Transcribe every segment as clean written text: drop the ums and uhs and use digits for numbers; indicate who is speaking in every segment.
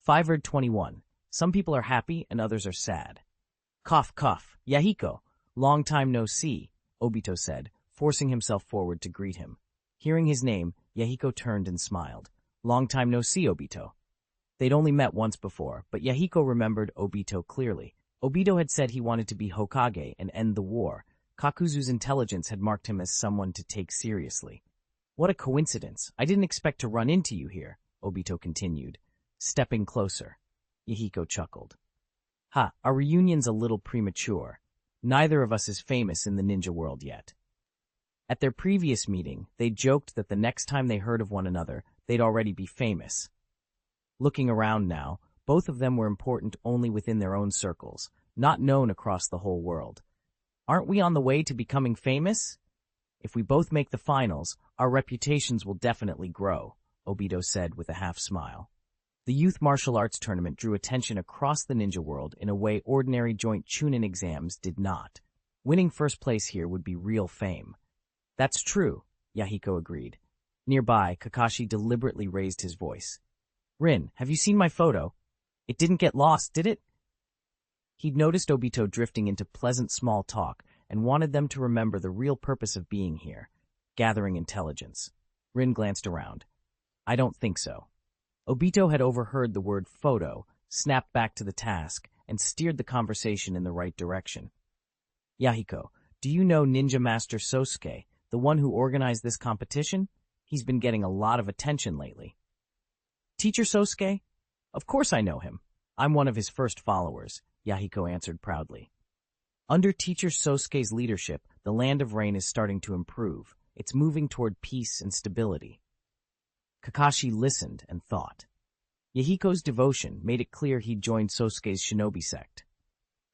Speaker 1: 521. Some people are happy and others are sad. Cough, cough. Yahiko, long time no see, Obito said, forcing himself forward to greet him. Hearing his name, Yahiko turned and smiled. Long time no see, Obito. They'd only met once before, but Yahiko remembered Obito clearly. Obito had said he wanted to be Hokage and end the war. Kakuzu's intelligence had marked him as someone to take seriously. What a coincidence. I didn't expect to run into you here, Obito continued, stepping closer. Yahiko chuckled. Ha, our reunion's a little premature. Neither of us is famous in the ninja world yet. At their previous meeting, they joked that the next time they heard of one another, they'd already be famous. Looking around now, both of them were important only within their own circles, not known across the whole world. Aren't we on the way to becoming famous? If we both make the finals, our reputations will definitely grow, Obito said with a half-smile. The youth martial arts tournament drew attention across the ninja world in a way ordinary joint chuunin exams did not. Winning first place here would be real fame. That's true, Yahiko agreed. Nearby, Kakashi deliberately raised his voice. Rin, have you seen my photo? It didn't get lost, did it? He'd noticed Obito drifting into pleasant small talk and wanted them to remember the real purpose of being here, gathering intelligence. Rin glanced around. I don't think so. Obito had overheard the word photo, snapped back to the task, and steered the conversation in the right direction. Yahiko, do you know Ninja Master Sosuke, the one who organized this competition? He's been getting a lot of attention lately. Teacher Sosuke? Of course I know him. I'm one of his first followers, Yahiko answered proudly. Under Teacher Sosuke's leadership, the Land of Rain is starting to improve. It's moving toward peace and stability. Kakashi listened and thought. Yahiko's devotion made it clear he'd joined Sosuke's Shinobi sect.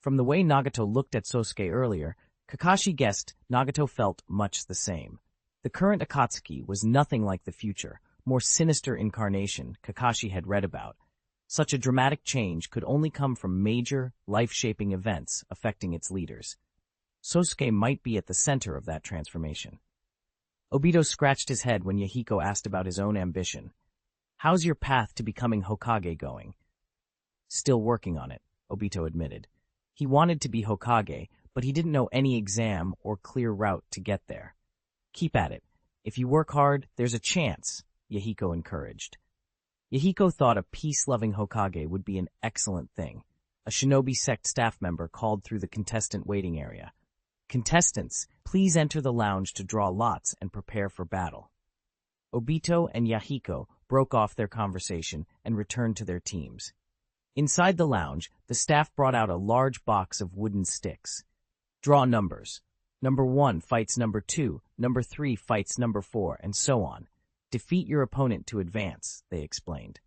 Speaker 1: From the way Nagato looked at Sosuke earlier, Kakashi guessed Nagato felt much the same. The current Akatsuki was nothing like the future, more sinister incarnation Kakashi had read about. Such a dramatic change could only come from major, life-shaping events affecting its leaders. Sosuke might be at the center of that transformation. Obito scratched his head when Yahiko asked about his own ambition. How's your path to becoming Hokage going? Still working on it, Obito admitted. He wanted to be Hokage, but he didn't know any exam or clear route to get there. Keep at it. If you work hard, there's a chance, Yahiko encouraged. Yahiko thought a peace-loving Hokage would be an excellent thing. A Shinobi sect staff member called through the contestant waiting area. Contestants, please enter the lounge to draw lots and prepare for battle. Obito and Yahiko broke off their conversation and returned to their teams. Inside the lounge, the staff brought out a large box of wooden sticks. Draw numbers. Number 1 fights number 2, number 3 fights number 4, and so on. Defeat your opponent to advance, they explained.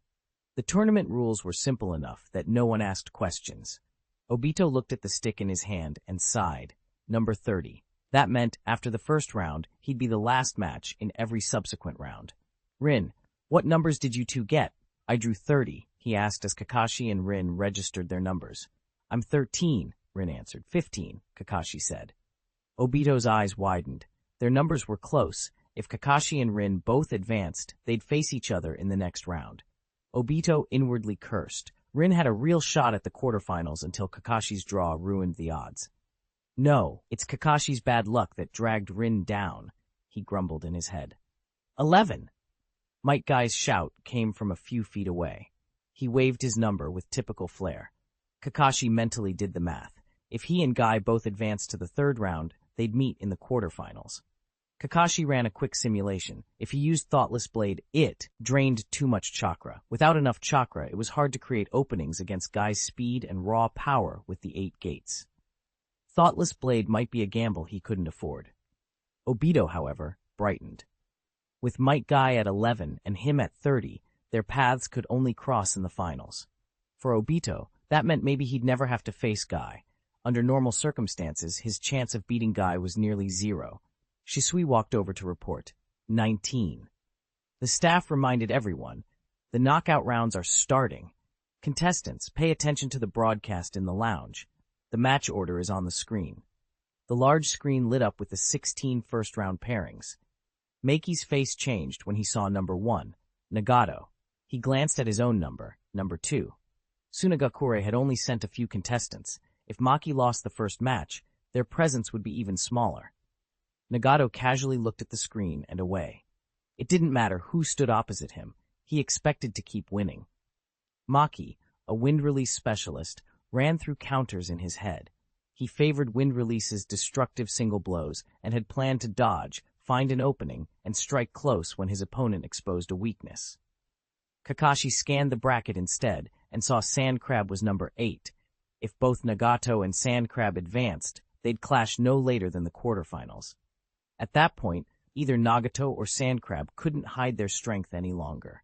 Speaker 1: The tournament rules were simple enough that no one asked questions. Obito looked at the stick in his hand and sighed. Number 30. That meant, after the first round, he'd be the last match in every subsequent round. Rin, what numbers did you two get? I drew 30, he asked as Kakashi and Rin registered their numbers. I'm 13, Rin answered. 15, Kakashi said. Obito's eyes widened. Their numbers were close. If Kakashi and Rin both advanced, they'd face each other in the next round. Obito inwardly cursed. Rin had a real shot at the quarterfinals until Kakashi's draw ruined the odds. No, it's Kakashi's bad luck that dragged Rin down, he grumbled in his head. 11. Metgai's shout came from a few feet away. He waved his number with typical flair. Kakashi mentally did the math. If he and Guy both advanced to the third round, they'd meet in the quarterfinals. Kakashi ran a quick simulation. If he used Thoughtless Blade, it drained too much chakra. Without enough chakra, it was hard to create openings against Guy's speed and raw power with the 8 gates. Thoughtless Blade might be a gamble he couldn't afford. Obito, however, brightened. With Might Guy at 11 and him at 30, their paths could only cross in the finals. For Obito, that meant maybe he'd never have to face Guy. Under normal circumstances, his chance of beating Guy was nearly 0. Shisui walked over to report. 19. The staff reminded everyone, the knockout rounds are starting. Contestants, pay attention to the broadcast in the lounge. The match order is on the screen. The large screen lit up with the 16 first-round pairings. Meiki's face changed when he saw number 1, Nagato. He glanced at his own number, Number 2. Tsunagakure had only sent a few contestants. If Maki lost the first match, their presence would be even smaller. Nagato casually looked at the screen and away. It didn't matter who stood opposite him. He expected to keep winning. Maki, a wind release specialist, ran through counters in his head. He favored wind release's destructive single blows and had planned to dodge, find an opening, and strike close when his opponent exposed a weakness. Kakashi scanned the bracket instead and saw Sand Crab was number 8. If both Nagato and Sand Crab advanced, they'd clash no later than the quarterfinals. At that point, either Nagato or Sand Crab couldn't hide their strength any longer.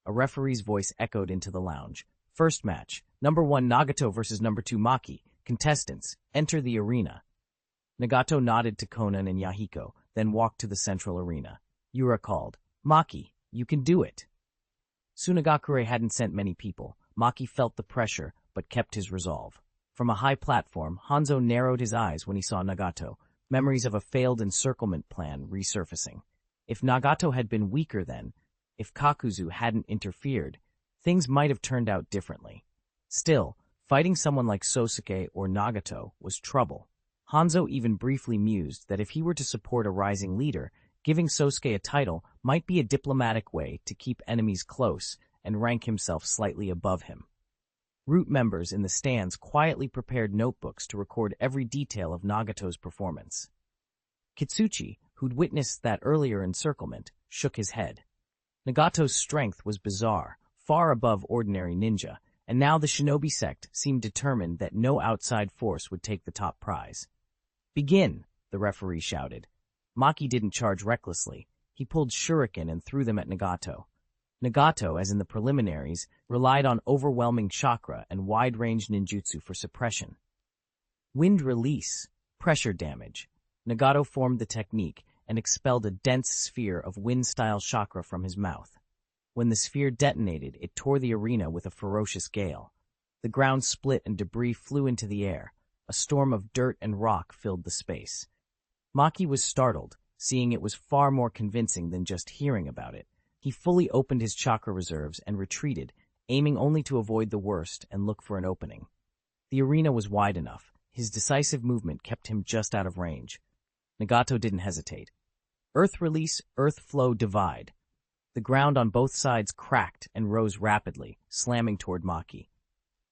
Speaker 1: A referee's voice echoed into the lounge. First match, number 1 Nagato versus number 2 Maki. Contestants, enter the arena. Nagato nodded to Konan and Yahiko, then walked to the central arena. Yura called, Maki, you can do it. Tsunagakure hadn't sent many people. Maki felt the pressure, but kept his resolve. From a high platform, Hanzo narrowed his eyes when he saw Nagato, memories of a failed encirclement plan resurfacing. If Nagato had been weaker then, if Kakuzu hadn't interfered, things might have turned out differently. Still, fighting someone like Sosuke or Nagato was trouble. Hanzo even briefly mused that if he were to support a rising leader, giving Sosuke a title might be a diplomatic way to keep enemies close and rank himself slightly above him. Root members in the stands quietly prepared notebooks to record every detail of Nagato's performance. Kitsuchi, who'd witnessed that earlier encirclement, shook his head. Nagato's strength was bizarre, far above ordinary ninja, and now the Shinobi sect seemed determined that no outside force would take the top prize. Begin, the referee shouted. Maki didn't charge recklessly. He pulled shuriken and threw them at Nagato. Nagato, as in the preliminaries, relied on overwhelming chakra and wide-range ninjutsu for suppression. Wind release, pressure damage. Nagato formed the technique and expelled a dense sphere of wind-style chakra from his mouth. When the sphere detonated, it tore the arena with a ferocious gale. The ground split and debris flew into the air. A storm of dirt and rock filled the space. Maki was startled, seeing it was far more convincing than just hearing about it. He fully opened his chakra reserves and retreated, aiming only to avoid the worst and look for an opening. The arena was wide enough. His decisive movement kept him just out of range. Nagato didn't hesitate. Earth release, earth flow divide. The ground on both sides cracked and rose rapidly, slamming toward Maki.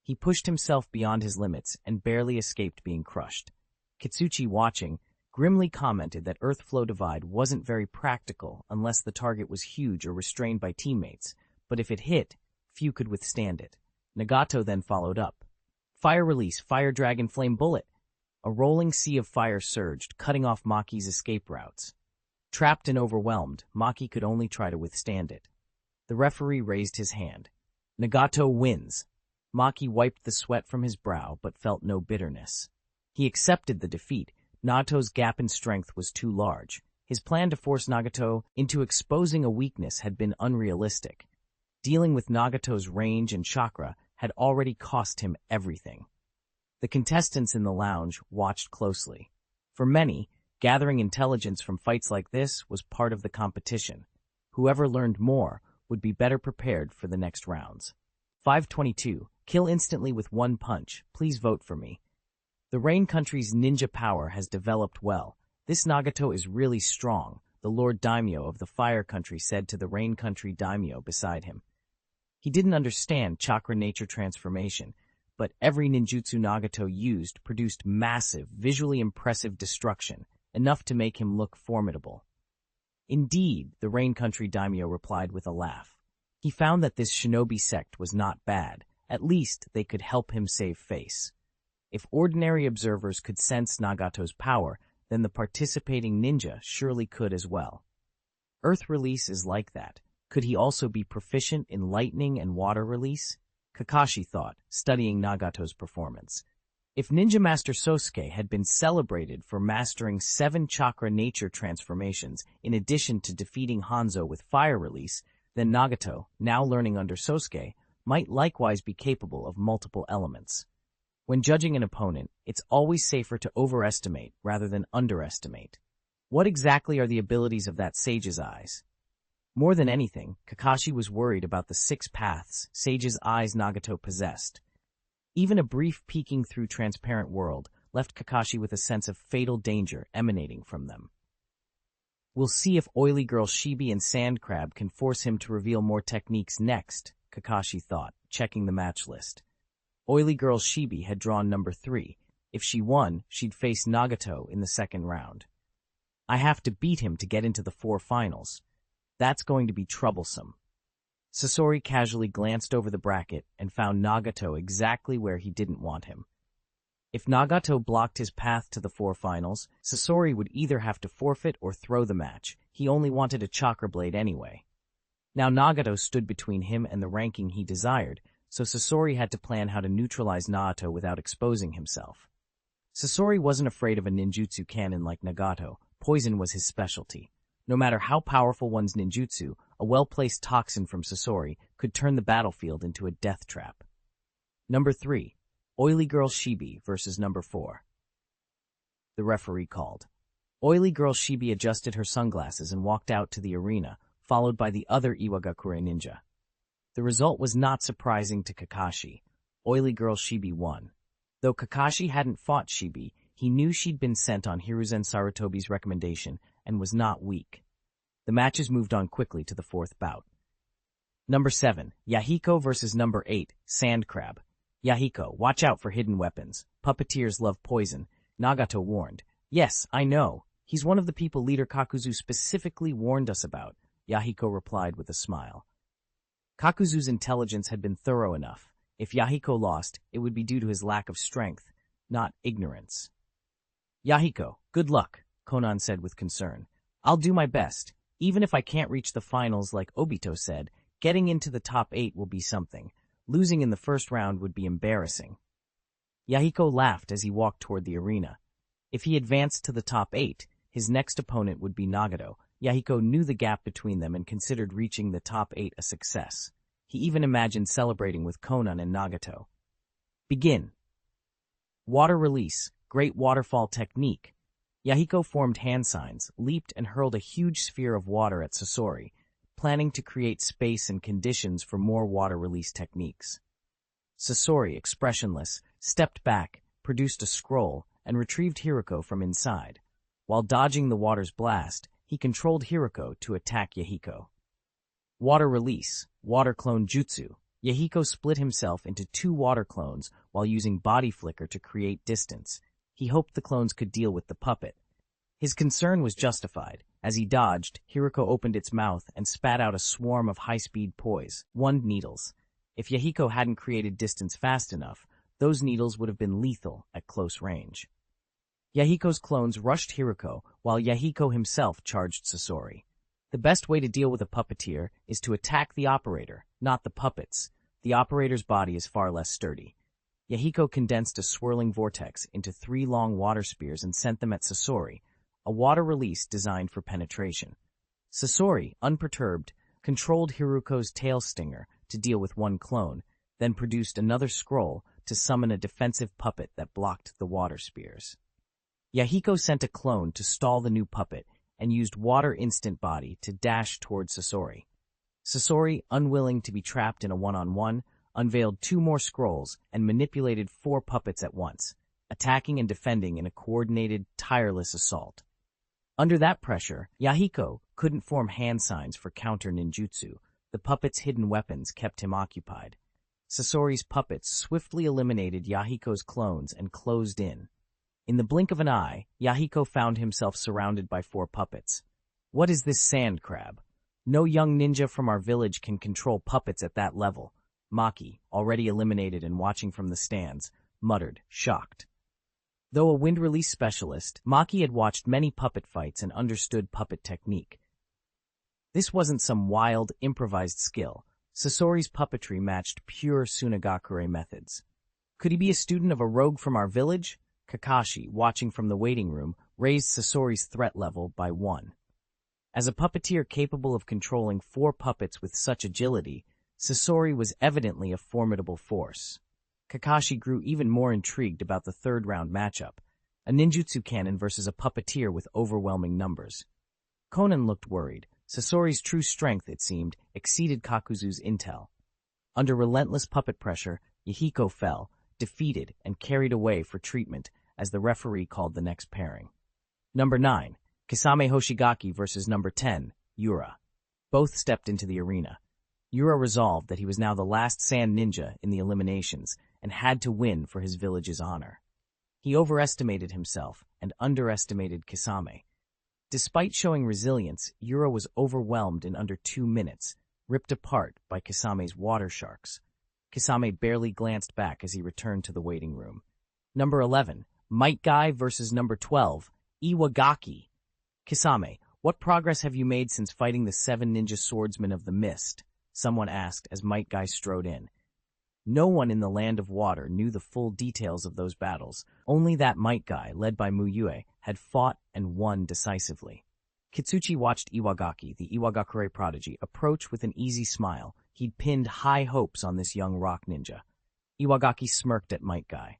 Speaker 1: He pushed himself beyond his limits and barely escaped being crushed. Kitsuchi, watching, grimly commented that earth flow divide wasn't very practical unless the target was huge or restrained by teammates, but if it hit, few could withstand it. Nagato then followed up. Fire release, fire dragon flame bullet. A rolling sea of fire surged, cutting off Maki's escape routes. Trapped and overwhelmed, Maki could only try to withstand it. The referee raised his hand. Nagato wins. Maki wiped the sweat from his brow but felt no bitterness. He accepted the defeat. Nagato's gap in strength was too large. His plan to force Nagato into exposing a weakness had been unrealistic. Dealing with Nagato's range and chakra had already cost him everything. The contestants in the lounge watched closely. For many, gathering intelligence from fights like this was part of the competition. Whoever learned more would be better prepared for the next rounds. 522. Kill instantly with one punch. Please vote for me. The Rain Country's ninja power has developed well. This Nagato is really strong, the Lord Daimyo of the Fire Country said to the Rain Country Daimyo beside him. He didn't understand chakra nature transformation, but every ninjutsu Nagato used produced massive, visually impressive destruction, enough to make him look formidable. Indeed, the Rain Country Daimyo replied with a laugh. He found that this shinobi sect was not bad. At least they could help him save face. If ordinary observers could sense Nagato's power, then the participating ninja surely could as well. Earth release is like that. Could he also be proficient in lightning and water release? Kakashi thought, studying Nagato's performance. If Ninja Master Sosuke had been celebrated for mastering 7 chakra nature transformations in addition to defeating Hanzo with fire release, then Nagato, now learning under Sosuke, might likewise be capable of multiple elements. When judging an opponent, it's always safer to overestimate rather than underestimate. What exactly are the abilities of that sage's eyes? More than anything, Kakashi was worried about the 6 paths Sage's eyes Nagato possessed. Even a brief peeking through transparent world left Kakashi with a sense of fatal danger emanating from them. We'll see if oily girl Shibi and Sand Crab can force him to reveal more techniques next, Kakashi thought, checking the match list. Oily girl Shibi had drawn number 3. If she won, she'd face Nagato in the second round. I have to beat him to get into the 4 finals. That's going to be troublesome. Sasori casually glanced over the bracket and found Nagato exactly where he didn't want him. If Nagato blocked his path to the 4 finals, Sasori would either have to forfeit or throw the match. He only wanted a chakra blade anyway. Now Nagato stood between him and the ranking he desired, so Sasori had to plan how to neutralize Naoto without exposing himself. Sasori wasn't afraid of a ninjutsu cannon like Nagato. Poison was his specialty. No matter how powerful one's ninjutsu, a well-placed toxin from Sasori could turn the battlefield into a death trap. Number 3. Oily Girl Shibi versus number 4. The referee called. Oily Girl Shibi adjusted her sunglasses and walked out to the arena, followed by the other Iwagakure ninja. The result was not surprising to Kakashi. Oily Girl Shibi won. Though Kakashi hadn't fought Shibi, he knew she'd been sent on Hiruzen Sarutobi's recommendation and was not weak. The matches moved on quickly to the 4th bout. Number 7. Yahiko versus number 8. Sand Crab. Yahiko, watch out for hidden weapons. Puppeteers love poison. Nagato warned. Yes, I know. He's one of the people leader Kakuzu specifically warned us about, Yahiko replied with a smile. Kakuzu's intelligence had been thorough enough. If Yahiko lost, it would be due to his lack of strength, not ignorance. Yahiko, good luck, Konan said with concern. I'll do my best. Even if I can't reach the finals like Obito said, getting into the top 8 will be something. Losing in the first round would be embarrassing. Yahiko laughed as he walked toward the arena. If he advanced to the top 8, his next opponent would be Nagato. Yahiko knew the gap between them and considered reaching the top 8 a success. He even imagined celebrating with Konan and Nagato. Begin. Water release, great waterfall technique. Yahiko formed hand signs, leaped and hurled a huge sphere of water at Sasori, planning to create space and conditions for more water release techniques. Sasori, expressionless, stepped back, produced a scroll, and retrieved Hiroko from inside. While dodging the water's blast, he controlled Hiroko to attack Yahiko. Water release, water clone jutsu. Yahiko split himself into 2 water clones while using body flicker to create distance. He hoped the clones could deal with the puppet. His concern was justified. As he dodged, Hiroko opened its mouth and spat out a swarm of high-speed poison needles. If Yahiko hadn't created distance fast enough, those needles would have been lethal at close range. Yahiko's clones rushed Hiroko, while Yahiko himself charged Sasori. The best way to deal with a puppeteer is to attack the operator, not the puppets. The operator's body is far less sturdy. Yahiko condensed a swirling vortex into 3 long water spears and sent them at Sasori, a water release designed for penetration. Sasori, unperturbed, controlled Hiruko's tail stinger to deal with 1 clone, then produced another scroll to summon a defensive puppet that blocked the water spears. Yahiko sent a clone to stall the new puppet and used Water Instant Body to dash towards Sasori. Sasori, unwilling to be trapped in a one-on-one, unveiled 2 more scrolls and manipulated 4 puppets at once, attacking and defending in a coordinated, tireless assault. Under that pressure, Yahiko couldn't form hand signs for counter ninjutsu. The puppet's hidden weapons kept him occupied. Sasori's puppets swiftly eliminated Yahiko's clones and closed in. In the blink of an eye, Yahiko found himself surrounded by 4 puppets. What is this sand crab? No young ninja from our village can control puppets at that level. Maki, already eliminated and watching from the stands, muttered, shocked. Though a wind release specialist, Maki had watched many puppet fights and understood puppet technique. This wasn't some wild, improvised skill. Sasori's puppetry matched pure Tsunagakure methods. Could he be a student of a rogue from our village? Kakashi, watching from the waiting room, raised Sasori's threat level by 1. As a puppeteer capable of controlling 4 puppets with such agility, Sasori was evidently a formidable force. Kakashi grew even more intrigued about the 3rd round matchup, a ninjutsu cannon versus a puppeteer with overwhelming numbers. Konan looked worried. Sasori's true strength, it seemed, exceeded Kakuzu's intel. Under relentless puppet pressure, Yahiko fell, defeated and carried away for treatment as the referee called the next pairing. Number 9, Kisame Hoshigaki versus number 10, Yura. Both stepped into the arena. Yura resolved that he was now the last sand ninja in the eliminations and had to win for his village's honor. He overestimated himself and underestimated Kisame. Despite showing resilience, Yura was overwhelmed in under 2 minutes, ripped apart by Kisame's water sharks. Kisame barely glanced back as he returned to the waiting room. Number 11, Metkai versus number 12, Iwagaki. Kisame, what progress have you made since fighting the 7 ninja swordsmen of the mist? Someone asked as Metkai strode in. No one in the land of water knew the full details of those battles. Only that Metkai, led by Mu Yue, had fought and won decisively. Kitsuchi watched Iwagaki, the Iwagakure prodigy, approach with an easy smile. He'd pinned high hopes on this young rock ninja. Iwagaki smirked at Metkai.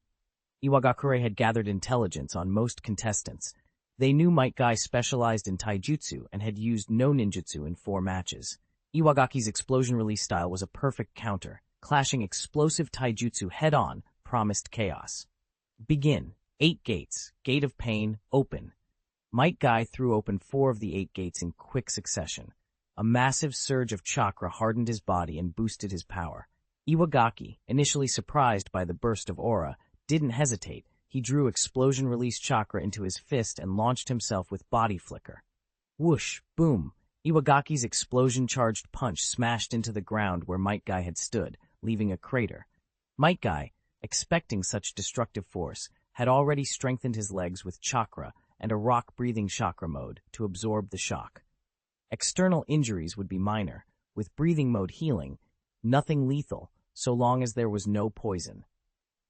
Speaker 1: Iwagakure had gathered intelligence on most contestants. They knew Metkai specialized in Taijutsu and had used no ninjutsu in 4 matches. Iwagaki's explosion release style was a perfect counter. Clashing explosive taijutsu head-on promised chaos. Begin. 8 gates. Gate of pain, open. Metkai threw open 4 of the 8 gates in quick succession. A massive surge of chakra hardened his body and boosted his power. Iwagaki, initially surprised by the burst of aura, didn't hesitate. He drew explosion release chakra into his fist and launched himself with body flicker. Whoosh, boom. Iwagaki's explosion-charged punch smashed into the ground where Metkai had stood, leaving a crater. Metkai, expecting such destructive force, had already strengthened his legs with chakra and a rock-breathing chakra mode to absorb the shock. External injuries would be minor, with breathing mode healing, nothing lethal, so long as there was no poison.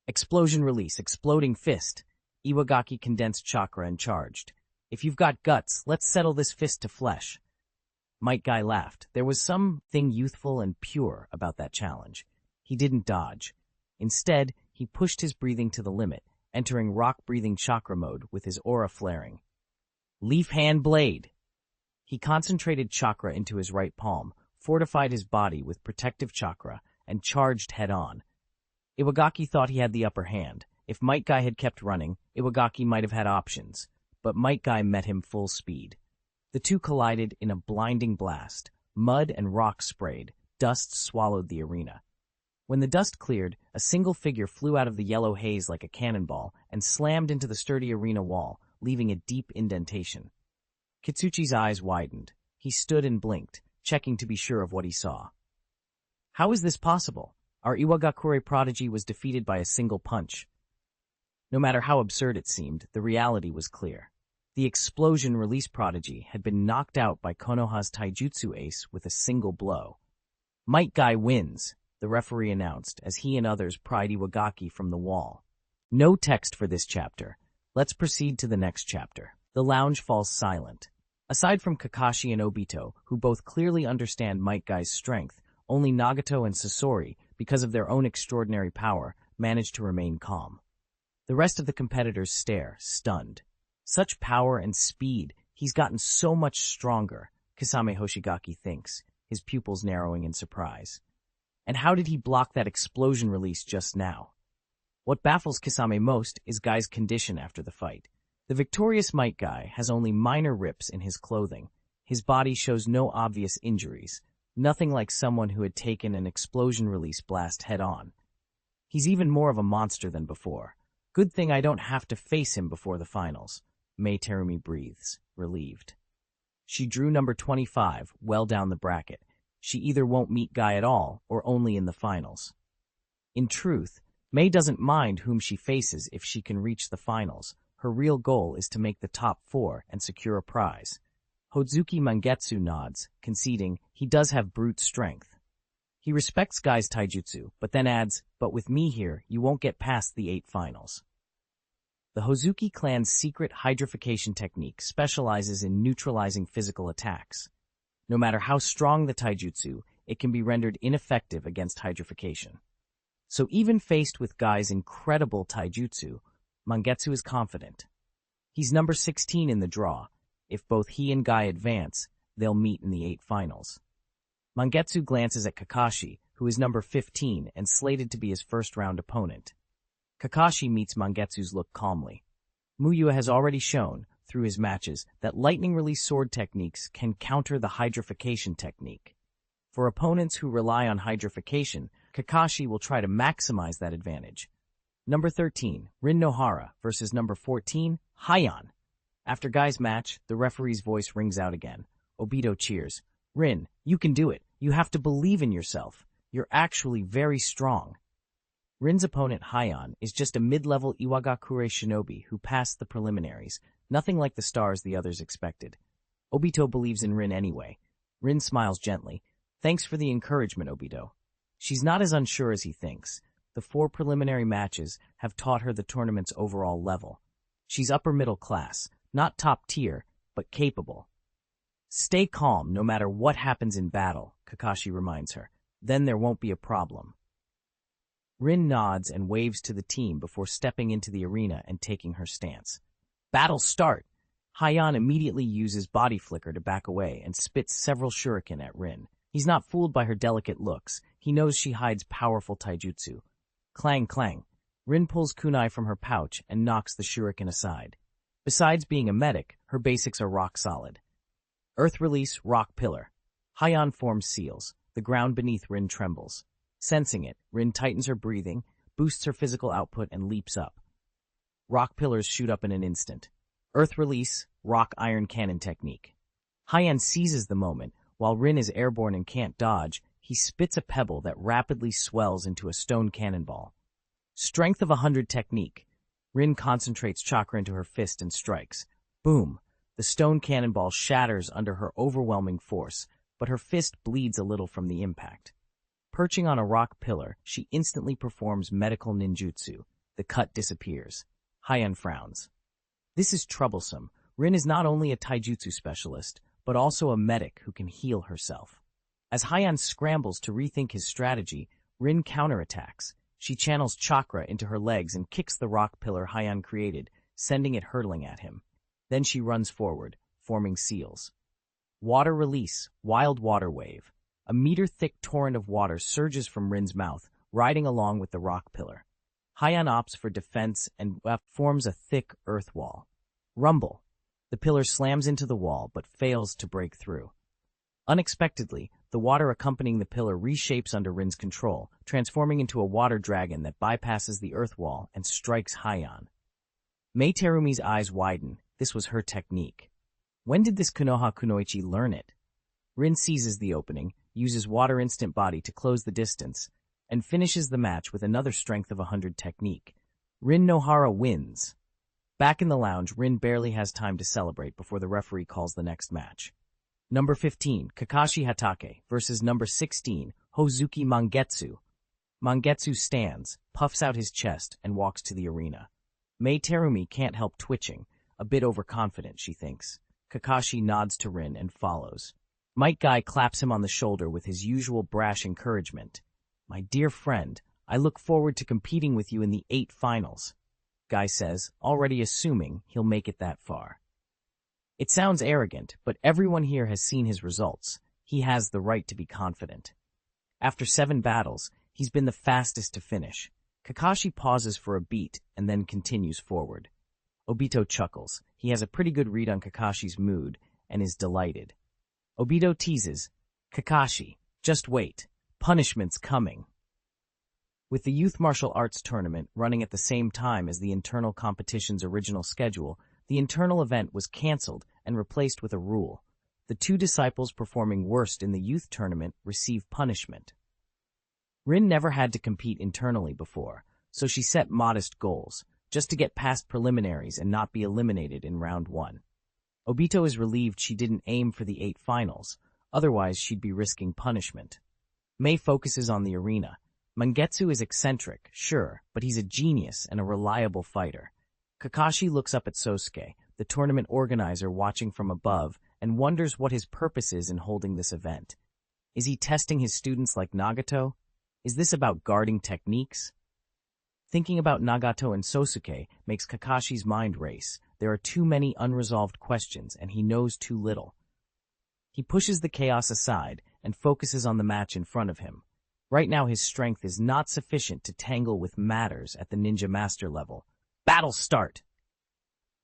Speaker 1: Explosion release, exploding fist. Iwagaki condensed chakra and charged. If you've got guts, let's settle this fist to flesh. Metkai laughed. There was something youthful and pure about that challenge. He didn't dodge. Instead, he pushed his breathing to the limit, entering rock-breathing chakra mode with his aura flaring. Leaf hand blade. He concentrated chakra into his right palm, fortified his body with protective chakra, and charged head-on. Iwagaki thought he had the upper hand. If Metkai had kept running, Iwagaki might have had options, but Metkai met him full speed. The two collided in a blinding blast. Mud and rock sprayed. Dust swallowed the arena. When the dust cleared, a single figure flew out of the yellow haze like a cannonball and slammed into the sturdy arena wall, leaving a deep indentation. Kitsuchi's eyes widened. He stood and blinked, checking to be sure of what he saw. How is this possible? Our Iwagakure prodigy was defeated by a single punch. No matter how absurd it seemed, the reality was clear. The explosion release prodigy had been knocked out by Konoha's Taijutsu ace with a single blow. Metkai wins, the referee announced as he and others pried Iwagaki from the wall. No text for this chapter. Let's proceed to the next chapter. The lounge falls silent. Aside from Kakashi and Obito, who both clearly understand Metkai's strength, only Nagato and Sasori, because of their own extraordinary power, manage to remain calm. The rest of the competitors stare, stunned. Such power and speed, he's gotten so much stronger, Kisame Hoshigaki thinks, his pupils narrowing in surprise. And how did he block that explosion release just now? What baffles Kisame most is Guy's condition after the fight. The victorious Metkai has only minor rips in his clothing. His body shows no obvious injuries, nothing like someone who had taken an explosion release blast head-on. He's even more of a monster than before. Good thing I don't have to face him before the finals. Mei Terumi breathes, relieved. She drew number 25 well down the bracket. She either won't meet Guy at all or only in the finals. In truth, Mei doesn't mind whom she faces if she can reach the finals. Her real goal is to make the top 4 and secure a prize. Hozuki Mangetsu nods, conceding he does have brute strength. He respects Guy's taijutsu, but then adds, but with me here, you won't get past the 8 finals. The Hozuki clan's secret hydrification technique specializes in neutralizing physical attacks. No matter how strong the taijutsu, it can be rendered ineffective against hydrification. So even faced with Guy's incredible taijutsu, Mangetsu is confident. He's number 16 in the draw. If both he and Guy advance, they'll meet in the 8 finals. Mangetsu glances at Kakashi, who is number 15 and slated to be his first-round opponent. Kakashi meets Mangetsu's look calmly. Mu Yue has already shown, through his matches, that lightning-release sword techniques can counter the hydrification technique. For opponents who rely on hydrification, Kakashi will try to maximize that advantage. Number 13, Rin Nohara versus number 14, Heian. After Guy's match, the referee's voice rings out again. Obito cheers. Rin, you can do it. You have to believe in yourself. You're actually very strong. Rin's opponent, Heian, is just a mid-level Iwagakure shinobi who passed the preliminaries, nothing like the stars the others expected. Obito believes in Rin anyway. Rin smiles gently. Thanks for the encouragement, Obito. She's not as unsure as he thinks. The 4 preliminary matches have taught her the tournament's overall level. She's upper middle class, not top tier, but capable. Stay calm no matter what happens in battle, Kakashi reminds her. Then there won't be a problem. Rin nods and waves to the team before stepping into the arena and taking her stance. Battle start! Heian immediately uses body flicker to back away and spits several shuriken at Rin. He's not fooled by her delicate looks. He knows she hides powerful taijutsu. Clang clang. Rin pulls kunai from her pouch and knocks the shuriken aside. Besides being a medic, her basics are rock solid. Earth release, rock pillar. Heian forms seals. The ground beneath Rin trembles. Sensing it, Rin tightens her breathing, boosts her physical output, and leaps up. Rock pillars shoot up in an instant. Earth release, rock iron cannon technique. Heian seizes the moment. While Rin is airborne and can't dodge, he spits a pebble that rapidly swells into a stone cannonball. Strength of 100 technique. Rin concentrates chakra into her fist and strikes. Boom! The stone cannonball shatters under her overwhelming force, but her fist bleeds a little from the impact. Perching on a rock pillar, she instantly performs medical ninjutsu. The cut disappears. Heian frowns. This is troublesome. Rin is not only a taijutsu specialist, but also a medic who can heal herself. As Heian scrambles to rethink his strategy, Rin counterattacks. She channels chakra into her legs and kicks the rock pillar Heian created, sending it hurtling at him. Then she runs forward, forming seals. Water release, wild water wave. A meter-thick torrent of water surges from Rin's mouth, riding along with the rock pillar. Heian opts for defense and forms a thick earth wall. Rumble. The pillar slams into the wall, but fails to break through. Unexpectedly, the water accompanying the pillar reshapes under Rin's control, transforming into a water dragon that bypasses the earth wall and strikes Heian. Mei Terumi's eyes widen. This was her technique. When did this Konoha kunoichi learn it? Rin seizes the opening, uses water instant body to close the distance, and finishes the match with another strength of 100 technique. Rin Nohara wins. Back in the lounge, Rin barely has time to celebrate before the referee calls the next match. Number 15, Kakashi Hatake versus number 16, Hozuki Mangetsu. Mangetsu stands, puffs out his chest, and walks to the arena. Mei Terumi can't help twitching, a bit overconfident, she thinks. Kakashi nods to Rin and follows. Metkai claps him on the shoulder with his usual brash encouragement. My dear friend, I look forward to competing with you in the 8 finals. Guy says, already assuming he'll make it that far. It sounds arrogant, but everyone here has seen his results. He has the right to be confident. After 7 battles, he's been the fastest to finish. Kakashi pauses for a beat and then continues forward. Obito chuckles. He has a pretty good read on Kakashi's mood and is delighted. Obito teases, Kakashi, just wait. Punishment's coming. With the Youth Martial Arts Tournament running at the same time as the internal competition's original schedule, the internal event was cancelled and replaced with a rule. The 2 disciples performing worst in the youth tournament receive punishment. Rin never had to compete internally before, so she set modest goals, just to get past preliminaries and not be eliminated in round 1. Obito is relieved she didn't aim for the 8 finals, otherwise she'd be risking punishment. Mei focuses on the arena. Mangetsu is eccentric, sure, but he's a genius and a reliable fighter. Kakashi looks up at Sosuke, the tournament organizer watching from above, and wonders what his purpose is in holding this event. Is he testing his students like Nagato? Is this about guarding techniques? Thinking about Nagato and Sosuke makes Kakashi's mind race. There are too many unresolved questions, and he knows too little. He pushes the chaos aside and focuses on the match in front of him. Right now his strength is not sufficient to tangle with matters at the ninja master level. Battle start!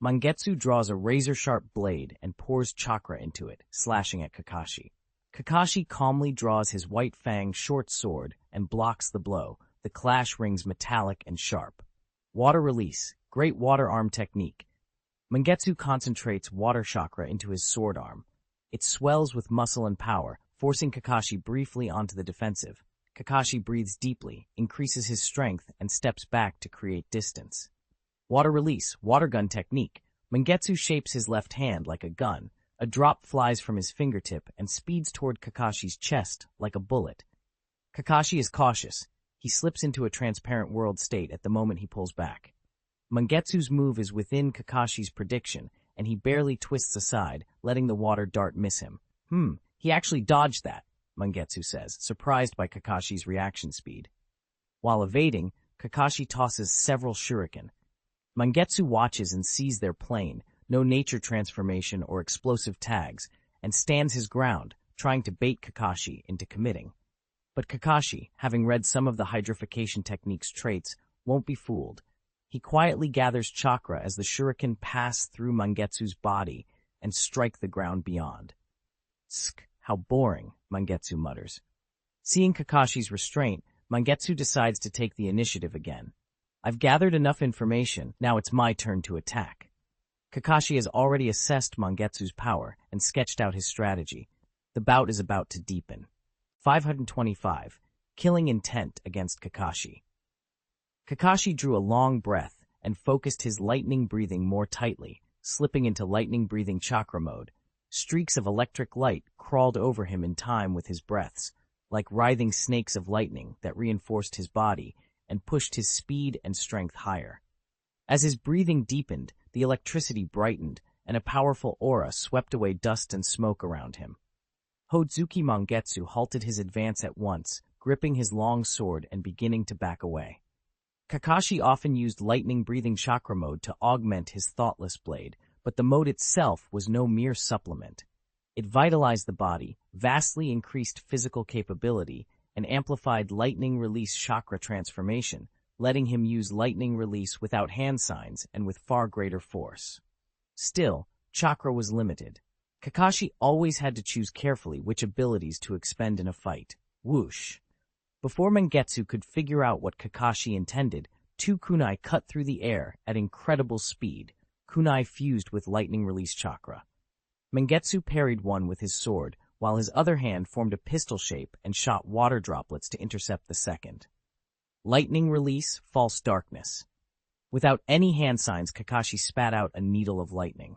Speaker 1: Mangetsu draws a razor-sharp blade and pours chakra into it, slashing at Kakashi. Kakashi calmly draws his white fang short sword and blocks the blow. The clash rings metallic and sharp. Water release, great water arm technique. Mangetsu concentrates water chakra into his sword arm. It swells with muscle and power, forcing Kakashi briefly onto the defensive. Kakashi breathes deeply, increases his strength, and steps back to create distance. Water release, water gun technique. Mangetsu shapes his left hand like a gun. A drop flies from his fingertip and speeds toward Kakashi's chest like a bullet. Kakashi is cautious. He slips into a transparent world state at the moment he pulls back. Mangetsu's move is within Kakashi's prediction, and he barely twists aside, letting the water dart miss him. He actually dodged that, Mangetsu says, surprised by Kakashi's reaction speed. While evading, Kakashi tosses several shuriken. Mangetsu watches and sees their plain, no nature transformation or explosive tags, and stands his ground, trying to bait Kakashi into committing. But Kakashi, having read some of the hydrification technique's traits, won't be fooled. He quietly gathers chakra as the shuriken pass through Mangetsu's body and strike the ground beyond. Sk, how boring, Mangetsu mutters. Seeing Kakashi's restraint, Mangetsu decides to take the initiative again. I've gathered enough information, now it's my turn to attack. Kakashi has already assessed Mangetsu's power and sketched out his strategy. The bout is about to deepen. 525. Killing intent against Kakashi. Kakashi drew a long breath and focused his lightning breathing more tightly, slipping into lightning breathing chakra mode. Streaks of electric light crawled over him in time with his breaths, like writhing snakes of lightning that reinforced his body and pushed his speed and strength higher. As his breathing deepened, the electricity brightened, and a powerful aura swept away dust and smoke around him. Hozuki Mangetsu halted his advance at once, gripping his long sword and beginning to back away. Kakashi often used lightning-breathing chakra mode to augment his thoughtless blade, but the mode itself was no mere supplement. It vitalized the body, vastly increased physical capability, and amplified lightning release chakra transformation, letting him use lightning release without hand signs and with far greater force. Still, chakra was limited. Kakashi always had to choose carefully which abilities to expend in a fight. Whoosh! Before Mangetsu could figure out what Kakashi intended, two kunai cut through the air at incredible speed, kunai fused with lightning release chakra. Mangetsu parried one with his sword, while his other hand formed a pistol shape and shot water droplets to intercept the second. Lightning release, false darkness. Without any hand signs, Kakashi spat out a needle of lightning.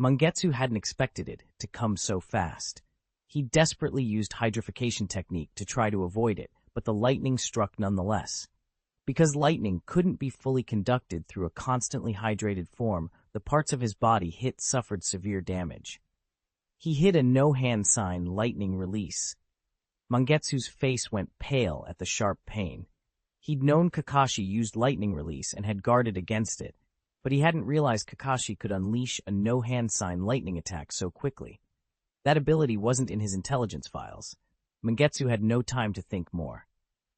Speaker 1: Mangetsu hadn't expected it to come so fast. He desperately used hydrification technique to try to avoid it, but the lightning struck nonetheless. Because lightning couldn't be fully conducted through a constantly hydrated form, the parts of his body hit suffered severe damage. He hit a no-hand sign lightning release. Mangetsu's face went pale at the sharp pain. He'd known Kakashi used lightning release and had guarded against it, but he hadn't realized Kakashi could unleash a no-hand sign lightning attack so quickly. That ability wasn't in his intelligence files. Mangetsu had no time to think more.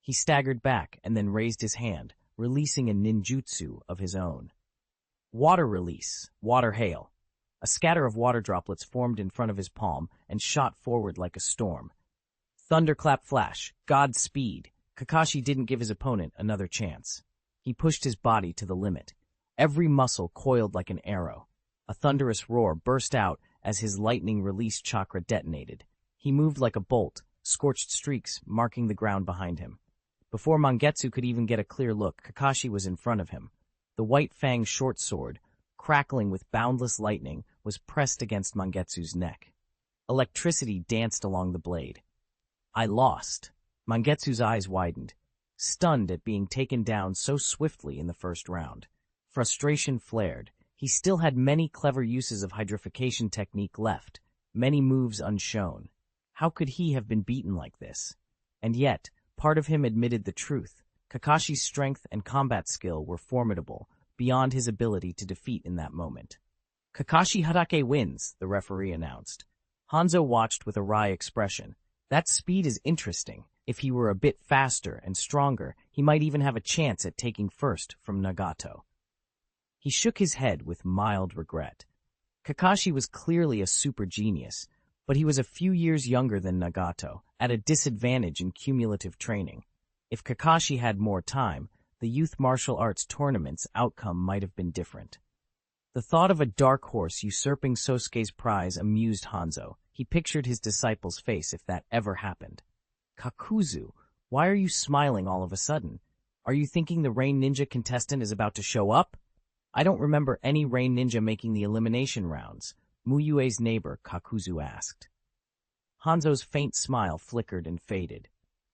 Speaker 1: He staggered back and then raised his hand, releasing a ninjutsu of his own. Water release, water hail. A scatter of water droplets formed in front of his palm and shot forward like a storm. Thunderclap flash, Godspeed. Kakashi didn't give his opponent another chance. He pushed his body to the limit. Every muscle coiled like an arrow. A thunderous roar burst out as his lightning release chakra detonated. He moved like a bolt, scorched streaks marking the ground behind him. Before Mangetsu could even get a clear look, Kakashi was in front of him. The white fang short sword, crackling with boundless lightning, was pressed against Mangetsu's neck. Electricity danced along the blade. I lost. Mangetsu's eyes widened, stunned at being taken down so swiftly in the first round. Frustration flared. He still had many clever uses of hydrification technique left, many moves unshown. How could he have been beaten like this? And yet, part of him admitted the truth. Kakashi's strength and combat skill were formidable, beyond his ability to defeat in that moment. Kakashi Hatake wins, the referee announced. Hanzo watched with a wry expression. That speed is interesting. If he were a bit faster and stronger, he might even have a chance at taking first from Nagato. He shook his head with mild regret. Kakashi was clearly a super genius, but he was a few years younger than Nagato, at a disadvantage in cumulative training. If Kakashi had more time, the youth martial arts tournament's outcome might have been different. The thought of a dark horse usurping Sosuke's prize amused Hanzo. He pictured his disciple's face if that ever happened. Kakuzu, why are you smiling all of a sudden? Are you thinking the Rain Ninja contestant is about to show up? I don't remember any Rain Ninja making the elimination rounds, Mu Yue's neighbor Kakuzu asked. Hanzo's faint smile flickered and faded.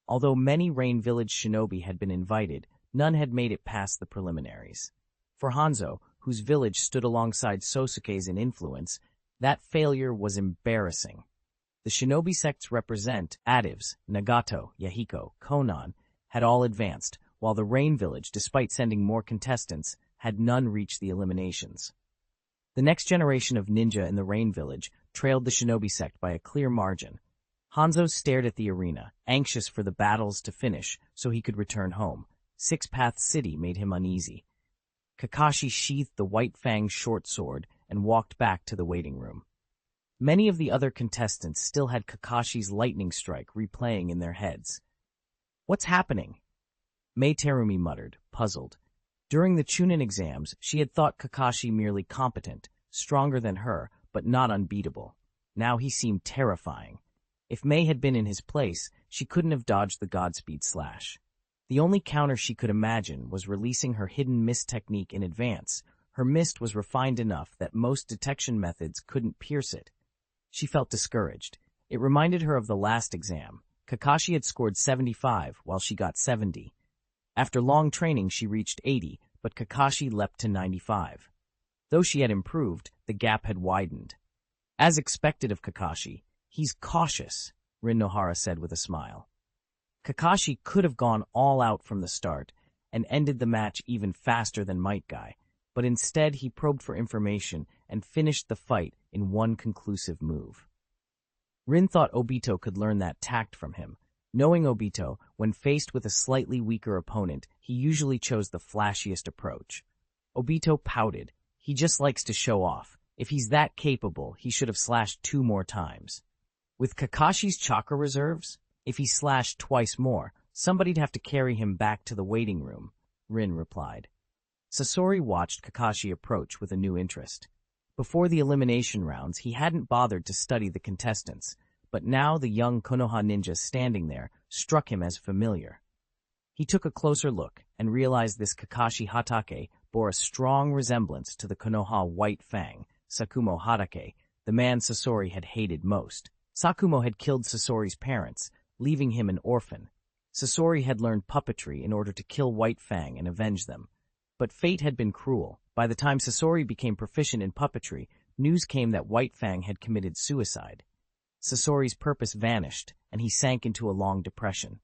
Speaker 1: Although many Rain Village shinobi had been invited, none had made it past the preliminaries. For Hanzo, whose village stood alongside Sosuke's in influence, that failure was embarrassing. The shinobi sect's representatives, Nagato, Yahiko, Konan, had all advanced, while the Rain Village, despite sending more contestants, had none reached the eliminations. The next generation of ninja in the Rain Village trailed the shinobi sect by a clear margin. Hanzo stared at the arena, anxious for the battles to finish so he could return home. Six Path City made him uneasy. Kakashi sheathed the White Fang's short sword and walked back to the waiting room. Many of the other contestants still had Kakashi's lightning strike replaying in their heads. What's happening? Mei Terumi muttered, puzzled. During the chuunin exams, she had thought Kakashi merely competent, stronger than her, but not unbeatable. Now he seemed terrifying. If Mei had been in his place, she couldn't have dodged the Godspeed slash. The only counter she could imagine was releasing her hidden mist technique in advance. Her mist was refined enough that most detection methods couldn't pierce it. She felt discouraged. It reminded her of the last exam. Kakashi had scored 75, while she got 70. After long training, she reached 80, but Kakashi leapt to 95. Though she had improved, the gap had widened. As expected of Kakashi, he's cautious, Rin Nohara said with a smile. Kakashi could have gone all out from the start and ended the match even faster than Metkai, but instead he probed for information and finished the fight in one conclusive move. Rin thought Obito could learn that tact from him. Knowing Obito, when faced with a slightly weaker opponent, he usually chose the flashiest approach. Obito pouted. He just likes to show off. If he's that capable, he should have slashed 2 more times. With Kakashi's chakra reserves, if he slashed twice more, somebody'd have to carry him back to the waiting room, Rin replied. Sasori watched Kakashi approach with a new interest. Before the elimination rounds, he hadn't bothered to study the contestants, but now the young Konoha ninja standing there struck him as familiar. He took a closer look and realized this Kakashi Hatake bore a strong resemblance to the Konoha White Fang, Sakumo Hatake, the man Sasori had hated most. Sakumo had killed Sasori's parents, leaving him an orphan. Sasori had learned puppetry in order to kill White Fang and avenge them. But fate had been cruel. By the time Sasori became proficient in puppetry, news came that White Fang had committed suicide. Sasori's purpose vanished, and he sank into a long depression.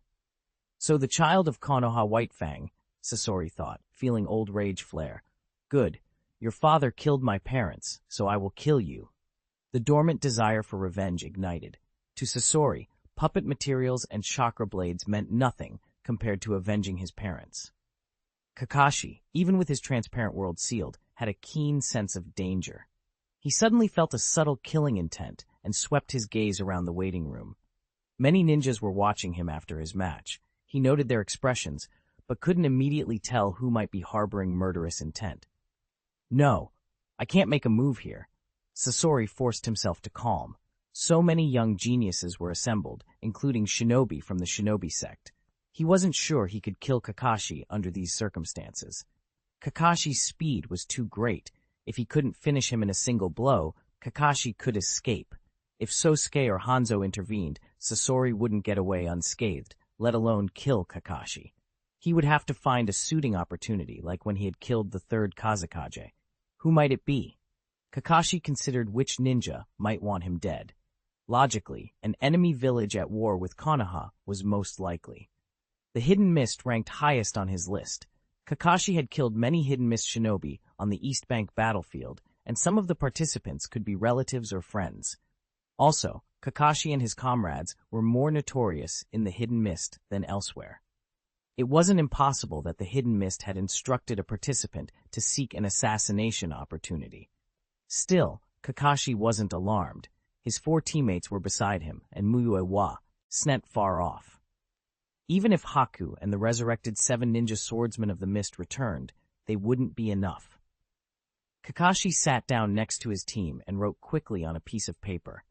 Speaker 1: So the child of Konoha White Fang, Sasori thought, feeling old rage flare. Good. Your father killed my parents, so I will kill you. The dormant desire for revenge ignited. To Sasori, puppet materials and chakra blades meant nothing compared to avenging his parents. Kakashi, even with his transparent world sealed, had a keen sense of danger. He suddenly felt a subtle killing intent and swept his gaze around the waiting room. Many ninjas were watching him after his match. He noted their expressions, but couldn't immediately tell who might be harboring murderous intent. No, I can't make a move here. Sasori forced himself to calm. So many young geniuses were assembled, including shinobi from the shinobi sect. He wasn't sure he could kill Kakashi under these circumstances. Kakashi's speed was too great. If he couldn't finish him in a single blow, Kakashi could escape. If Sosuke or Hanzo intervened, Sasori wouldn't get away unscathed, let alone kill Kakashi. He would have to find a suiting opportunity, like when he had killed the third Kazekage. Who might it be? Kakashi considered which ninja might want him dead. Logically, an enemy village at war with Konoha was most likely. The Hidden Mist ranked highest on his list. Kakashi had killed many Hidden Mist shinobi on the East Bank battlefield, and some of the participants could be relatives or friends. Also, Kakashi and his comrades were more notorious in the Hidden Mist than elsewhere. It wasn't impossible that the Hidden Mist had instructed a participant to seek an assassination opportunity. Still, Kakashi wasn't alarmed. His 4 teammates were beside him, and Mu Yue sent far off. Even if Haku and the resurrected 7 ninja swordsmen of the mist returned, they wouldn't be enough. Kakashi sat down next to his team and wrote quickly on a piece of paper.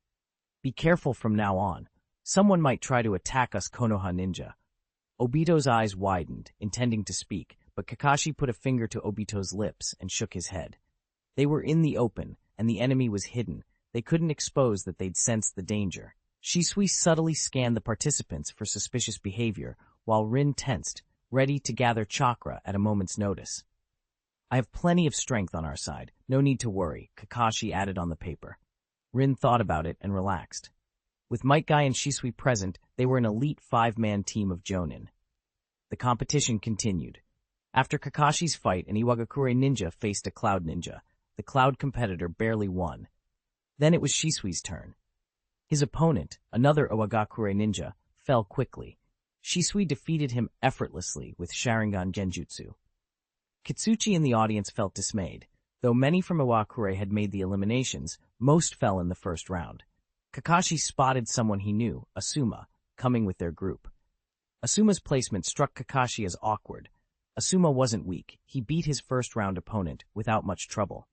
Speaker 1: "Be careful from now on. Someone might try to attack us Konoha ninja." Obito's eyes widened, intending to speak, but Kakashi put a finger to Obito's lips and shook his head. They were in the open, and the enemy was hidden. They couldn't expose that they'd sensed the danger. Shisui subtly scanned the participants for suspicious behavior, while Rin tensed, ready to gather chakra at a moment's notice. "I have plenty of strength on our side. No need to worry," Kakashi added on the paper. Rin thought about it and relaxed. With Metkai and Shisui present, they were an elite 5-man team of Jonin. The competition continued. After Kakashi's fight, an Iwagakure ninja faced a Cloud ninja. The Cloud competitor barely won. Then it was Shisui's turn. His opponent, another Iwagakure ninja, fell quickly. Shisui defeated him effortlessly with Sharingan Genjutsu. Kitsuchi in the audience felt dismayed. Though many from Iwagakure had made the eliminations, most fell in the first round. Kakashi spotted someone he knew, Asuma, coming with their group. Asuma's placement struck Kakashi as awkward. Asuma wasn't weak. He beat his first-round opponent without much trouble.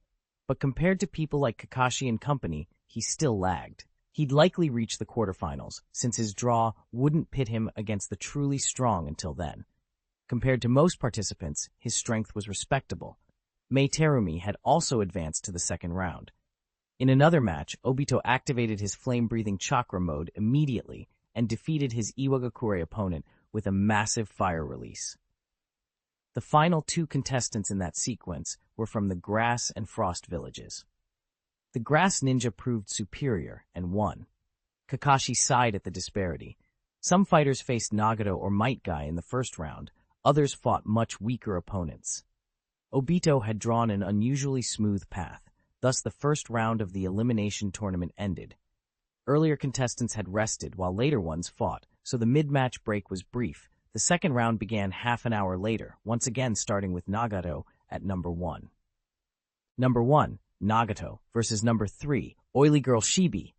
Speaker 1: But compared to people like Kakashi and company, he still lagged. He'd likely reach the quarterfinals, since his draw wouldn't pit him against the truly strong until then. Compared to most participants, his strength was respectable. Mei Terumi had also advanced to the second round. In another match, Obito activated his flame-breathing chakra mode immediately and defeated his Iwagakure opponent with a massive fire release. The final 2 contestants in that sequence were from the Grass and Frost villages. The Grass ninja proved superior and won. Kakashi sighed at the disparity. Some fighters faced Nagato or Metkai in the first round, others fought much weaker opponents. Obito had drawn an unusually smooth path, thus the first round of the elimination tournament ended. Earlier contestants had rested while later ones fought, so the mid-match break was brief. The second round began half an hour later, once again starting with Nagato at number 1. Number 1, Nagato, versus number 3, Oily Girl Shibi.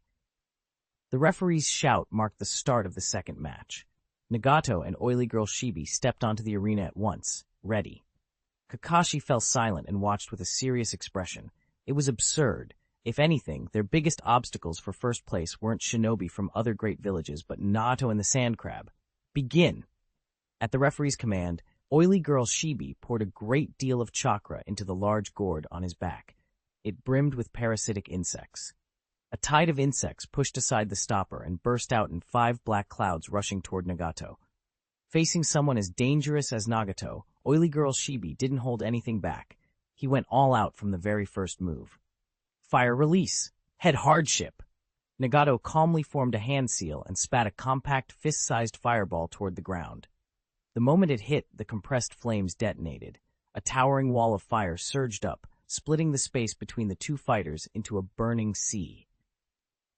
Speaker 1: The referee's shout marked the start of the second match. Nagato and Oily Girl Shibi stepped onto the arena at once, ready. Kakashi fell silent and watched with a serious expression. It was absurd. If anything, their biggest obstacles for first place weren't shinobi from other great villages, but Naruto and the Sand Crab. Begin! At the referee's command, Oily Girl Shibi poured a great deal of chakra into the large gourd on his back. It brimmed with parasitic insects. A tide of insects pushed aside the stopper and burst out in 5 black clouds rushing toward Nagato. Facing someone as dangerous as Nagato, Oily Girl Shibi didn't hold anything back. He went all out from the very first move. Fire release. Head hardship. Nagato calmly formed a hand seal and spat a compact fist-sized fireball toward the ground. The moment it hit, the compressed flames detonated. A towering wall of fire surged up, splitting the space between the 2 fighters into a burning sea.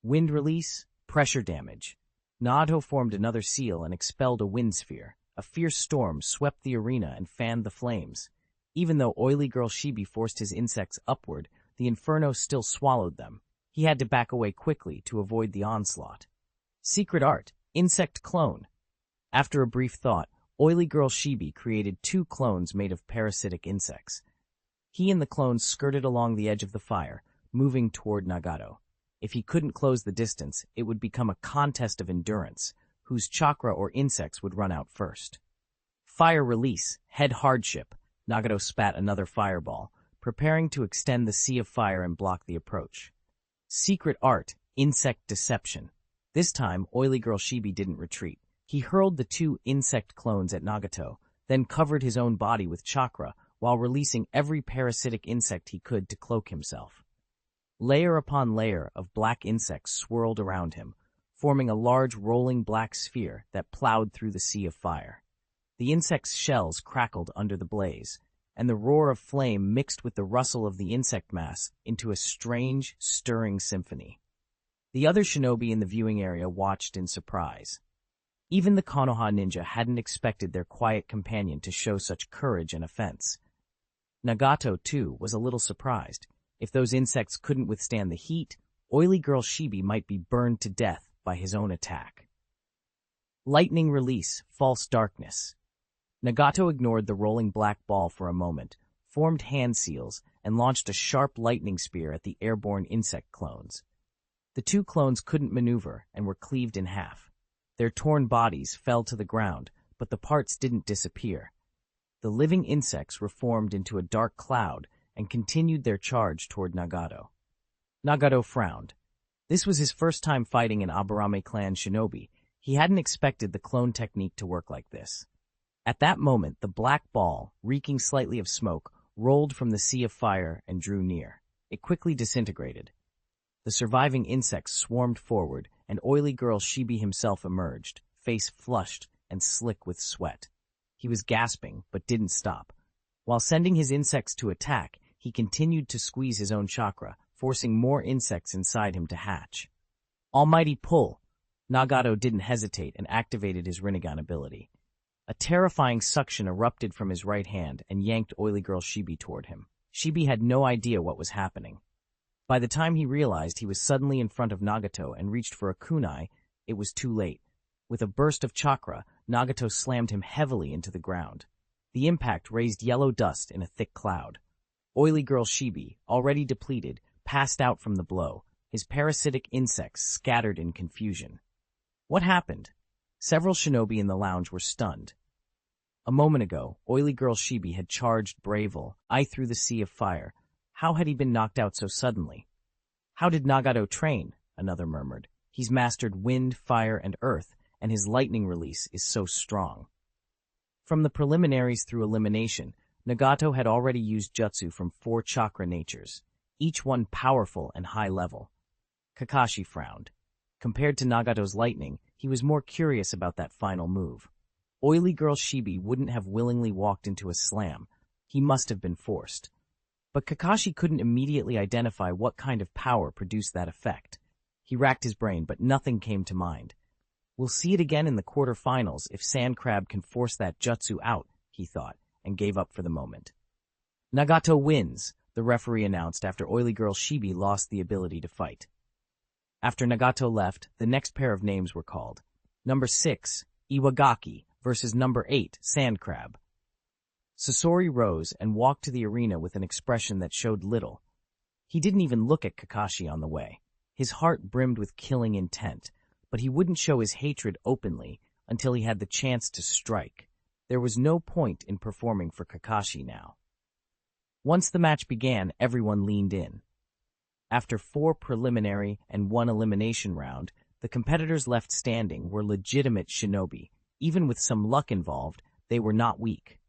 Speaker 1: Wind release, pressure damage. Naruto formed another seal and expelled a wind sphere. A fierce storm swept the arena and fanned the flames. Even though Oily Girl Shibi forced his insects upward, the inferno still swallowed them. He had to back away quickly to avoid the onslaught. Secret art, insect clone. After a brief thought, Oily Girl Shibi created 2 clones made of parasitic insects. He and the clones skirted along the edge of the fire, moving toward Nagato. If he couldn't close the distance, it would become a contest of endurance, whose chakra or insects would run out first. Fire release, head hardship. Nagato spat another fireball, preparing to extend the sea of fire and block the approach. Secret art, insect deception. This time, Oily Girl Shibi didn't retreat. He hurled the 2 insect clones at Nagato, then covered his own body with chakra, while releasing every parasitic insect he could to cloak himself. Layer upon layer of black insects swirled around him, forming a large rolling black sphere that plowed through the sea of fire. The insect's shells crackled under the blaze, and the roar of flame mixed with the rustle of the insect mass into a strange, stirring symphony. The other shinobi in the viewing area watched in surprise. Even the Konoha ninja hadn't expected their quiet companion to show such courage and offense. Nagato, too, was a little surprised. If those insects couldn't withstand the heat, oily girl Shibi might be burned to death by his own attack. Lightning release, false darkness. Nagato ignored the rolling black ball for a moment, formed hand seals, and launched a sharp lightning spear at the airborne insect clones. The two clones couldn't maneuver and were cleaved in half. Their torn bodies fell to the ground, but the parts didn't disappear. The living insects reformed into a dark cloud and continued their charge toward Nagato. Nagato frowned. This was his first time fighting an Aburame clan shinobi. He hadn't expected the clone technique to work like this. At that moment, the black ball, reeking slightly of smoke, rolled from the sea of fire and drew near. It quickly disintegrated. The surviving insects swarmed forward, and oily girl Shibi himself emerged, face flushed and slick with sweat. He was gasping, but didn't stop. While sending his insects to attack, he continued to squeeze his own chakra, forcing more insects inside him to hatch. Almighty pull! Nagato didn't hesitate and activated his Rinnegan ability. A terrifying suction erupted from his right hand and yanked oily girl Shibi toward him. Shibi had no idea what was happening. By the time he realized he was suddenly in front of Nagato and reached for a kunai, it was too late. With a burst of chakra, Nagato slammed him heavily into the ground. The impact raised yellow dust in a thick cloud. Oily girl Shibi, already depleted, passed out from the blow, his parasitic insects scattered in confusion. What happened? Several shinobi in the lounge were stunned. A moment ago, oily girl Shibi had charged Bravely through the sea of fire. How had he been knocked out so suddenly? How did Nagato train? Another murmured. He's mastered wind, fire, and earth, and his lightning release is so strong. From the preliminaries through elimination, Nagato had already used jutsu from 4 chakra natures, each one powerful and high level. Kakashi frowned. Compared to Nagato's lightning, he was more curious about that final move. Oily girl Shibi wouldn't have willingly walked into a slam. He must have been forced. But Kakashi couldn't immediately identify what kind of power produced that effect. He racked his brain, but nothing came to mind. We'll see it again in the quarterfinals if Sand Crab can force that jutsu out, he thought, and gave up for the moment. Nagato wins, the referee announced after oily girl Shibi lost the ability to fight. After Nagato left, the next pair of names were called. Number 6, Iwagaki, versus number 8, Sand Crab. Sasori rose and walked to the arena with an expression that showed little. He didn't even look at Kakashi on the way. His heart brimmed with killing intent, but he wouldn't show his hatred openly until he had the chance to strike. There was no point in performing for Kakashi now. Once the match began, everyone leaned in. After 4 preliminary and 1 elimination round, the competitors left standing were legitimate shinobi. Even with some luck involved, they were not weak.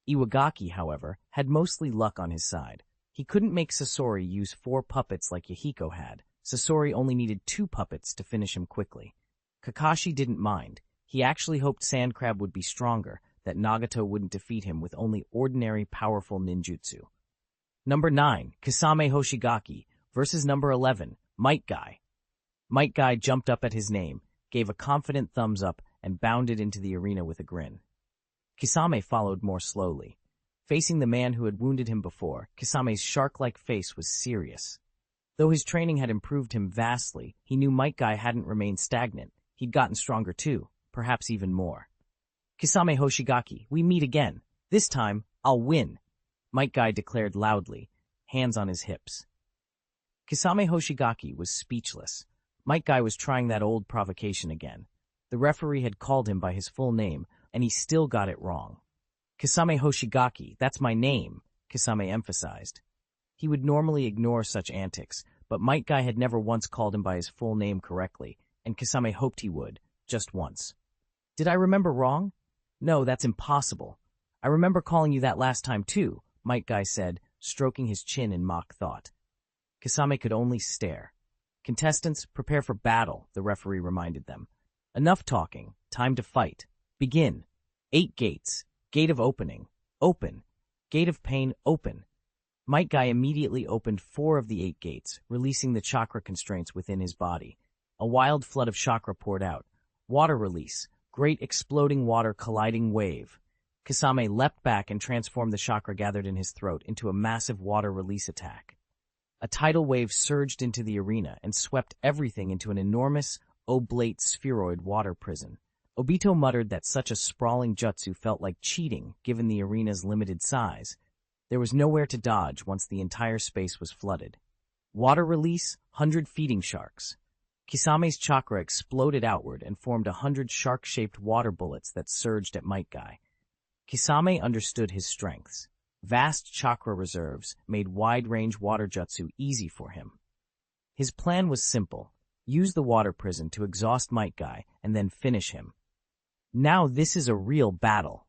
Speaker 1: Iwagaki, however, had mostly luck on his side. He couldn't make Sasori use 4 puppets like Yahiko had. Sasori only needed 2 puppets to finish him quickly. Kakashi didn't mind. He actually hoped Sand Crab would be stronger, that Nagato wouldn't defeat him with only ordinary powerful ninjutsu. Number 9, Kisame Hoshigaki, versus number 11, Metkai. Metkai jumped up at his name, gave a confident thumbs up, and bounded into the arena with a grin. Kisame followed more slowly. Facing the man who had wounded him before, Kisame's shark-like face was serious. Though his training had improved him vastly, he knew Metkai hadn't remained stagnant. He'd gotten stronger too, perhaps even more. Kisame Hoshigaki, we meet again. This time, I'll win, Metkai declared loudly, hands on his hips. Kisame Hoshigaki was speechless. Metkai was trying that old provocation again. The referee had called him by his full name, and he still got it wrong. Kisame Hoshigaki, that's my name, Kisame emphasized. He would normally ignore such antics, but Metkai had never once called him by his full name correctly, and Kisame hoped he would, just once. Did I remember wrong? No, that's impossible. I remember calling you that last time too, Metkai said, stroking his chin in mock thought. Kisame could only stare. Contestants, prepare for battle, the referee reminded them. Enough talking, time to fight. Begin. 8 gates. Gate of opening. Open. Gate of pain, open. Metkai immediately opened 4 of the 8 gates, releasing the chakra constraints within his body. A wild flood of chakra poured out. Water release. Great exploding water colliding wave. Kisame leapt back and transformed the chakra gathered in his throat into a massive water release attack. A tidal wave surged into the arena and swept everything into an enormous, oblate spheroid water prison. Obito muttered that such a sprawling jutsu felt like cheating given the arena's limited size. There was nowhere to dodge once the entire space was flooded. Water release, 100 feeding sharks. Kisame's chakra exploded outward and formed 100 shark-shaped water bullets that surged at Metkai. Kisame understood his strengths. Vast chakra reserves made wide-range water jutsu easy for him. His plan was simple: use the water prison to exhaust Metkai and then finish him. Now this is a real battle.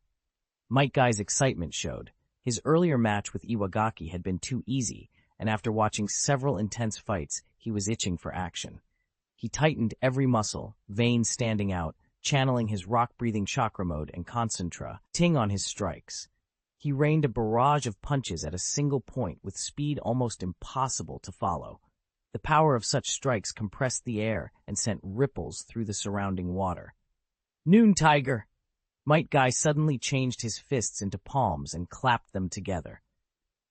Speaker 1: Metkai's excitement showed. His earlier match with Iwagaki had been too easy, and after watching several intense fights, he was itching for action. He tightened every muscle, veins standing out, channeling his rock-breathing chakra mode and concentrating on his strikes. He rained a barrage of punches at a single point with speed almost impossible to follow. The power of such strikes compressed the air and sent ripples through the surrounding water. "Noon, Tiger!" Metkai suddenly changed his fists into palms and clapped them together.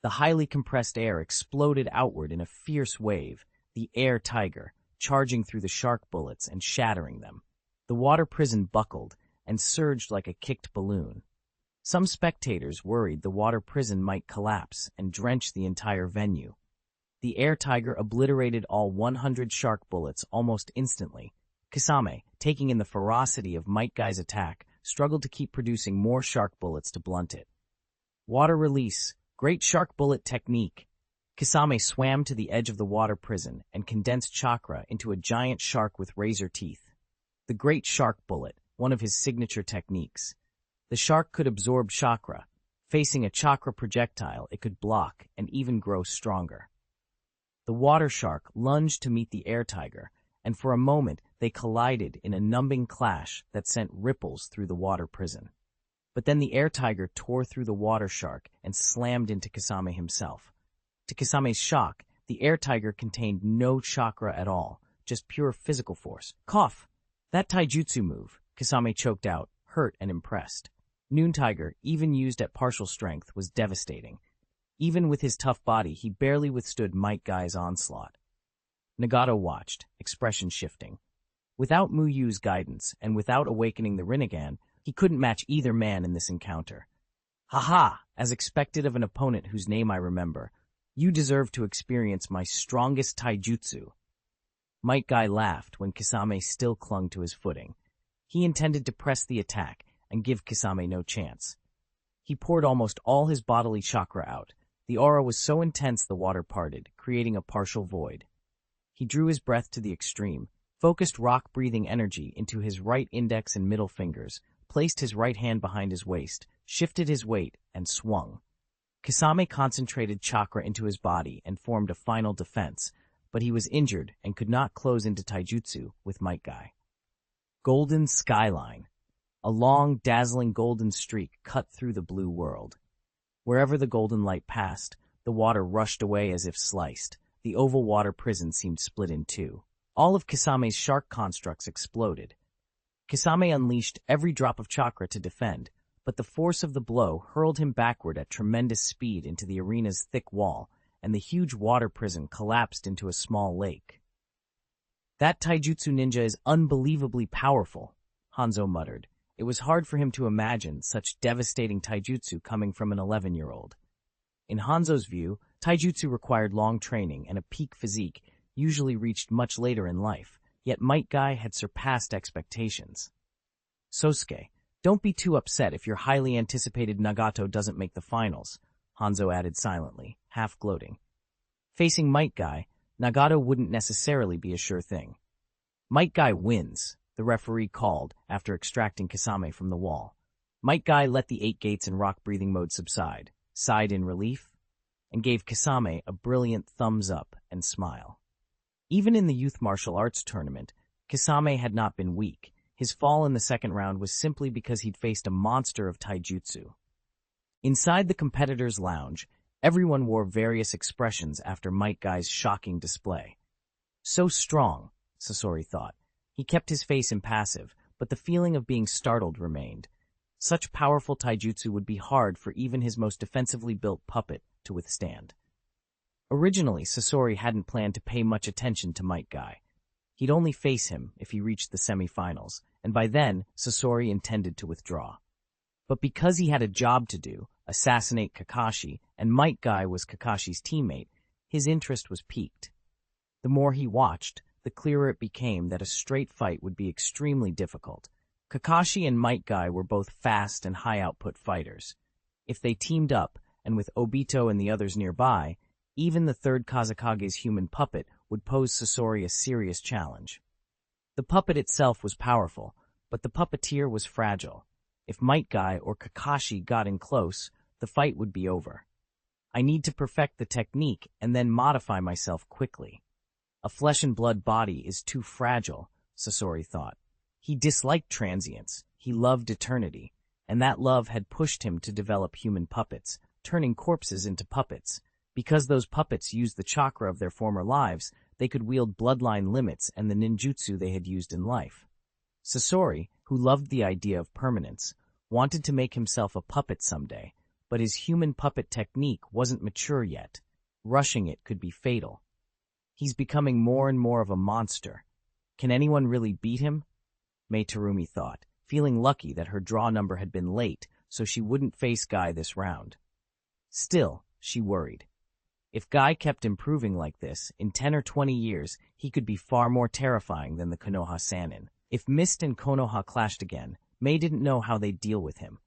Speaker 1: The highly compressed air exploded outward in a fierce wave, the air tiger, charging through the shark bullets and shattering them. The water prison buckled and surged like a kicked balloon. Some spectators worried the water prison might collapse and drench the entire venue. The air tiger obliterated all 100 shark bullets almost instantly. Kisame, taking in the ferocity of Metkai's attack, struggled to keep producing more shark bullets to blunt it. Water release, great shark bullet technique. Kisame swam to the edge of the water prison and condensed chakra into a giant shark with razor teeth. The great shark bullet, one of his signature techniques. The shark could absorb chakra. Facing a chakra projectile, it could block and even grow stronger. The water shark lunged to meet the air tiger, and for a moment they collided in a numbing clash that sent ripples through the water prison. But then the air tiger tore through the water shark and slammed into Kisame himself. To Kisame's shock, the air tiger contained no chakra at all, just pure physical force. Cough! That taijutsu move, Kisame choked out, hurt and impressed. Noon Tiger, even used at partial strength, was devastating. Even with his tough body, he barely withstood Metkai's onslaught. Nagato watched, expression shifting. Without Mu Yue's guidance, and without awakening the Rinnegan, he couldn't match either man in this encounter. "Ha-ha! As expected of an opponent whose name I remember, you deserve to experience my strongest taijutsu." Metkai laughed when Kisame still clung to his footing. He intended to press the attack and give Kisame no chance. He poured almost all his bodily chakra out. The aura was so intense the water parted, creating a partial void. He drew his breath to the extreme, focused rock-breathing energy into his right index and middle fingers, placed his right hand behind his waist, shifted his weight, and swung. Kisame concentrated chakra into his body and formed a final defense, but he was injured and could not close into taijutsu with Metkai. Golden Skyline. A long, dazzling golden streak cut through the blue world. Wherever the golden light passed, the water rushed away as if sliced. The oval water prison seemed split in two. All of Kisame's shark constructs exploded. Kisame unleashed every drop of chakra to defend, but the force of the blow hurled him backward at tremendous speed into the arena's thick wall, and the huge water prison collapsed into a small lake. "That taijutsu ninja is unbelievably powerful," Hanzo muttered. It was hard for him to imagine such devastating taijutsu coming from an 11-year-old. In Hanzo's view, taijutsu required long training and a peak physique, usually reached much later in life, yet Metkai had surpassed expectations. "Sosuke, don't be too upset if your highly anticipated Nagato doesn't make the finals," Hanzo added silently, half gloating. Facing Metkai, Nagato wouldn't necessarily be a sure thing. "Metkai wins," the referee called after extracting Kisame from the wall. Metkai let the 8 gates in rock-breathing mode subside, sighed in relief, and gave Kisame a brilliant thumbs up and smile. Even in the youth martial arts tournament, Kisame had not been weak. His fall in the second round was simply because he'd faced a monster of taijutsu. Inside the competitors' lounge, everyone wore various expressions after Metkai's shocking display. So strong, Sasori thought. He kept his face impassive, but the feeling of being startled remained. Such powerful taijutsu would be hard for even his most defensively built puppet to withstand. Originally, Sasori hadn't planned to pay much attention to Metkai. He'd only face him if he reached the semifinals, and by then, Sasori intended to withdraw. But because he had a job to do, assassinate Kakashi, and Metkai was Kakashi's teammate, his interest was piqued. The more he watched, the clearer it became that a straight fight would be extremely difficult. Kakashi and Metkai were both fast and high-output fighters. If they teamed up, and with Obito and the others nearby, even the third Kazekage's human puppet would pose Sasori a serious challenge. The puppet itself was powerful, but the puppeteer was fragile. If Metkai or Kakashi got in close, the fight would be over. I need to perfect the technique and then modify myself quickly. A flesh-and-blood body is too fragile, Sasori thought. He disliked transience, he loved eternity, and that love had pushed him to develop human puppets, turning corpses into puppets. Because those puppets used the chakra of their former lives, they could wield bloodline limits and the ninjutsu they had used in life. Sasori, who loved the idea of permanence, wanted to make himself a puppet someday, but his human puppet technique wasn't mature yet. Rushing it could be fatal. He's becoming more and more of a monster. Can anyone really beat him? Mei Terumi thought, feeling lucky that her draw number had been late so she wouldn't face Guy this round. Still, she worried. If Guy kept improving like this, in 10 or 20 years, he could be far more terrifying than the Konoha Sannin. If Mist and Konoha clashed again, Mei didn't know how they'd deal with him.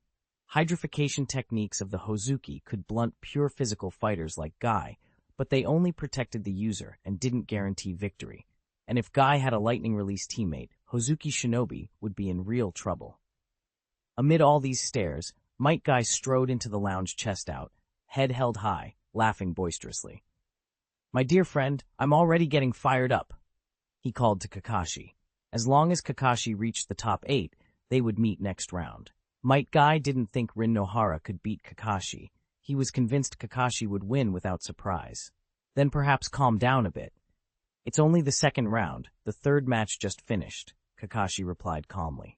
Speaker 1: Hydrification techniques of the Hozuki could blunt pure physical fighters like Guy, but they only protected the user and didn't guarantee victory. And if Guy had a lightning-release teammate, Hozuki Shinobi would be in real trouble. Amid all these stares, Metkai strode into the lounge chest out, head held high, laughing boisterously. "My dear friend, I'm already getting fired up," he called to Kakashi. As long as Kakashi reached the top 8, they would meet next round. Metkai didn't think Rin Nohara could beat Kakashi. He was convinced Kakashi would win without surprise. Then perhaps calm down a bit. "It's only the second round, the third match just finished," Kakashi replied calmly.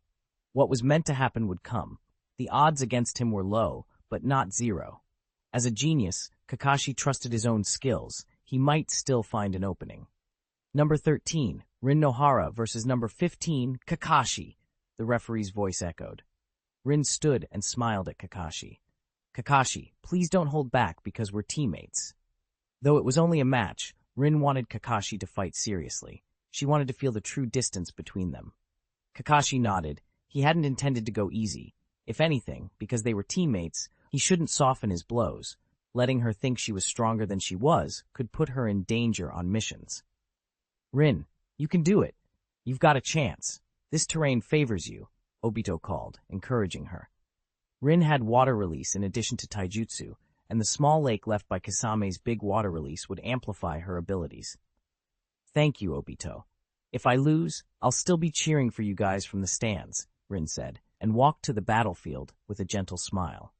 Speaker 1: What was meant to happen would come. The odds against him were low, but not zero. As a genius, Kakashi trusted his own skills. He might still find an opening. Number 13, Rin Nohara versus number 15, Kakashi, the referee's voice echoed. Rin stood and smiled at Kakashi. "Kakashi, please don't hold back because we're teammates." Though it was only a match, Rin wanted Kakashi to fight seriously. She wanted to feel the true distance between them. Kakashi nodded. He hadn't intended to go easy. If anything, because they were teammates, he shouldn't soften his blows. Letting her think she was stronger than she was could put her in danger on missions. "Rin, you can do it. You've got a chance. This terrain favors you," Obito called, encouraging her. Rin had water release in addition to taijutsu, and the small lake left by Kasame's big water release would amplify her abilities. "Thank you, Obito. If I lose, I'll still be cheering for you guys from the stands," Rin said, and walked to the battlefield with a gentle smile.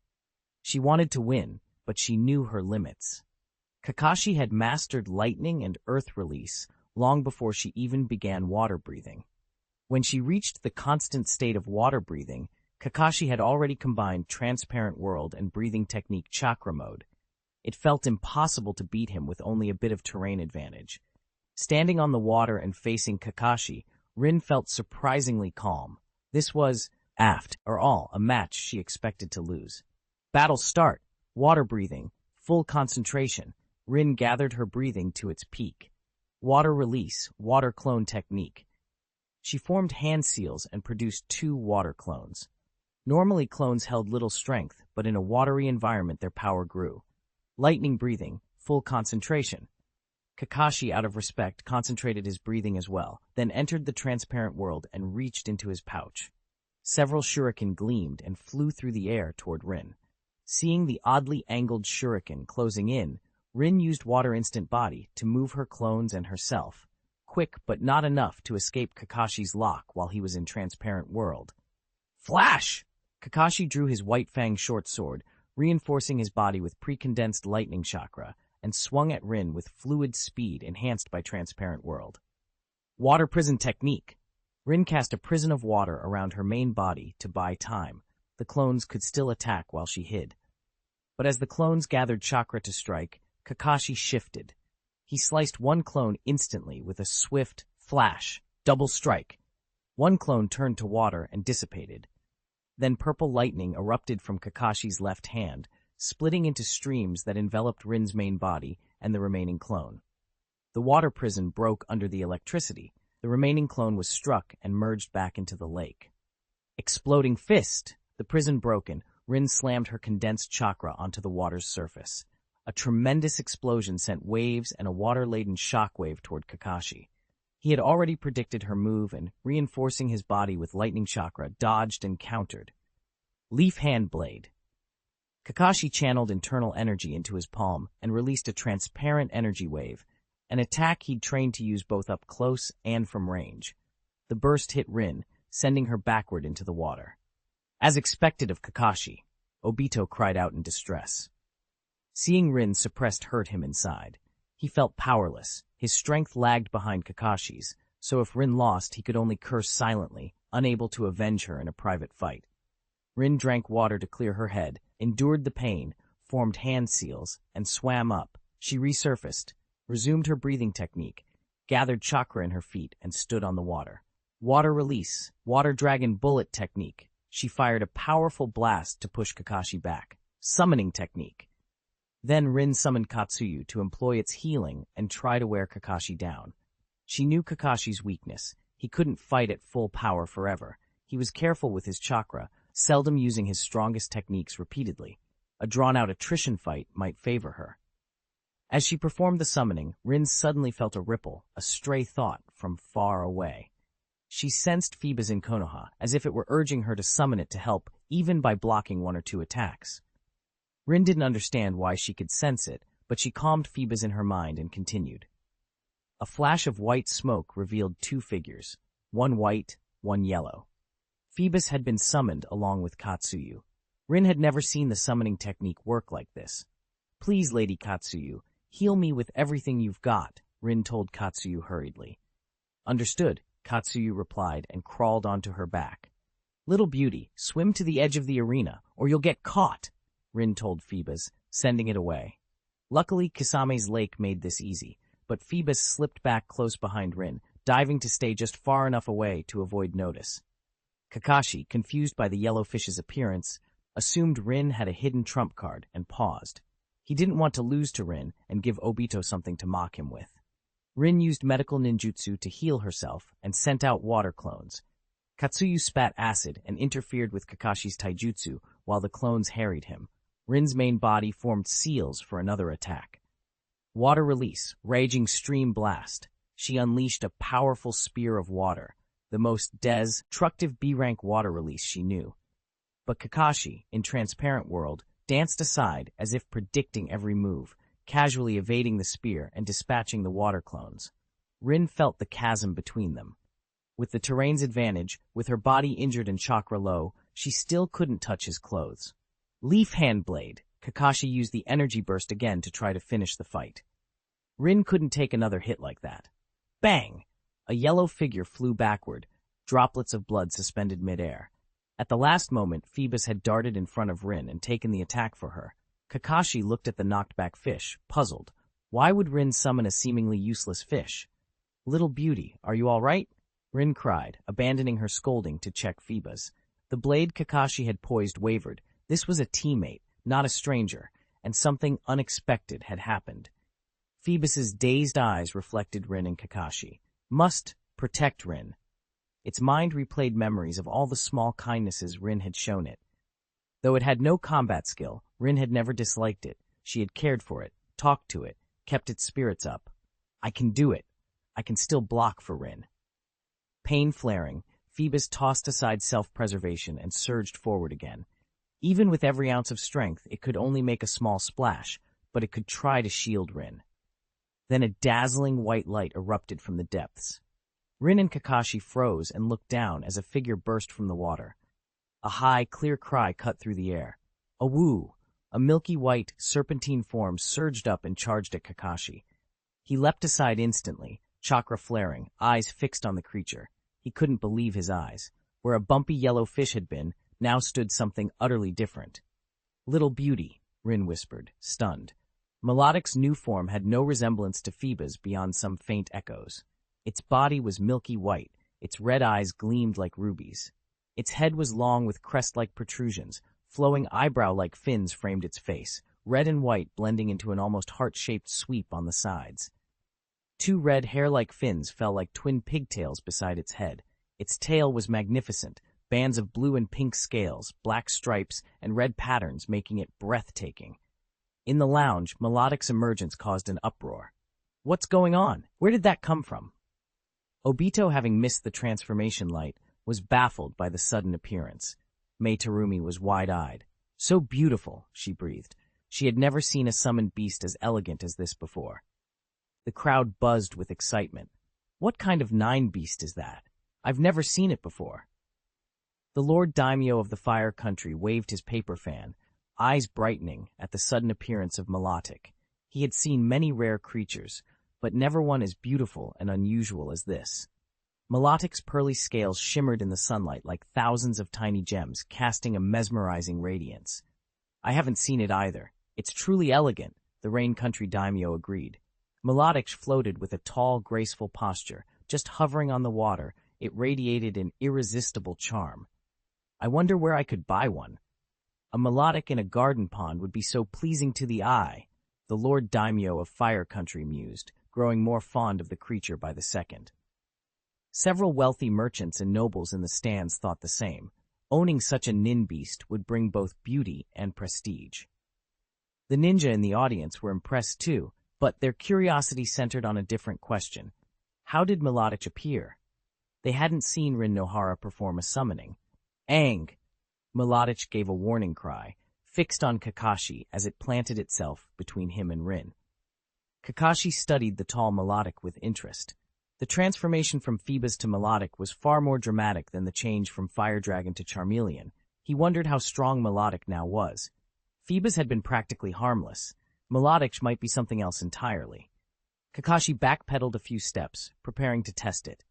Speaker 1: She wanted to win, but she knew her limits. Kakashi had mastered lightning and earth release long before she even began water breathing. When she reached the constant state of water breathing, Kakashi had already combined transparent world and breathing technique chakra mode. It felt impossible to beat him with only a bit of terrain advantage. Standing on the water and facing Kakashi, Rin felt surprisingly calm. This was, after all, a match she expected to lose. Battle start, water breathing, full concentration. Rin gathered her breathing to its peak. Water release, water clone technique. She formed hand seals and produced 2 water clones. Normally clones held little strength, but in a watery environment their power grew. Lightning breathing, full concentration. Kakashi, out of respect, concentrated his breathing as well, then entered the transparent world and reached into his pouch. Several shuriken gleamed and flew through the air toward Rin. Seeing the oddly angled shuriken closing in, Rin used Water Instant Body to move her clones and herself, quick but not enough to escape Kakashi's lock while he was in transparent world. Flash! Kakashi drew his White Fang short sword, reinforcing his body with pre-condensed lightning chakra, and swung at Rin with fluid speed enhanced by transparent world. Water prison technique. Rin cast a prison of water around her main body to buy time. The clones could still attack while she hid. But as the clones gathered chakra to strike, Kakashi shifted. He sliced one clone instantly with a swift flash, double strike. One clone turned to water and dissipated. Then purple lightning erupted from Kakashi's left hand, splitting into streams that enveloped Rin's main body and the remaining clone. The water prison broke under the electricity. The remaining clone was struck and merged back into the lake. Exploding fist! The prison broken, Rin slammed her condensed chakra onto the water's surface. A tremendous explosion sent waves and a water-laden shockwave toward Kakashi. He had already predicted her move and, reinforcing his body with lightning chakra, dodged and countered. Leaf Hand Blade. Kakashi channeled internal energy into his palm and released a transparent energy wave, an attack he'd trained to use both up close and from range. The burst hit Rin, sending her backward into the water. As expected of Kakashi, Obito cried out in distress. Seeing Rin suppressed hurt him inside. He felt powerless. His strength lagged behind Kakashi's, so if Rin lost, he could only curse silently, unable to avenge her in a private fight. Rin drank water to clear her head, endured the pain, formed hand seals, and swam up. She resurfaced, resumed her breathing technique, gathered chakra in her feet, and stood on the water. Water release, water dragon bullet technique. She fired a powerful blast to push Kakashi back. Summoning technique. Then Rin summoned Katsuyu to employ its healing and try to wear Kakashi down. She knew Kakashi's weakness. He couldn't fight at full power forever. He was careful with his chakra, seldom using his strongest techniques repeatedly. A drawn-out attrition fight might favor her. As she performed the summoning, Rin suddenly felt a ripple, a stray thought from far away. She sensed Phoebus in Konoha, as if it were urging her to summon it to help, even by blocking one or two attacks. Rin didn't understand why she could sense it, but she calmed Phoebus in her mind and continued. A flash of white smoke revealed two figures, one white, one yellow. Phoebus had been summoned along with Katsuyu. Rin had never seen the summoning technique work like this. Please, Lady Katsuyu, heal me with everything you've got, Rin told Katsuyu hurriedly. Understood, Katsuyu replied and crawled onto her back. Little beauty, swim to the edge of the arena, or you'll get caught, Rin told Phoebus, sending it away. Luckily, Kisame's lake made this easy, but Phoebus slipped back close behind Rin, diving to stay just far enough away to avoid notice. Kakashi, confused by the yellow fish's appearance, assumed Rin had a hidden trump card and paused. He didn't want to lose to Rin and give Obito something to mock him with. Rin used medical ninjutsu to heal herself and sent out water clones. Katsuyu spat acid and interfered with Kakashi's taijutsu while the clones harried him. Rin's main body formed seals for another attack. Water release, raging stream blast. She unleashed a powerful spear of water, the most destructive B-rank water release she knew. But Kakashi, in Transparent World, danced aside as if predicting every move, casually evading the spear and dispatching the water clones. Rin felt the chasm between them. With the terrain's advantage, with her body injured and chakra low, she still couldn't touch his clothes. Leaf Hand Blade. Kakashi used the energy burst again to try to finish the fight. Rin couldn't take another hit like that. Bang! A yellow figure flew backward, droplets of blood suspended midair. At the last moment, Phoebus had darted in front of Rin and taken the attack for her. Kakashi looked at the knocked-back fish, puzzled. Why would Rin summon a seemingly useless fish? Little beauty, are you all right? Rin cried, abandoning her scolding to check Phoebus. The blade Kakashi had poised wavered. This was a teammate, not a stranger, and something unexpected had happened. Phoebus's dazed eyes reflected Rin and Kakashi. Must protect Rin. Its mind replayed memories of all the small kindnesses Rin had shown it. Though it had no combat skill, Rin had never disliked it. She had cared for it, talked to it, kept its spirits up. I can do it. I can still block for Rin. Pain flaring, Phoebus tossed aside self-preservation and surged forward again. Even with every ounce of strength, it could only make a small splash, but it could try to shield Rin. Then a dazzling white light erupted from the depths. Rin and Kakashi froze and looked down as a figure burst from the water. A high, clear cry cut through the air. A woo! A milky white, serpentine form surged up and charged at Kakashi. He leapt aside instantly, chakra flaring, eyes fixed on the creature. He couldn't believe his eyes. Where a bumpy yellow fish had been, now stood something utterly different. "Little beauty," Rin whispered, stunned. Melodic's new form had no resemblance to Phoebe's beyond some faint echoes. Its body was milky white, its red eyes gleamed like rubies. Its head was long with crest-like protrusions, flowing eyebrow-like fins framed its face, red and white blending into an almost heart-shaped sweep on the sides. Two red hair-like fins fell like twin pigtails beside its head. Its tail was magnificent, bands of blue and pink scales, black stripes, and red patterns making it breathtaking. In the lounge, Melodic's emergence caused an uproar. "What's going on? Where did that come from?" Obito, having missed the transformation light, was baffled by the sudden appearance. Mei Terumi was wide-eyed. "So beautiful," she breathed. She had never seen a summoned beast as elegant as this before. The crowd buzzed with excitement. "What kind of nine beast is that? I've never seen it before." The Lord Daimyo of the Fire Country waved his paper fan, eyes brightening at the sudden appearance of Melodic. He had seen many rare creatures, but never one as beautiful and unusual as this. Melodic's pearly scales shimmered in the sunlight like thousands of tiny gems, casting a mesmerizing radiance. "I haven't seen it either. It's truly elegant," the Rain Country Daimyo agreed. Melodic floated with a tall, graceful posture, just hovering on the water. It radiated an irresistible charm. "I wonder where I could buy one. A Melodic in a garden pond would be so pleasing to the eye," the Lord Daimyo of Fire Country mused, growing more fond of the creature by the second. Several wealthy merchants and nobles in the stands thought the same. Owning such a nin beast would bring both beauty and prestige. The ninja in the audience were impressed too, but their curiosity centered on a different question. How did Melodic appear? They hadn't seen Rin Nohara perform a summoning. "Aang!" Melodic gave a warning cry, fixed on Kakashi as it planted itself between him and Rin. Kakashi studied the tall Melodic with interest. The transformation from Phoebus to Melodic was far more dramatic than the change from Fire Dragon to Charmeleon. He wondered how strong Melodic now was. Phoebus had been practically harmless. Melodic might be something else entirely. Kakashi backpedaled a few steps, preparing to test it.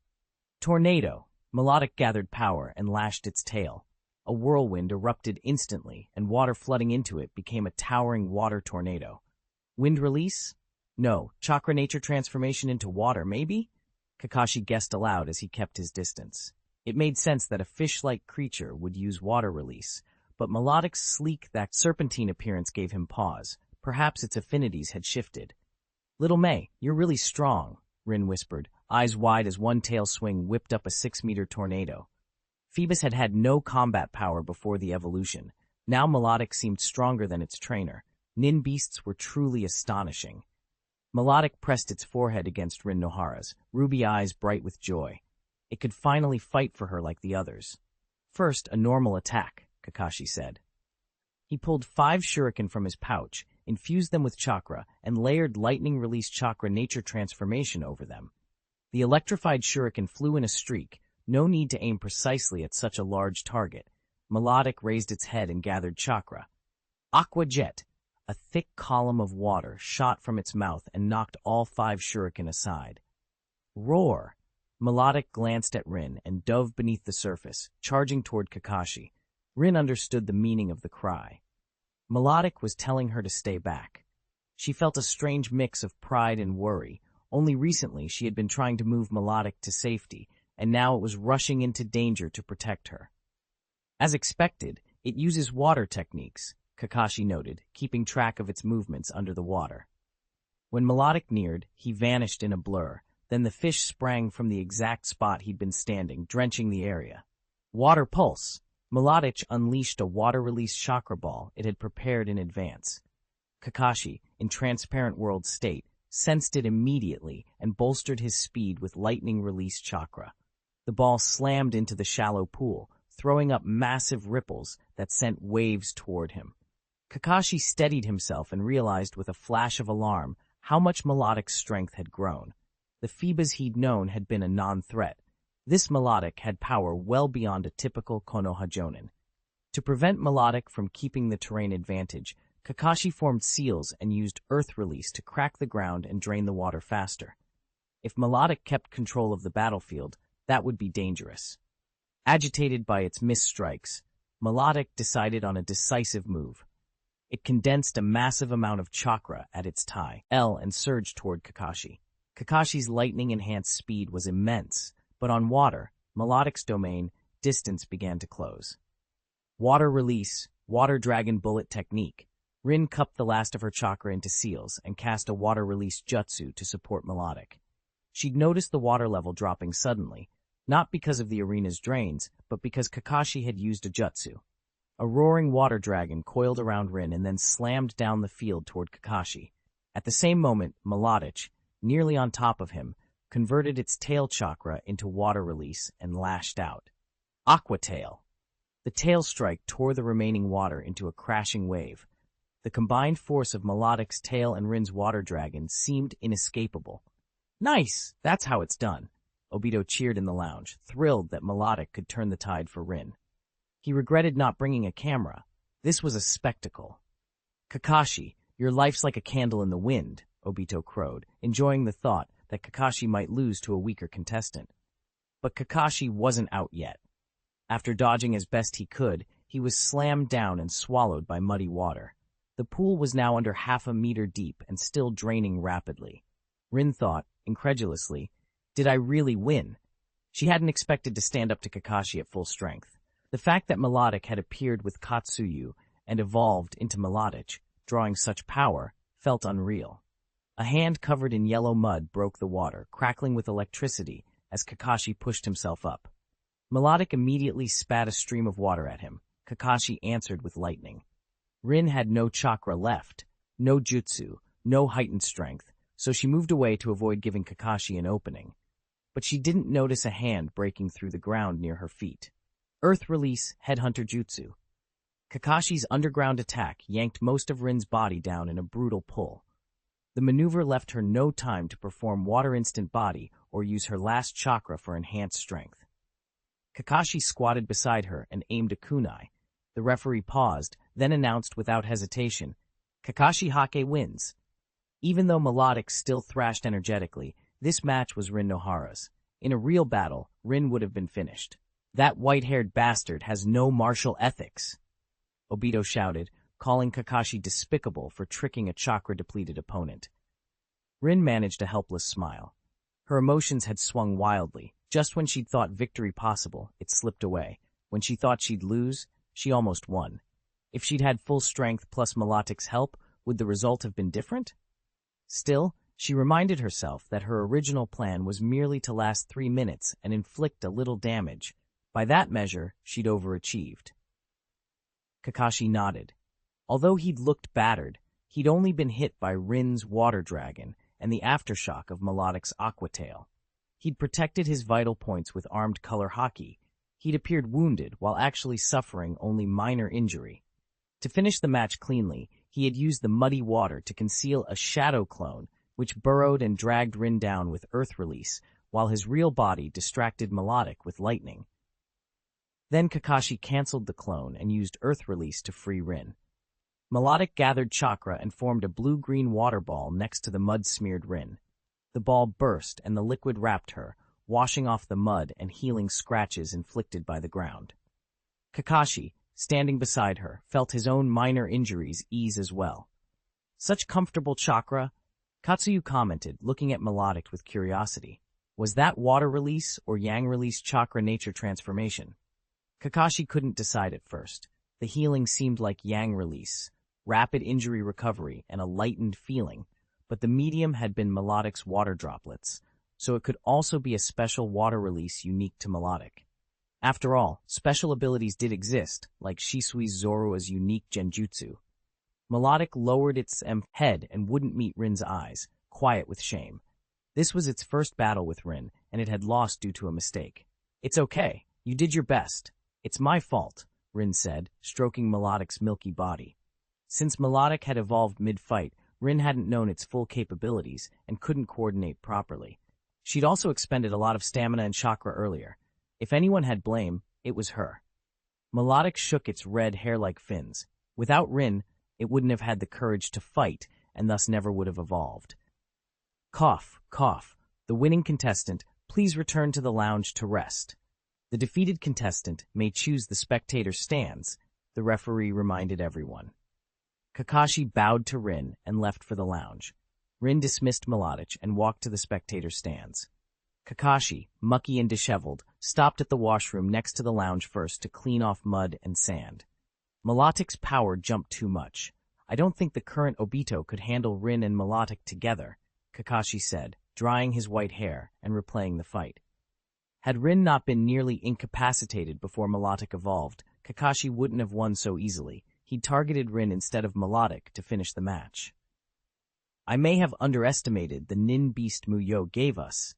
Speaker 1: Tornado! Melodic gathered power and lashed its tail. A whirlwind erupted instantly, and water flooding into it became a towering water tornado. Wind release? No, chakra nature transformation into water, maybe? Kakashi guessed aloud as he kept his distance. It made sense that a fish-like creature would use water release, but Melodic's sleek, that serpentine appearance gave him pause. Perhaps its affinities had shifted. "Little May, you're really strong," Rin whispered, eyes wide as one tail swing whipped up a 6-meter tornado. Phoebus had had no combat power before the evolution. Now Melodic seemed stronger than its trainer. Nin beasts were truly astonishing. Melodic pressed its forehead against Rin Nohara's, ruby eyes bright with joy. It could finally fight for her like the others. "First, a normal attack," Kakashi said. He pulled 5 shuriken from his pouch, infused them with chakra, and layered lightning-release chakra nature transformation over them. The electrified shuriken flew in a streak, no need to aim precisely at such a large target. Melodic raised its head and gathered chakra. Aqua Jet! A thick column of water shot from its mouth and knocked all 5 shuriken aside. Roar! Melodic glanced at Rin and dove beneath the surface, charging toward Kakashi. Rin understood the meaning of the cry. Melodic was telling her to stay back. She felt a strange mix of pride and worry. Only recently she had been trying to move Melodic to safety, and now it was rushing into danger to protect her. As expected, it uses water techniques, Kakashi noted, keeping track of its movements under the water. When Melodic neared, he vanished in a blur. Then the fish sprang from the exact spot he'd been standing, drenching the area. Water pulse! Melodic unleashed a water-release chakra ball it had prepared in advance. Kakashi, in transparent world state, sensed it immediately and bolstered his speed with lightning-release chakra. The ball slammed into the shallow pool, throwing up massive ripples that sent waves toward him. Kakashi steadied himself and realized with a flash of alarm how much Melodic's strength had grown. The Phoebas he'd known had been a non-threat. This Melodic had power well beyond a typical Konoha Jonin. To prevent Melodic from keeping the terrain advantage, Kakashi formed seals and used earth release to crack the ground and drain the water faster. If Melodic kept control of the battlefield, that would be dangerous. Agitated by its missed strikes, Melodic decided on a decisive move. It condensed a massive amount of chakra at its tie, L, and surged toward Kakashi's. Kakashi's lightning-enhanced speed was immense, but on water, Melodic's domain, distance began to close. Water release, water dragon bullet technique. Rin cupped the last of her chakra into seals and cast a water release jutsu to support Melodic. She'd noticed the water level dropping suddenly, not because of the arena's drains, but because Kakashi had used a jutsu. A roaring water dragon coiled around Rin and then slammed down the field toward Kakashi. At the same moment, Melodic, nearly on top of him, converted its tail chakra into water release and lashed out. Aqua Tail. The tail strike tore the remaining water into a crashing wave. The combined force of Melodic's tail and Rin's water dragon seemed inescapable. Nice! That's how it's done. Obito cheered in the lounge, thrilled that Melodic could turn the tide for Rin. He regretted not bringing a camera. This was a spectacle. Kakashi, your life's like a candle in the wind, Obito crowed, enjoying the thought that Kakashi might lose to a weaker contestant. But Kakashi wasn't out yet. After dodging as best he could, he was slammed down and swallowed by muddy water. The pool was now under half a meter deep and still draining rapidly. Rin thought, incredulously, did I really win? She hadn't expected to stand up to Kakashi at full strength. The fact that Melodic had appeared with Katsuyu and evolved into Melodic, drawing such power, felt unreal. A hand covered in yellow mud broke the water, crackling with electricity as Kakashi pushed himself up. Melodic immediately spat a stream of water at him. Kakashi answered with lightning. Rin had no chakra left, no jutsu, no heightened strength, so she moved away to avoid giving Kakashi an opening. But she didn't notice a hand breaking through the ground near her feet. Earth Release Headhunter Jutsu. Kakashi's underground attack yanked most of Rin's body down in a brutal pull. The maneuver left her no time to perform Water Instant Body or use her last chakra for enhanced strength. Kakashi squatted beside her and aimed a kunai. The referee paused, then announced without hesitation, Kakashi Hake wins. Even though Melodic still thrashed energetically, this match was Rin Nohara's. In a real battle, Rin would have been finished. That white-haired bastard has no martial ethics, Obito shouted, calling Kakashi despicable for tricking a chakra-depleted opponent. Rin managed a helpless smile. Her emotions had swung wildly. Just when she'd thought victory possible, it slipped away. When she thought she'd lose, she almost won. If she'd had full strength plus Melodic's help, would the result have been different? Still, she reminded herself that her original plan was merely to last 3 minutes and inflict a little damage. By that measure, she'd overachieved. Kakashi nodded. Although he'd looked battered, he'd only been hit by Rin's water dragon and the aftershock of Melodic's aqua tail. He'd protected his vital points with armed color hockey. He'd appeared wounded while actually suffering only minor injury. To finish the match cleanly, he had used the muddy water to conceal a shadow clone which burrowed and dragged Rin down with Earth Release, while his real body distracted Melodic with lightning. Then Kakashi canceled the clone and used Earth Release to free Rin. Melodic gathered chakra and formed a blue-green water ball next to the mud-smeared Rin. The ball burst and the liquid wrapped her, washing off the mud and healing scratches inflicted by the ground. Kakashi, standing beside her, felt his own minor injuries ease as well. Such comfortable chakra? Katsuyu commented, looking at Melodic with curiosity. Was that water release or yang release chakra nature transformation? Kakashi couldn't decide at first. The healing seemed like yang release, rapid injury recovery, and a lightened feeling, but the medium had been Melodic's water droplets, so it could also be a special water release unique to Melodic. After all, special abilities did exist, like Shisui Zorua's unique genjutsu. Melodic lowered its head and wouldn't meet Rin's eyes, quiet with shame. This was its first battle with Rin, and it had lost due to a mistake. It's okay. You did your best. It's my fault, Rin said, stroking Melodic's milky body. Since Melodic had evolved mid-fight, Rin hadn't known its full capabilities and couldn't coordinate properly. She'd also expended a lot of stamina and chakra earlier. If anyone had blame, it was her. Melodic shook its red hair-like fins. Without Rin, it wouldn't have had the courage to fight and thus never would have evolved. Cough, cough. The winning contestant, please return to the lounge to rest. The defeated contestant may choose the spectator stands, the referee reminded everyone. Kakashi bowed to Rin and left for the lounge. Rin dismissed Melodic and walked to the spectator stands. Kakashi, mucky and disheveled, stopped at the washroom next to the lounge first to clean off mud and sand. Melodic's power jumped too much. I don't think the current Obito could handle Rin and Melodic together, Kakashi said, drying his white hair and replaying the fight. Had Rin not been nearly incapacitated before Melodic evolved, Kakashi wouldn't have won so easily. He'd targeted Rin instead of Melodic to finish the match. I may have underestimated the nin beast Mu Yue gave us,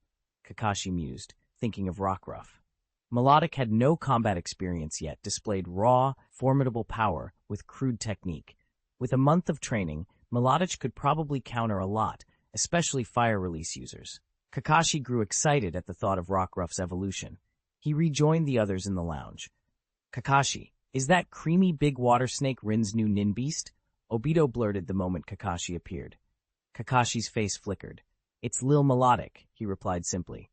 Speaker 1: Kakashi mused, thinking of Rockruff. Melodic had no combat experience yet, displayed raw, formidable power with crude technique. With a month of training, Melodic could probably counter a lot, especially fire release users. Kakashi grew excited at the thought of Rockruff's evolution. He rejoined the others in the lounge. Kakashi, is that creamy big water snake Rin's new nin beast? Obito blurted the moment Kakashi appeared. Kakashi's face flickered. It's Lil Melodic, he replied simply.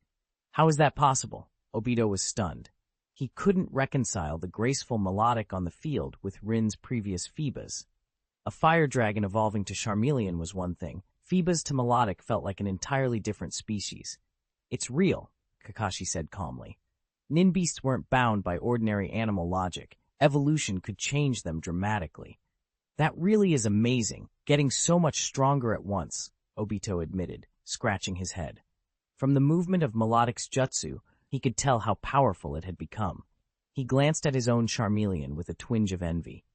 Speaker 1: How is that possible? Obito was stunned. He couldn't reconcile the graceful Melodic on the field with Rin's previous Phoebas. A fire dragon evolving to Charmeleon was one thing. Phoebas to Melodic felt like an entirely different species. It's real, Kakashi said calmly. Nin beasts weren't bound by ordinary animal logic. Evolution could change them dramatically. That really is amazing, getting so much stronger at once, Obito admitted, scratching his head. From the movement of Melodic's jutsu, he could tell how powerful it had become. He glanced at his own Charmeleon with a twinge of envy.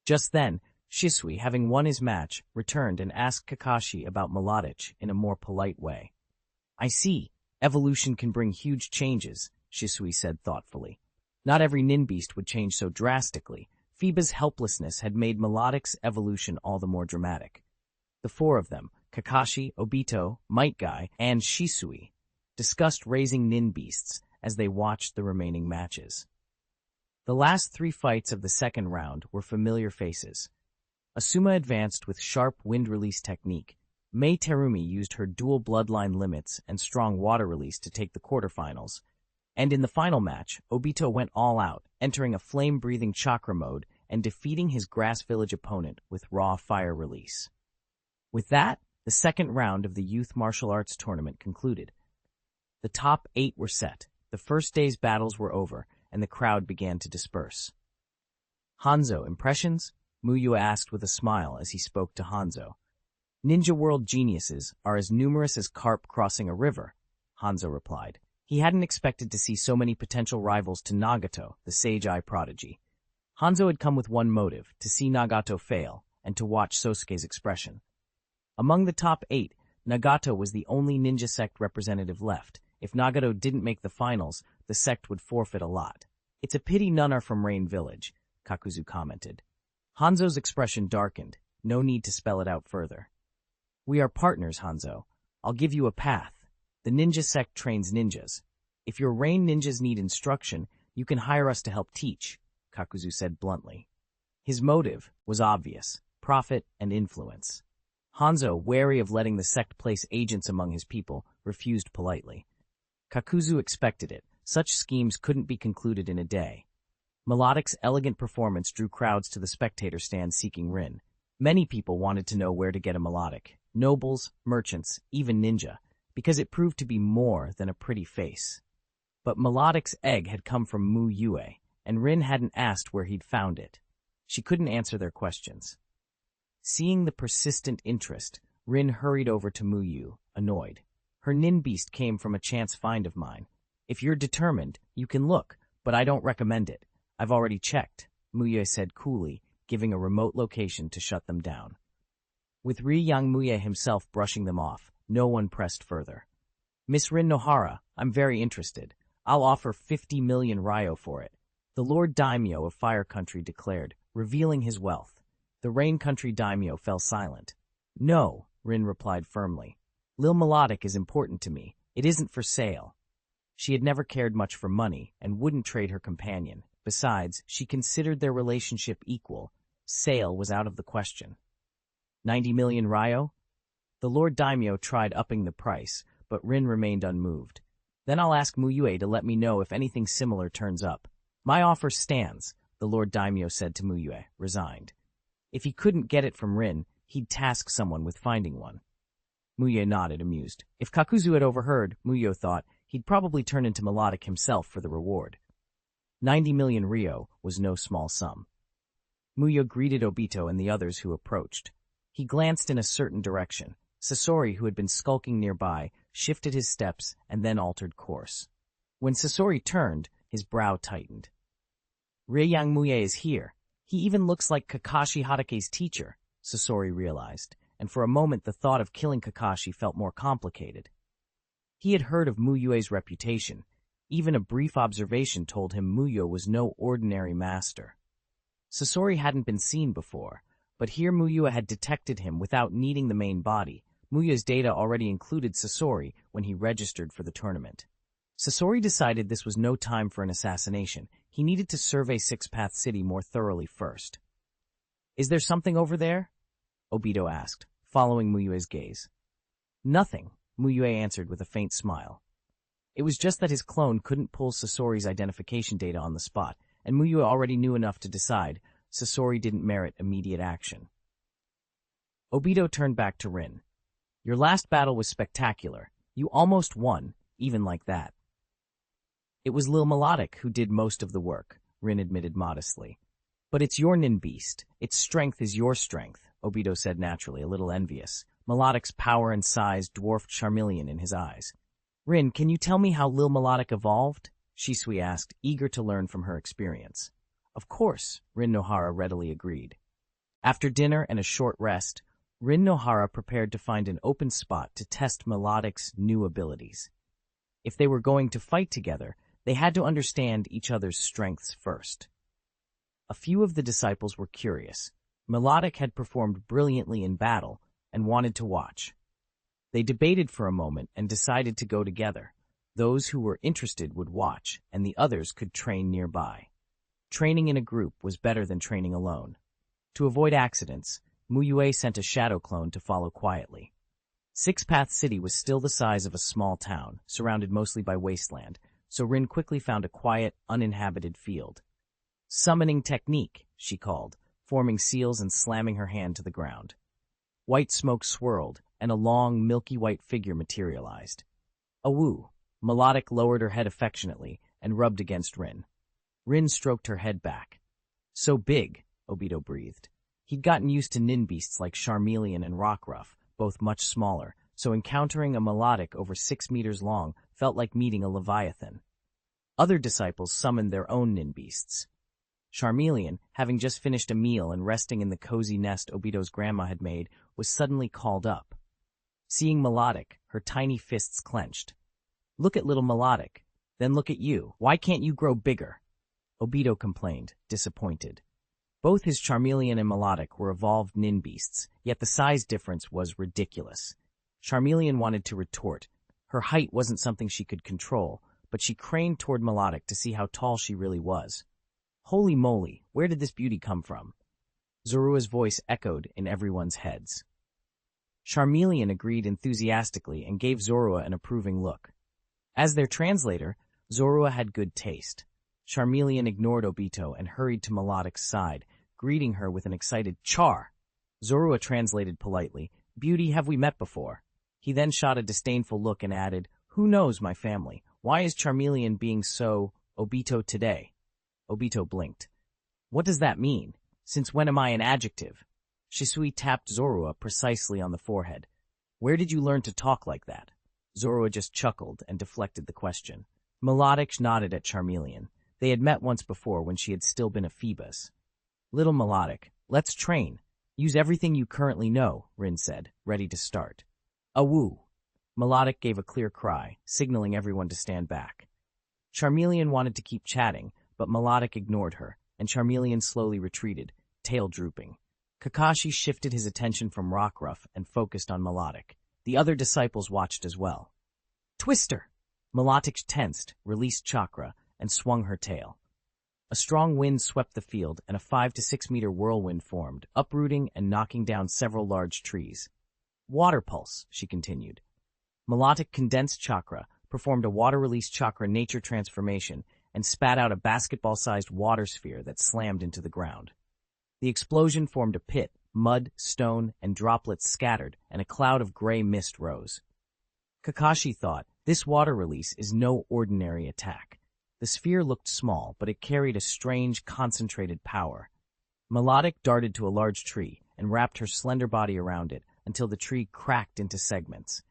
Speaker 1: Just then, Shisui, having won his match, returned and asked Kakashi about Melodic in a more polite way. I see. Evolution can bring huge changes, Shisui said thoughtfully. Not every nin beast would change so drastically. Phoeba's helplessness had made Melodic's evolution all the more dramatic. The four of them, Kakashi, Obito, Metkai, and Shisui, discussed raising nin beasts as they watched the remaining matches. The last three fights of the second round were familiar faces. Asuma advanced with sharp wind release technique. Mei Terumi used her dual bloodline limits and strong water release to take the quarterfinals. And in the final match, Obito went all out, entering a flame-breathing chakra mode and defeating his Grass Village opponent with raw fire release. With that, the second round of the Youth Martial Arts Tournament concluded. The top 8 were set, the first day's battles were over, and the crowd began to disperse. Hanzo, impressions? Mu Yue asked with a smile as he spoke to Hanzo. Ninja world geniuses are as numerous as carp crossing a river, Hanzo replied. He hadn't expected to see so many potential rivals to Nagato, the Sage-Eye prodigy. Hanzo had come with one motive, to see Nagato fail, and to watch Sosuke's expression. Among the top 8, Nagato was the only ninja sect representative left. If Nagato didn't make the finals, the sect would forfeit a lot. It's a pity none are from Rain Village, Kakuzu commented. Hanzo's expression darkened. No need to spell it out further. We are partners, Hanzo. I'll give you a path. The ninja sect trains ninjas. If your Rain ninjas need instruction, you can hire us to help teach, Kakuzu said bluntly. His motive was obvious, profit and influence. Hanzo, wary of letting the sect place agents among his people, refused politely. Kakuzu expected it. Such schemes couldn't be concluded in a day. Melodic's elegant performance drew crowds to the spectator stand seeking Rin. Many people wanted to know where to get a Melodic. Nobles, merchants, even ninja, because it proved to be more than a pretty face. But Melodic's egg had come from Mu Yue, and Rin hadn't asked where he'd found it. She couldn't answer their questions. Seeing the persistent interest, Rin hurried over to Mu Yue, annoyed. Her nin beast came from a chance find of mine. If you're determined, you can look, but I don't recommend it. I've already checked, Mu Yue said coolly, giving a remote location to shut them down. With Yang Mu Yue himself brushing them off, no one pressed further. Miss Rin Nohara, I'm very interested. I'll offer 50 million ryo for it, the Lord Daimyo of Fire Country declared, revealing his wealth. The Rain Country Daimyo fell silent. No, Rin replied firmly. Lil Melodic is important to me. It isn't for sale. She had never cared much for money and wouldn't trade her companion. Besides, she considered their relationship equal. Sale was out of the question. 90 million ryo? The Lord Daimyo tried upping the price, but Rin remained unmoved. Then I'll ask Mu Yue to let me know if anything similar turns up. My offer stands, the Lord Daimyo said to Mu Yue, resigned. If he couldn't get it from Rin, he'd task someone with finding one. Mu Yue nodded, amused. If Kakuzu had overheard, Mu Yue thought, he'd probably turn into Melodic himself for the reward. 90 million ryo was no small sum. Mu Yue greeted Obito and the others who approached. He glanced in a certain direction. Sasori, who had been skulking nearby, shifted his steps and then altered course. When Sasori turned, his brow tightened. Ryang Mu Yue is here. He even looks like Kakashi Hatake's teacher, Sasori realized, and for a moment the thought of killing Kakashi felt more complicated. He had heard of Mu Yue's reputation. Even a brief observation told him Mu Yue was no ordinary master. Sasori hadn't been seen before, but here Mu Yue had detected him without needing the main body. Mu Yue's data already included Sasori when he registered for the tournament. Sasori decided this was no time for an assassination. He needed to survey Six Path City more thoroughly first. Is there something over there? Obito asked, following Mu Yue's gaze. Nothing, Mu Yue answered with a faint smile. It was just that his clone couldn't pull Sasori's identification data on the spot, and Mu Yue already knew enough to decide Sasori didn't merit immediate action. Obito turned back to Rin. Your last battle was spectacular. You almost won, even like that. It was Lil Melodic who did most of the work, Rin admitted modestly. But it's your nin beast. Its strength is your strength, Obito said naturally, a little envious. Melodic's power and size dwarfed Charmeleon in his eyes. Rin, can you tell me how Lil Melodic evolved? Shisui asked, eager to learn from her experience. Of course, Rin Nohara readily agreed. After dinner and a short rest, Rin Nohara prepared to find an open spot to test Melodic's new abilities. If they were going to fight together, they had to understand each other's strengths first. A few of the disciples were curious. Melodic had performed brilliantly in battle and wanted to watch. They debated for a moment and decided to go together. Those who were interested would watch, and the others could train nearby. Training in a group was better than training alone. To avoid accidents, Mu Yue sent a shadow clone to follow quietly. Six Path City was still the size of a small town, surrounded mostly by wasteland, so Rin quickly found a quiet, uninhabited field. Summoning technique, she called, forming seals and slamming her hand to the ground. White smoke swirled, and a long, milky white figure materialized. Awoo! Melodic lowered her head affectionately and rubbed against Rin. Rin stroked her head back. So big, Obito breathed. He'd gotten used to nin beasts like Charmeleon and Rockruff, both much smaller, so encountering a Melodic over 6 meters long felt like meeting a Leviathan. Other disciples summoned their own nin beasts. Charmeleon, having just finished a meal and resting in the cozy nest Obito's grandma had made, was suddenly called up. Seeing Melodic, her tiny fists clenched. Look at little Melodic, then look at you. Why can't you grow bigger? Obito complained, disappointed. Both his Charmeleon and Melodic were evolved nin beasts, yet the size difference was ridiculous. Charmeleon wanted to retort. Her height wasn't something she could control, but she craned toward Melodic to see how tall she really was. Holy moly, where did this beauty come from? Zorua's voice echoed in everyone's heads. Charmeleon agreed enthusiastically and gave Zorua an approving look. As their translator, Zorua had good taste. Charmeleon ignored Obito and hurried to Melodic's side, greeting her with an excited "Char!" Zorua translated politely, "Beauty, have we met before?" He then shot a disdainful look and added, "Who knows, my family? Why is Charmeleon being so Obito today?" Obito blinked. What does that mean? Since when am I an adjective? Shisui tapped Zorua precisely on the forehead. Where did you learn to talk like that? Zorua just chuckled and deflected the question. Melodic nodded at Charmeleon. They had met once before when she had still been a Phoebus. Little Melodic, let's train. Use everything you currently know, Rin said, ready to start. Awoo! Melodic gave a clear cry, signaling everyone to stand back. Charmeleon wanted to keep chatting, but Melodic ignored her, and Charmeleon slowly retreated, tail drooping. Kakashi shifted his attention from Rockruff and focused on Melodic. The other disciples watched as well. Twister! Melodic tensed, released chakra, and swung her tail. A strong wind swept the field, and a 5 to 6 meter whirlwind formed, uprooting and knocking down several large trees. Water pulse, she continued. Melodic condensed chakra performed a water-release chakra nature transformation and spat out a basketball-sized water sphere that slammed into the ground. The explosion formed a pit, mud, stone, and droplets scattered, and a cloud of gray mist rose. Kakashi thought, this water release is no ordinary attack. The sphere looked small, but it carried a strange, concentrated power. Melodic darted to a large tree and wrapped her slender body around it until the tree cracked into segments.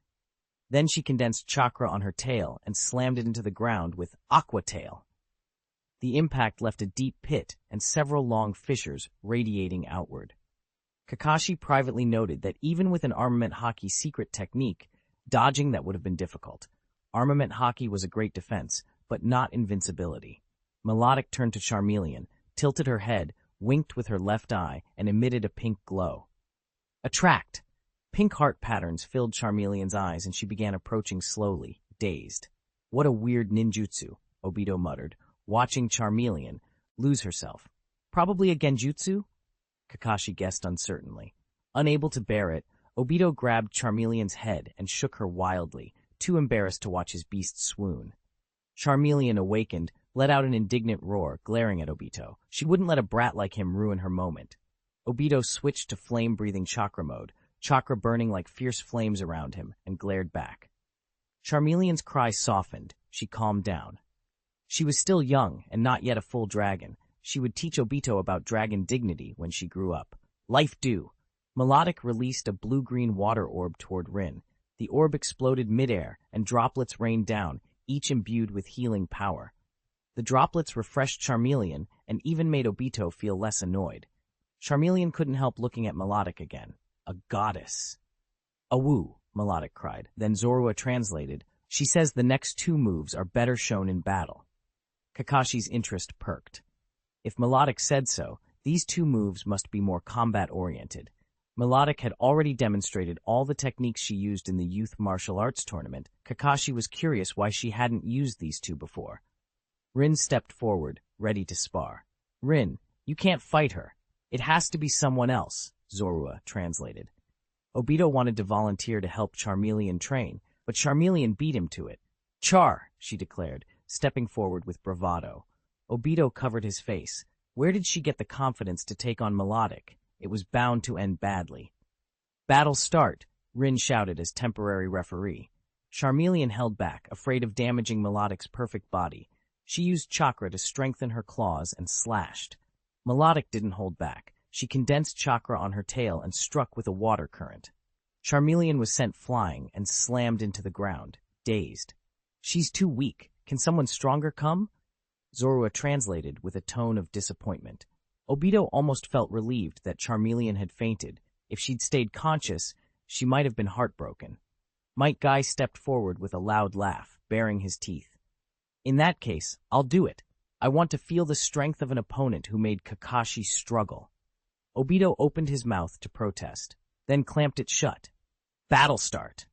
Speaker 1: Then she condensed chakra on her tail and slammed it into the ground with Aqua Tail. The impact left a deep pit and several long fissures radiating outward. Kakashi privately noted that even with an armament haki secret technique, dodging that would have been difficult. Armament haki was a great defense, but not invincibility. Melodic turned to Charmeleon, tilted her head, winked with her left eye, and emitted a pink glow. Attract! Pink heart patterns filled Charmeleon's eyes and she began approaching slowly, dazed. What a weird ninjutsu, Obito muttered, watching Charmeleon lose herself. Probably a genjutsu? Kakashi guessed uncertainly. Unable to bear it, Obito grabbed Charmeleon's head and shook her wildly, too embarrassed to watch his beast swoon. Charmeleon awakened, let out an indignant roar, glaring at Obito. She wouldn't let a brat like him ruin her moment. Obito switched to flame-breathing chakra mode, chakra burning like fierce flames around him, and glared back. Charmeleon's cry softened. She calmed down. She was still young and not yet a full dragon. She would teach Obito about dragon dignity when she grew up. Life due. Melodic released a blue-green water orb toward Rin. The orb exploded midair, and droplets rained down, each imbued with healing power. The droplets refreshed Charmeleon and even made Obito feel less annoyed. Charmeleon couldn't help looking at Melodic again. A goddess. Awoo, Melodic cried. Then Zorua translated, she says the next two moves are better shown in battle. Kakashi's interest perked. If Melodic said so, these two moves must be more combat-oriented. Melodic had already demonstrated all the techniques she used in the youth martial arts tournament. Kakashi was curious why she hadn't used these two before. Rin stepped forward, ready to spar. Rin, you can't fight her. It has to be someone else, Zorua translated. Obito wanted to volunteer to help Charmeleon train, but Charmeleon beat him to it. Char, she declared, stepping forward with bravado. Obito covered his face. Where did she get the confidence to take on Melodic? It was bound to end badly. Battle start, Rin shouted as temporary referee. Charmeleon held back, afraid of damaging Melodic's perfect body. She used chakra to strengthen her claws and slashed. Melodic didn't hold back. She condensed chakra on her tail and struck with a water current. Charmeleon was sent flying and slammed into the ground, dazed. She's too weak. Can someone stronger come? Zorua translated with a tone of disappointment. Obito almost felt relieved that Charmeleon had fainted. If she'd stayed conscious, she might have been heartbroken. Metkai stepped forward with a loud laugh, baring his teeth. In that case, I'll do it. I want to feel the strength of an opponent who made Kakashi struggle. Obito opened his mouth to protest, then clamped it shut. Battle start.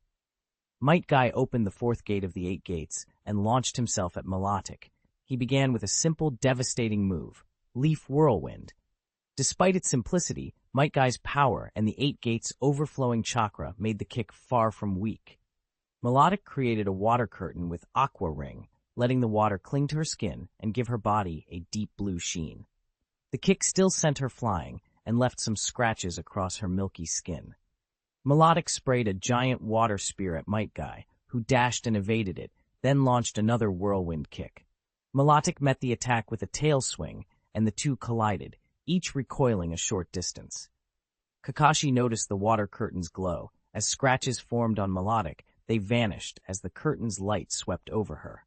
Speaker 1: Metkai opened the fourth gate of the 8 gates and launched himself at Melodic. He began with a simple, devastating move, Leaf Whirlwind. Despite its simplicity, Metgai's power and the 8 gates' overflowing chakra made the kick far from weak. Melodic created a water curtain with Aqua Ring, letting the water cling to her skin and give her body a deep blue sheen. The kick still sent her flying and left some scratches across her milky skin. Melodic sprayed a giant water spear at Metkai, who dashed and evaded it, then launched another whirlwind kick. Melodic met the attack with a tail swing, and the two collided, each recoiling a short distance. Kakashi noticed the water curtain's glow. As scratches formed on Melodic, they vanished as the curtain's light swept over her.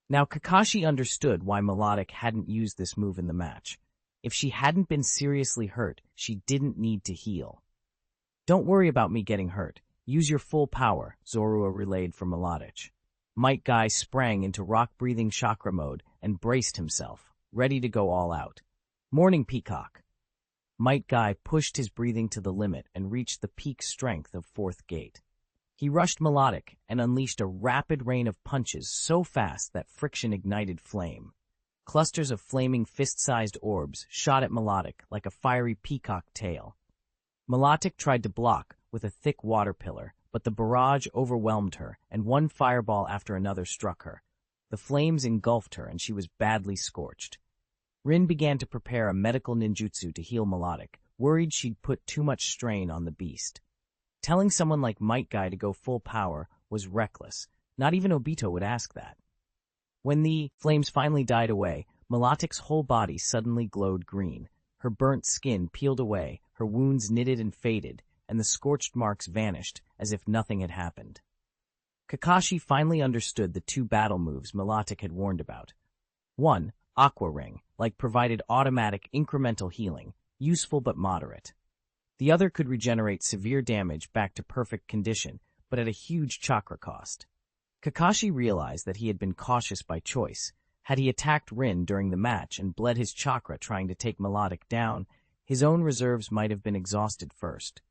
Speaker 1: Now Kakashi understood why Melodic hadn't used this move in the match. If she hadn't been seriously hurt, she didn't need to heal. Don't worry about me getting hurt. Use your full power, Zorua relayed for Melodic. Metkai sprang into rock-breathing chakra mode and braced himself, ready to go all out. Morning Peacock. Metkai pushed his breathing to the limit and reached the peak strength of fourth gate. He rushed Melodic and unleashed a rapid rain of punches so fast that friction ignited flame. Clusters of flaming fist-sized orbs shot at Melodic like a fiery peacock tail. Melodic tried to block with a thick water pillar, but the barrage overwhelmed her, and one fireball after another struck her. The flames engulfed her, and she was badly scorched. Rin began to prepare a medical ninjutsu to heal Melodic, worried she'd put too much strain on the beast. Telling someone like Metkai to go full power was reckless. Not even Obito would ask that. When the flames finally died away, Melodic's whole body suddenly glowed green. Her burnt skin peeled away, her wounds knitted and faded, and the scorched marks vanished as if nothing had happened. Kakashi finally understood the two battle moves Melodic had warned about. One, Aqua Ring, provided automatic incremental healing, useful but moderate. The other could regenerate severe damage back to perfect condition, but at a huge chakra cost. Kakashi realized that he had been cautious by choice. Had he attacked Rin during the match and bled his chakra trying to take Melodic down, his own reserves might have been exhausted first.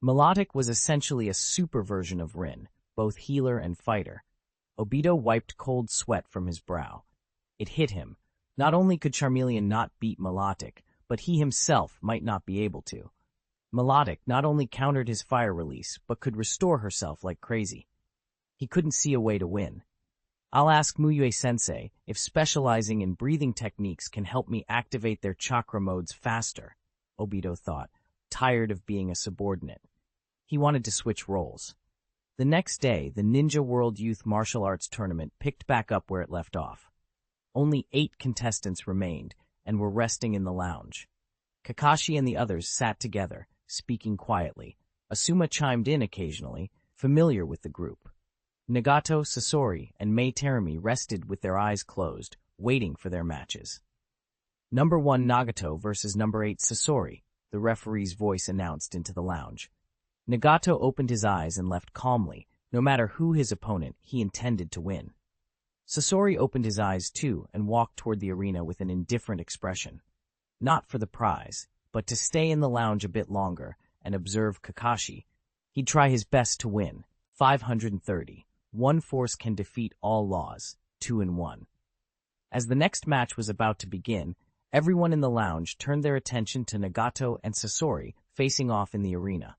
Speaker 1: Melodic was essentially a super version of Rin, both healer and fighter. Obito wiped cold sweat from his brow. It hit him. Not only could Charmeleon not beat Melodic, but he himself might not be able to. Melodic not only countered his fire release, but could restore herself like crazy. He couldn't see a way to win. I'll ask Mu Yue sensei if specializing in breathing techniques can help me activate their chakra modes faster, Obito thought, tired of being a subordinate. He wanted to switch roles. The next day, the Ninja World Youth Martial Arts Tournament picked back up where it left off. Only 8 contestants remained and were resting in the lounge. Kakashi and the others sat together, speaking quietly. Asuma chimed in occasionally, familiar with the group. Nagato, Sasori, and Mei Terumi rested with their eyes closed, waiting for their matches. Number 1 Nagato versus number 8 Sasori, the referee's voice announced into the lounge. Nagato opened his eyes and left calmly. No matter who his opponent, he intended to win. Sasori opened his eyes too and walked toward the arena with an indifferent expression. Not for the prize, but to stay in the lounge a bit longer and observe Kakashi. He'd try his best to win. 530. One force can defeat all laws. 2-1. As the next match was about to begin, everyone in the lounge turned their attention to Nagato and Sasori facing off in the arena.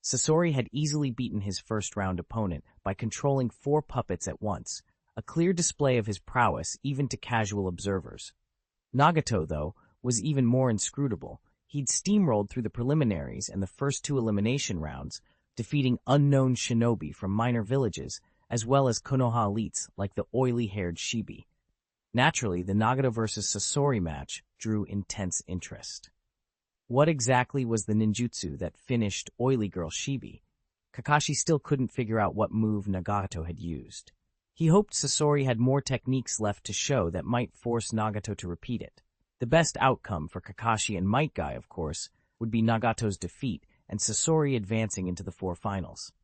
Speaker 1: Sasori had easily beaten his first-round opponent by controlling 4 puppets at once, a clear display of his prowess even to casual observers. Nagato, though, was even more inscrutable. He'd steamrolled through the preliminaries and the first 2 elimination rounds, defeating unknown shinobi from minor villages, as well as Konoha elites like the oily-haired Shibi. Naturally, the Nagato versus Sasori match drew intense interest. What exactly was the ninjutsu that finished Oily Girl Shibi? Kakashi still couldn't figure out what move Nagato had used. He hoped Sasori had more techniques left to show that might force Nagato to repeat it. The best outcome for Kakashi and Metkai, of course, would be Nagato's defeat and Sasori advancing into the 4 finals.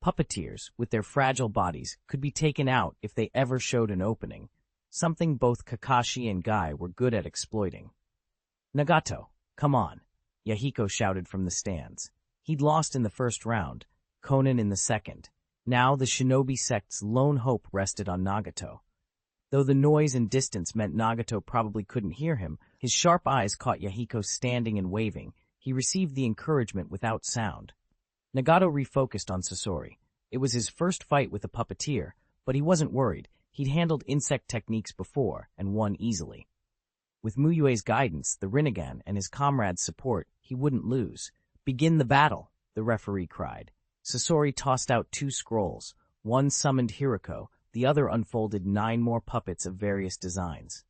Speaker 1: Puppeteers, with their fragile bodies, could be taken out if they ever showed an opening, something both Kakashi and Guy were good at exploiting. Nagato, come on, Yahiko shouted from the stands. He'd lost in the first round, Conan in the second. Now the shinobi sect's lone hope rested on Nagato. Though the noise and distance meant Nagato probably couldn't hear him, his sharp eyes caught Yahiko standing and waving. He received the encouragement without sound. Nagato refocused on Sasori. It was his first fight with a puppeteer, but he wasn't worried. He'd handled insect techniques before and won easily. With Mu Yue's guidance, the Rinnegan, and his comrades' support, he wouldn't lose. Begin the battle, the referee cried. Sasori tossed out 2 scrolls. One summoned Hiriko, the other unfolded 9 more puppets of various designs.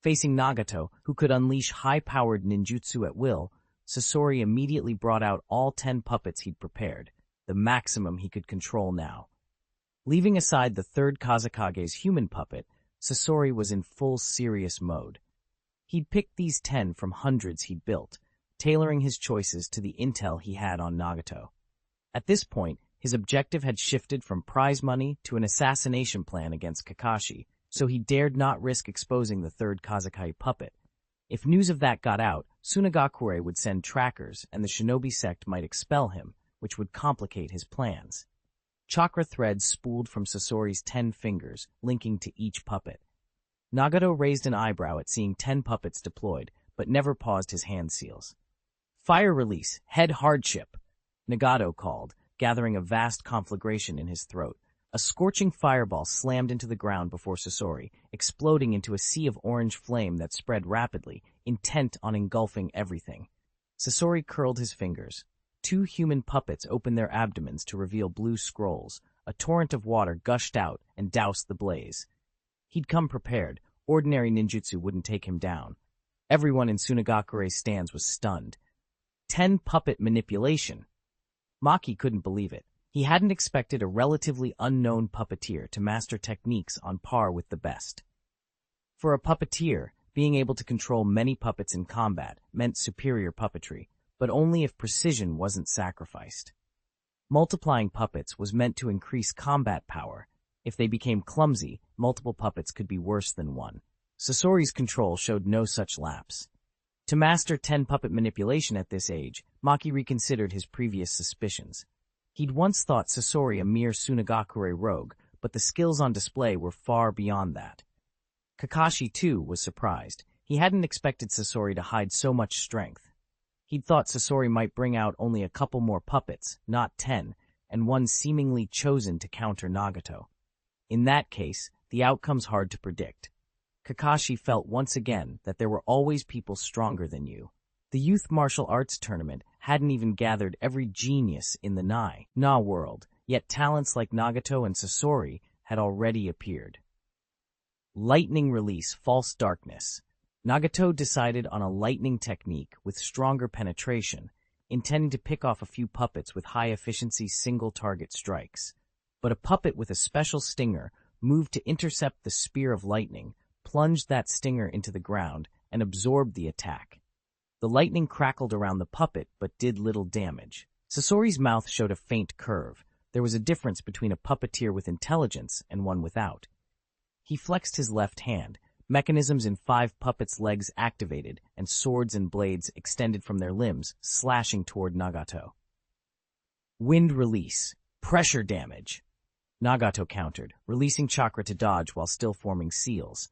Speaker 1: Facing Nagato, who could unleash high-powered ninjutsu at will, Sasori immediately brought out all 10 puppets he'd prepared, the maximum he could control now. Leaving aside the 3rd Kazekage's human puppet, Sasori was in full serious mode. He'd picked these 10 from hundreds he'd built, tailoring his choices to the intel he had on Nagato. At this point, his objective had shifted from prize money to an assassination plan against Kakashi, so he dared not risk exposing the 3rd Kazekage puppet. If news of that got out, Tsunagakure would send trackers and the shinobi sect might expel him, which would complicate his plans. Chakra threads spooled from Sasori's 10 fingers, linking to each puppet. Nagato raised an eyebrow at seeing 10 puppets deployed, but never paused his hand seals. Fire release, head hardship, Nagato called, gathering a vast conflagration in his throat. A scorching fireball slammed into the ground before Sasori, exploding into a sea of orange flame that spread rapidly, intent on engulfing everything. Sasori curled his fingers. Two human puppets opened their abdomens to reveal blue scrolls. A torrent of water gushed out and doused the blaze. He'd come prepared. Ordinary ninjutsu wouldn't take him down. Everyone in Tsunogakure's stands was stunned. 10 puppet manipulation. Maki couldn't believe it. He hadn't expected a relatively unknown puppeteer to master techniques on par with the best. For a puppeteer, being able to control many puppets in combat meant superior puppetry, but only if precision wasn't sacrificed. Multiplying puppets was meant to increase combat power. If they became clumsy, multiple puppets could be worse than one. Sasori's control showed no such lapse. To master 10 puppet manipulation at this age, Maki reconsidered his previous suspicions. He'd once thought Sasori a mere Tsunogakure rogue, but the skills on display were far beyond that. Kakashi, too, was surprised. He hadn't expected Sasori to hide so much strength. He'd thought Sasori might bring out only a couple more puppets, not 10, and one seemingly chosen to counter Nagato. In that case, the outcome's hard to predict. Kakashi felt once again that there were always people stronger than you. The youth martial arts tournament hadn't even gathered every genius in the Na world, yet talents like Nagato and Sasori had already appeared. Lightning release, false darkness. Nagato decided on a lightning technique with stronger penetration, intending to pick off a few puppets with high-efficiency single-target strikes. But a puppet with a special stinger moved to intercept the spear of lightning, plunged that stinger into the ground, and absorbed the attack. The lightning crackled around the puppet, but did little damage. Sasori's mouth showed a faint curve. There was a difference between a puppeteer with intelligence and one without. He flexed his left hand. Mechanisms in 5 puppets' legs activated, and swords and blades extended from their limbs, slashing toward Nagato. Wind release. Pressure damage. Nagato countered, releasing chakra to dodge while still forming seals.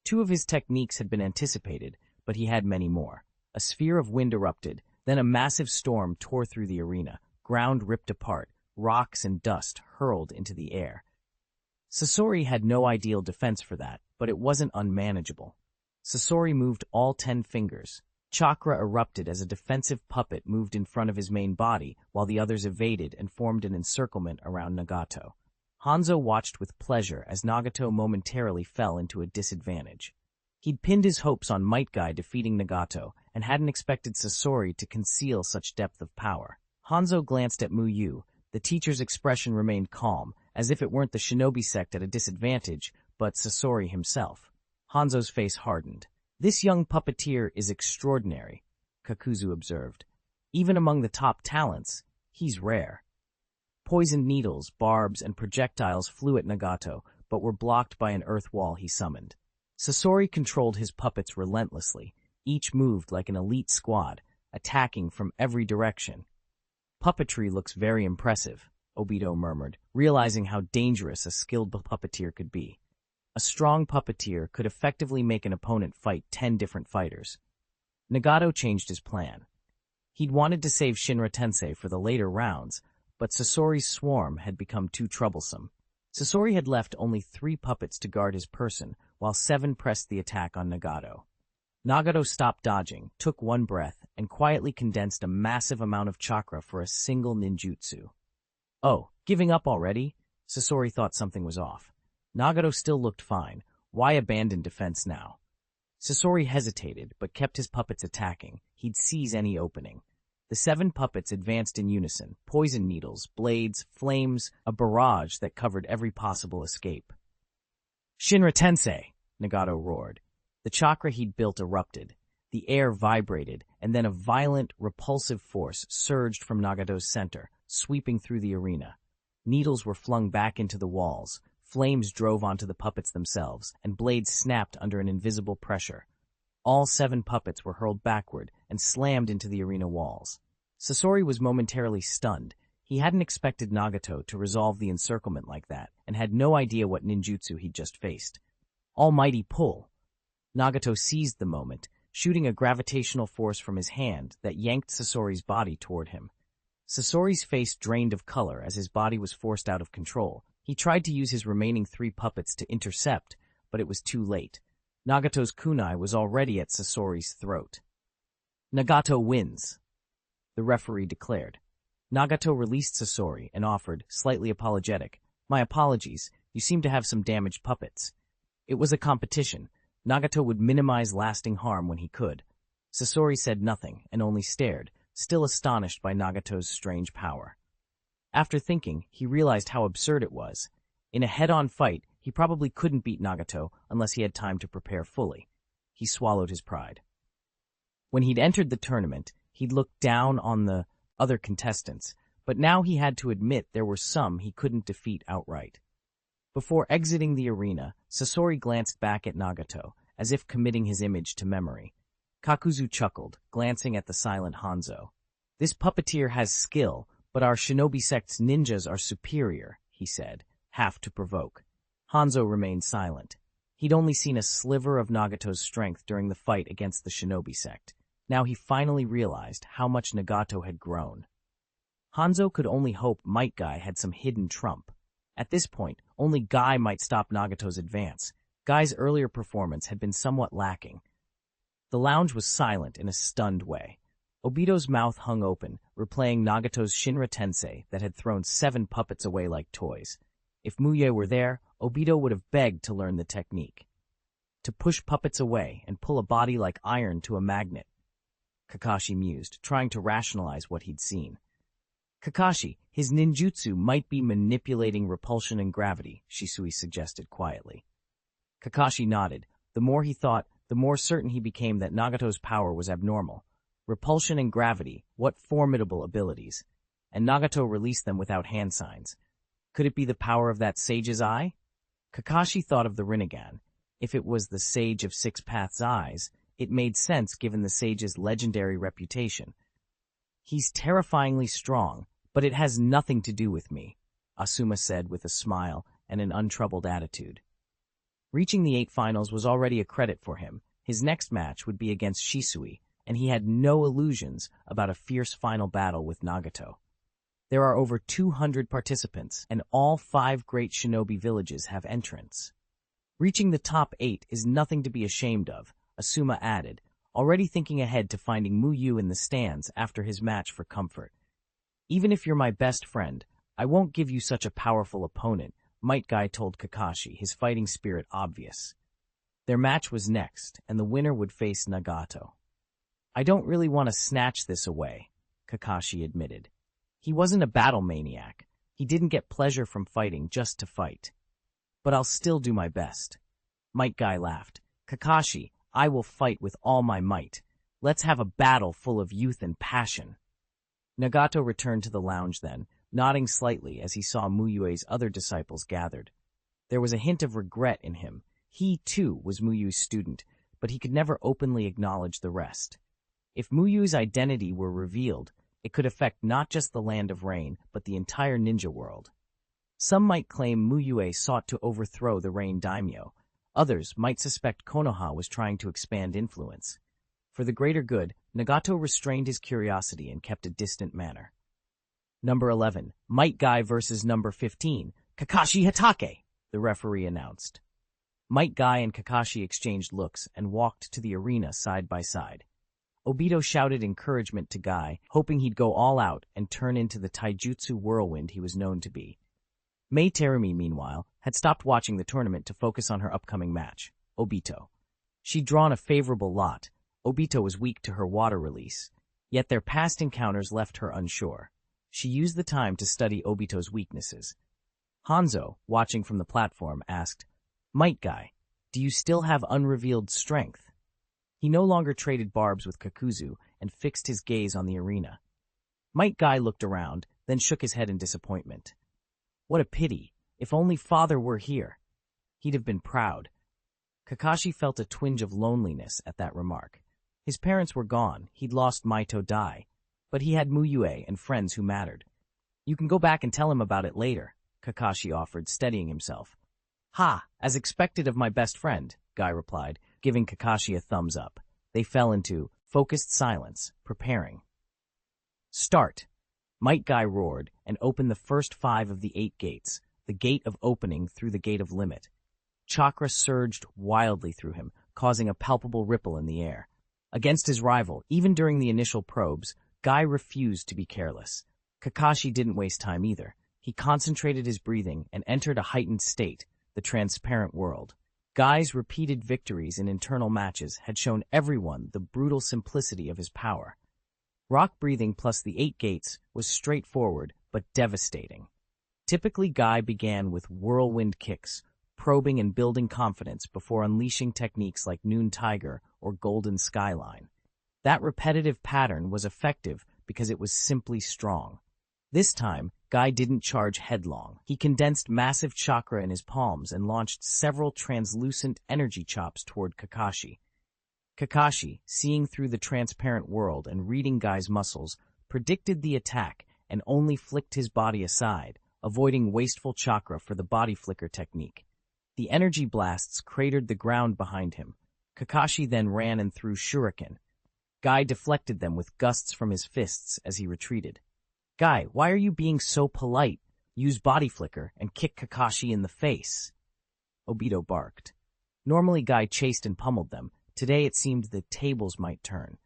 Speaker 1: 2 of his techniques had been anticipated, but he had many more. A sphere of wind erupted, then a massive storm tore through the arena. Ground ripped apart, rocks and dust hurled into the air. Sasori had no ideal defense for that, but it wasn't unmanageable. Sasori moved all 10 fingers. Chakra erupted as a defensive puppet moved in front of his main body, while the others evaded and formed an encirclement around Nagato. Hanzo watched with pleasure as Nagato momentarily fell into a disadvantage. He'd pinned his hopes on Metkai defeating Nagato, and hadn't expected Sasori to conceal such depth of power. Hanzo glanced at Mu Yue. The teacher's expression remained calm, as if it weren't the Shinobi sect at a disadvantage, but Sasori himself. Hanzo's face hardened. "This young puppeteer is extraordinary," Kakuzu observed. "Even among the top talents, he's rare." Poisoned needles, barbs, and projectiles flew at Nagato, but were blocked by an earth wall he summoned. Sasori controlled his puppets relentlessly. Each moved like an elite squad, attacking from every direction. "Puppetry looks very impressive," Obito murmured, realizing how dangerous a skilled puppeteer could be. A strong puppeteer could effectively make an opponent fight 10 different fighters. Nagato changed his plan. He'd wanted to save Shinra Tensei for the later rounds, but Sasori's swarm had become too troublesome. Sasori had left only 3 puppets to guard his person, while 7 pressed the attack on Nagato. Nagato stopped dodging, took one breath, and quietly condensed a massive amount of chakra for a single ninjutsu. "Oh, giving up already?" Sasori thought something was off. Nagato still looked fine. Why abandon defense now? Sasori hesitated, but kept his puppets attacking. He'd seize any opening. The 7 puppets advanced in unison, poison needles, blades, flames, a barrage that covered every possible escape. "Shinra Tensei!" Nagato roared. The chakra he'd built erupted. The air vibrated, and then a violent, repulsive force surged from Nagato's center, sweeping through the arena. Needles were flung back into the walls, flames drove onto the puppets themselves, and blades snapped under an invisible pressure. All 7 puppets were hurled backward and slammed into the arena walls. Sasori was momentarily stunned. He hadn't expected Nagato to resolve the encirclement like that, and had no idea what ninjutsu he'd just faced. Almighty pull! Nagato seized the moment, shooting a gravitational force from his hand that yanked Sasori's body toward him. Sasori's face drained of color as his body was forced out of control. He tried to use his remaining 3 puppets to intercept, but it was too late. Nagato's kunai was already at Sasori's throat. Nagato wins, the referee declared. Nagato released Sasori and offered, slightly apologetic, "My apologies, you seem to have some damaged puppets." It was a competition. Nagato would minimize lasting harm when he could. Sasori said nothing and only stared, still astonished by Nagato's strange power. After thinking, he realized how absurd it was. In a head-on fight, he probably couldn't beat Nagato unless he had time to prepare fully. He swallowed his pride. When he'd entered the tournament, he'd looked down on the other contestants, but now he had to admit there were some he couldn't defeat outright. Before exiting the arena, Sasori glanced back at Nagato, as if committing his image to memory. Kakuzu chuckled, glancing at the silent Hanzo. "This puppeteer has skill, but our Shinobi sect's ninjas are superior," he said, half to provoke. Hanzo remained silent. He'd only seen a sliver of Nagato's strength during the fight against the Shinobi sect. Now he finally realized how much Nagato had grown. Hanzo could only hope Might Guy had some hidden trump. At this point, only Guy might stop Nagato's advance. Guy's earlier performance had been somewhat lacking. The lounge was silent in a stunned way. Obito's mouth hung open, replaying Nagato's Shinra Tensei that had thrown 7 puppets away like toys. If Mu Yue were there, Obito would have begged to learn the technique. To push puppets away and pull a body like iron to a magnet. Kakashi mused, trying to rationalize what he'd seen. "Kakashi, his ninjutsu might be manipulating repulsion and gravity," Shisui suggested quietly. Kakashi nodded. The more he thought, the more certain he became that Nagato's power was abnormal. Repulsion and gravity, what formidable abilities. And Nagato released them without hand signs. Could it be the power of that sage's eye? Kakashi thought of the Rinnegan. If it was the Sage of Six Paths' eyes, it made sense given the sage's legendary reputation. "He's terrifyingly strong, but it has nothing to do with me," Asuma said with a smile and an untroubled attitude. Reaching the 8 finals was already a credit for him. His next match would be against Shisui, and he had no illusions about a fierce final battle with Nagato. There are over 200 participants, and all 5 great shinobi villages have entrants. Reaching the top 8 is nothing to be ashamed of, Asuma added, already thinking ahead to finding Mu Yue in the stands after his match for comfort. "Even if you're my best friend, I won't give you such a powerful opponent," Might Guy told Kakashi, his fighting spirit obvious. Their match was next, and the winner would face Nagato. "I don't really want to snatch this away," Kakashi admitted. He wasn't a battle maniac. He didn't get pleasure from fighting just to fight. "But I'll still do my best." Might Guy laughed. "Kakashi, I will fight with all my might. Let's have a battle full of youth and passion." Nagato returned to the lounge then, nodding slightly as he saw Mu Yue's other disciples gathered. There was a hint of regret in him. He, too, was Mu Yue's student, but he could never openly acknowledge the rest. If Mu Yue's identity were revealed, it could affect not just the Land of Rain, but the entire ninja world. Some might claim Mu Yue sought to overthrow the Rain daimyo. Others might suspect Konoha was trying to expand influence. For the greater good, Nagato restrained his curiosity and kept a distant manner. Number 11, Might Guy versus number 15, Kakashi Hatake, the referee announced. Might Guy and Kakashi exchanged looks and walked to the arena side by side. Obito shouted encouragement to Guy, hoping he'd go all out and turn into the Taijutsu whirlwind he was known to be. Mei Terumi, meanwhile, had stopped watching the tournament to focus on her upcoming match, Obito. She'd drawn a favorable lot. Obito was weak to her water release, yet their past encounters left her unsure. She used the time to study Obito's weaknesses. Hanzo, watching from the platform, asked, "Might Guy, do you still have unrevealed strength?" He no longer traded barbs with Kakuzu and fixed his gaze on the arena. Might Guy looked around, then shook his head in disappointment. What a pity. If only father were here. He'd have been proud. Kakashi felt a twinge of loneliness at that remark. His parents were gone, he'd lost Maito Dai, but he had Mu Yue and friends who mattered. "You can go back and tell him about it later," Kakashi offered, steadying himself. "Ha, as expected of my best friend," Guy replied, giving Kakashi a thumbs up. They fell into focused silence, preparing. Start. Might Guy roared and opened the first 5 of the 8 gates, the gate of opening through the gate of limit. Chakra surged wildly through him, causing a palpable ripple in the air. Against his rival, even during the initial probes, Guy refused to be careless. Kakashi didn't waste time either. He concentrated his breathing and entered a heightened state, the transparent world. Guy's repeated victories in internal matches had shown everyone the brutal simplicity of his power. Rock breathing plus the 8 gates was straightforward but devastating. Typically, Guy began with whirlwind kicks, probing and building confidence before unleashing techniques like Noon Tiger or Golden Skyline. That repetitive pattern was effective because it was simply strong. This time, Guy didn't charge headlong. He condensed massive chakra in his palms and launched several translucent energy chops toward Kakashi. Kakashi, seeing through the transparent world and reading Guy's muscles, predicted the attack and only flicked his body aside, avoiding wasteful chakra for the body flicker technique. The energy blasts cratered the ground behind him. Kakashi then ran and threw shuriken. Guy deflected them with gusts from his fists as he retreated. "Guy, why are you being so polite? Use body flicker and kick Kakashi in the face," Obito barked. Normally Guy chased and pummeled them. Today it seemed the tables might turn.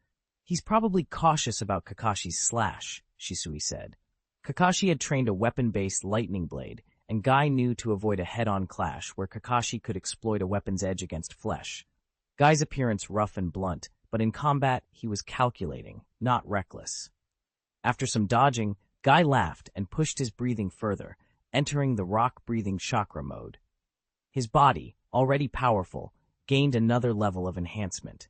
Speaker 1: "He's probably cautious about Kakashi's slash," Shisui said. Kakashi had trained a weapon-based lightning blade, and Guy knew to avoid a head-on clash where Kakashi could exploit a weapon's edge against flesh. Guy's appearance rough and blunt, but in combat he was calculating, not reckless. After some dodging, Guy laughed and pushed his breathing further, entering the rock-breathing chakra mode. His body, already powerful, gained another level of enhancement.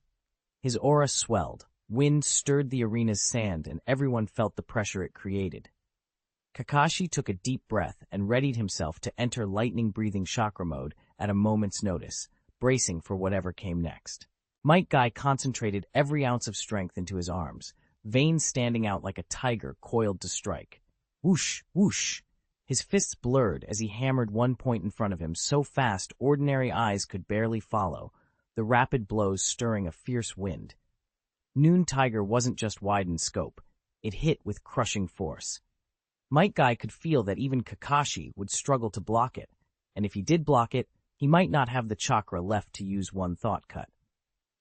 Speaker 1: His aura swelled, wind stirred the arena's sand, and everyone felt the pressure it created. Kakashi took a deep breath and readied himself to enter lightning-breathing chakra mode at a moment's notice, bracing for whatever came next. Might Guy concentrated every ounce of strength into his arms, veins standing out like a tiger coiled to strike. Whoosh, whoosh! His fists blurred as he hammered one point in front of him so fast ordinary eyes could barely follow, the rapid blows stirring a fierce wind. Noon Tiger wasn't just wide in scope, it hit with crushing force. Might Guy could feel that even Kakashi would struggle to block it, and if he did block it, he might not have the chakra left to use one thought cut.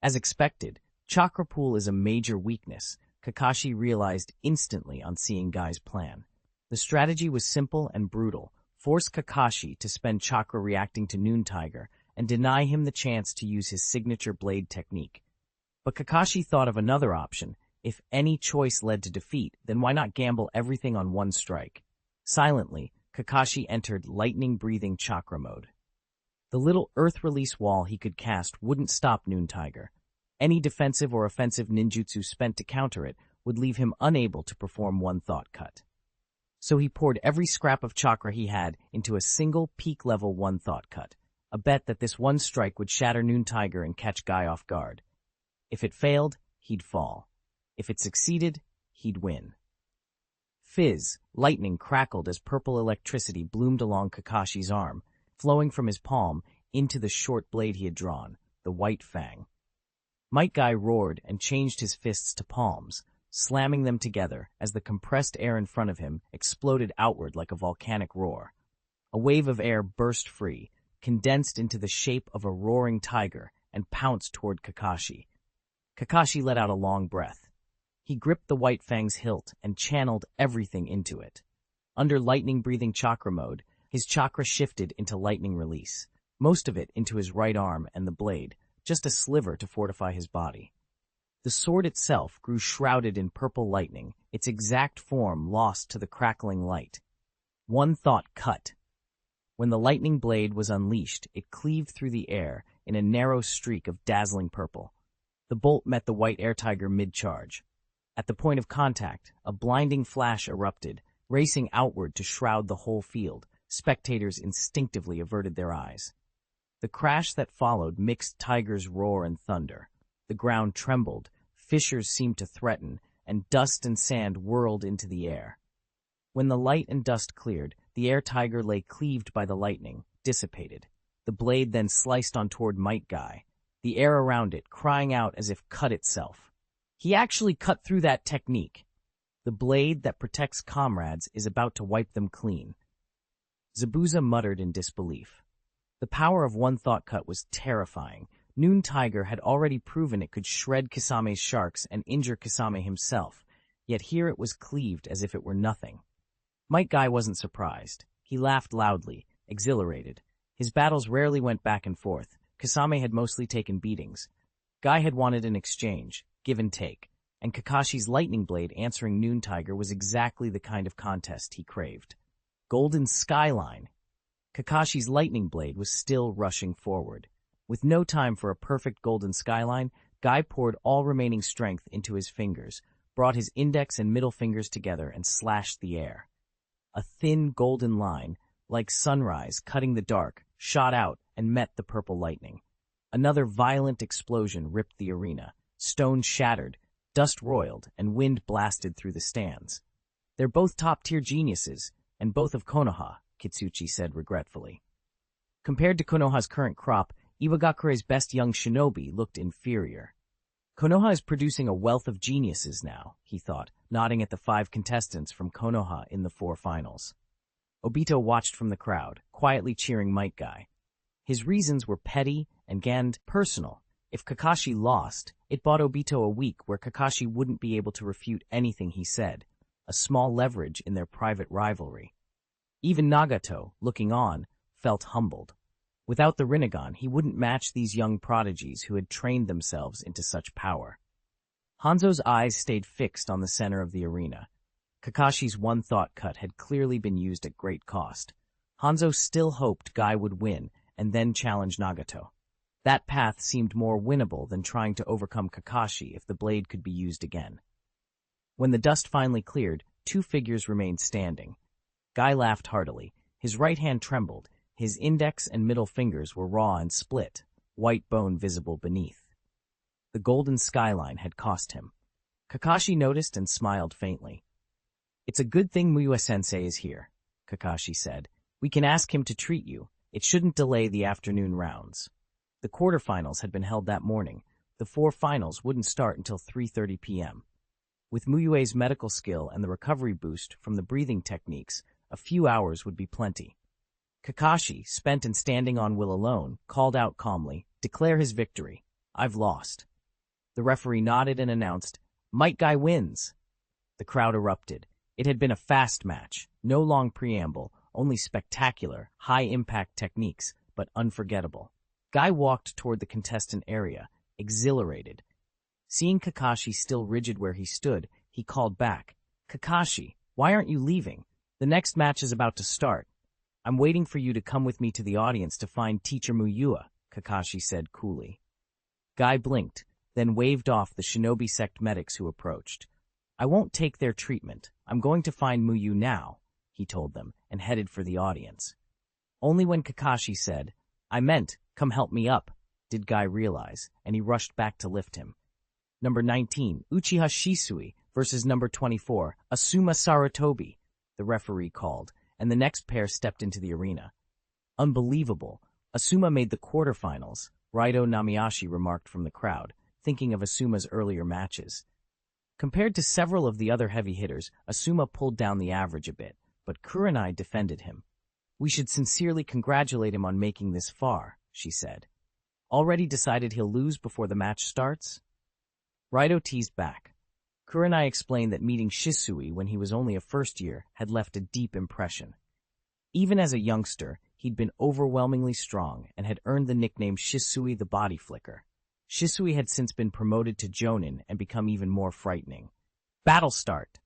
Speaker 1: As expected, chakra pool is a major weakness, Kakashi realized instantly on seeing Guy's plan. The strategy was simple and brutal, force Kakashi to spend chakra reacting to Noon Tiger and deny him the chance to use his signature blade technique. But Kakashi thought of another option. If any choice led to defeat, then why not gamble everything on one strike? Silently, Kakashi entered lightning-breathing chakra mode. The little earth release wall he could cast wouldn't stop Noon Tiger. Any defensive or offensive ninjutsu spent to counter it would leave him unable to perform one thought cut. So he poured every scrap of chakra he had into a single peak-level one thought cut, a bet that this one strike would shatter Noon Tiger and catch Guy off guard. If it failed, he'd fall. If it succeeded, he'd win. Fizz, lightning crackled as purple electricity bloomed along Kakashi's arm, flowing from his palm into the short blade he had drawn, the white fang. Might Guy roared and changed his fists to palms, slamming them together as the compressed air in front of him exploded outward like a volcanic roar. A wave of air burst free, condensed into the shape of a roaring tiger, and pounced toward Kakashi. Kakashi let out a long breath. He gripped the white fang's hilt and channeled everything into it. Under lightning-breathing chakra mode, his chakra shifted into lightning release, most of it into his right arm and the blade, just a sliver to fortify his body. The sword itself grew shrouded in purple lightning, its exact form lost to the crackling light. One thought cut. When the lightning blade was unleashed, it cleaved through the air in a narrow streak of dazzling purple. The bolt met the white air tiger mid-charge. At the point of contact, a blinding flash erupted, racing outward to shroud the whole field. Spectators instinctively averted their eyes. The crash that followed mixed tiger's roar and thunder. The ground trembled, fissures seemed to threaten, and dust and sand whirled into the air. When the light and dust cleared, the air tiger lay cleaved by the lightning, dissipated. The blade then sliced on toward Might Guy, the air around it crying out as if cut itself. He actually cut through that technique. The blade that protects comrades is about to wipe them clean. Zabuza muttered in disbelief. The power of one thought cut was terrifying. Noon Tiger had already proven it could shred Kasame's sharks and injure Kasame himself, yet here it was cleaved as if it were nothing. Metkai wasn't surprised. He laughed loudly, exhilarated. His battles rarely went back and forth. Kasame had mostly taken beatings. Guy had wanted an exchange, give and take, and Kakashi's lightning blade answering Noon Tiger was exactly the kind of contest he craved. Golden Skyline. Kakashi's lightning blade was still rushing forward. With no time for a perfect golden skyline, Guy poured all remaining strength into his fingers, brought his index and middle fingers together and slashed the air. A thin golden line, like sunrise cutting the dark, shot out and met the purple lightning. Another violent explosion ripped the arena. Stones shattered, dust roiled, and wind blasted through the stands. They're both top-tier geniuses, and both of Konoha, Kitsuchi said regretfully. Compared to Konoha's current crop, Iwagakure's best young shinobi looked inferior. Konoha is producing a wealth of geniuses now, he thought, nodding at the 5 contestants from Konoha in the 4 finals. Obito watched from the crowd, quietly cheering Metkai. His reasons were petty and personal. If Kakashi lost, it bought Obito a week where Kakashi wouldn't be able to refute anything he said, a small leverage in their private rivalry. Even Nagato, looking on, felt humbled. Without the Rinnegan, he wouldn't match these young prodigies who had trained themselves into such power. Hanzo's eyes stayed fixed on the center of the arena. Kakashi's one thought cut had clearly been used at great cost. Hanzo still hoped Guy would win and then challenge Nagato. That path seemed more winnable than trying to overcome Kakashi if the blade could be used again. When the dust finally cleared, 2 figures remained standing. Guy laughed heartily. His right hand trembled. His index and middle fingers were raw and split, white bone visible beneath. The golden skyline had cost him. Kakashi noticed and smiled faintly. "It's a good thing Mu Yue-sensei is here," Kakashi said. "We can ask him to treat you. It shouldn't delay the afternoon rounds." The quarterfinals had been held that morning. The 4 finals wouldn't start until 3:30 p.m. With Mu Yue's medical skill and the recovery boost from the breathing techniques, a few hours would be plenty. Kakashi, spent and standing on will alone, called out calmly, "Declare his victory. I've lost." The referee nodded and announced, "Metkai wins." The crowd erupted. It had been a fast match, no long preamble, only spectacular, high-impact techniques, but unforgettable. Guy walked toward the contestant area, exhilarated. Seeing Kakashi still rigid where he stood, he called back, "Kakashi, why aren't you leaving? The next match is about to start." "I'm waiting for you to come with me to the audience to find Teacher Mu Yue," Kakashi said coolly. Guy blinked, then waved off the Shinobi sect medics who approached. "I won't take their treatment. I'm going to find Mu Yue now," he told them, and headed for the audience. Only when Kakashi said, "I meant, come help me up," did Guy realize, and he rushed back to lift him. Number 19, Uchiha Shisui versus number 24, Asuma Sarutobi, the referee called, and the next pair stepped into the arena. "Unbelievable. Asuma made the quarterfinals," Raido Namiyashi remarked from the crowd, thinking of Asuma's earlier matches. Compared to several of the other heavy hitters, Asuma pulled down the average a bit, but Kurenai defended him. "We should sincerely congratulate him on making this far," she said. "Already decided he'll lose before the match starts?" Raido teased back. Kurenai explained that meeting Shisui when he was only a first year had left a deep impression. Even as a youngster, he'd been overwhelmingly strong and had earned the nickname Shisui the Body Flicker. Shisui had since been promoted to Jonin and become even more frightening. Battle start.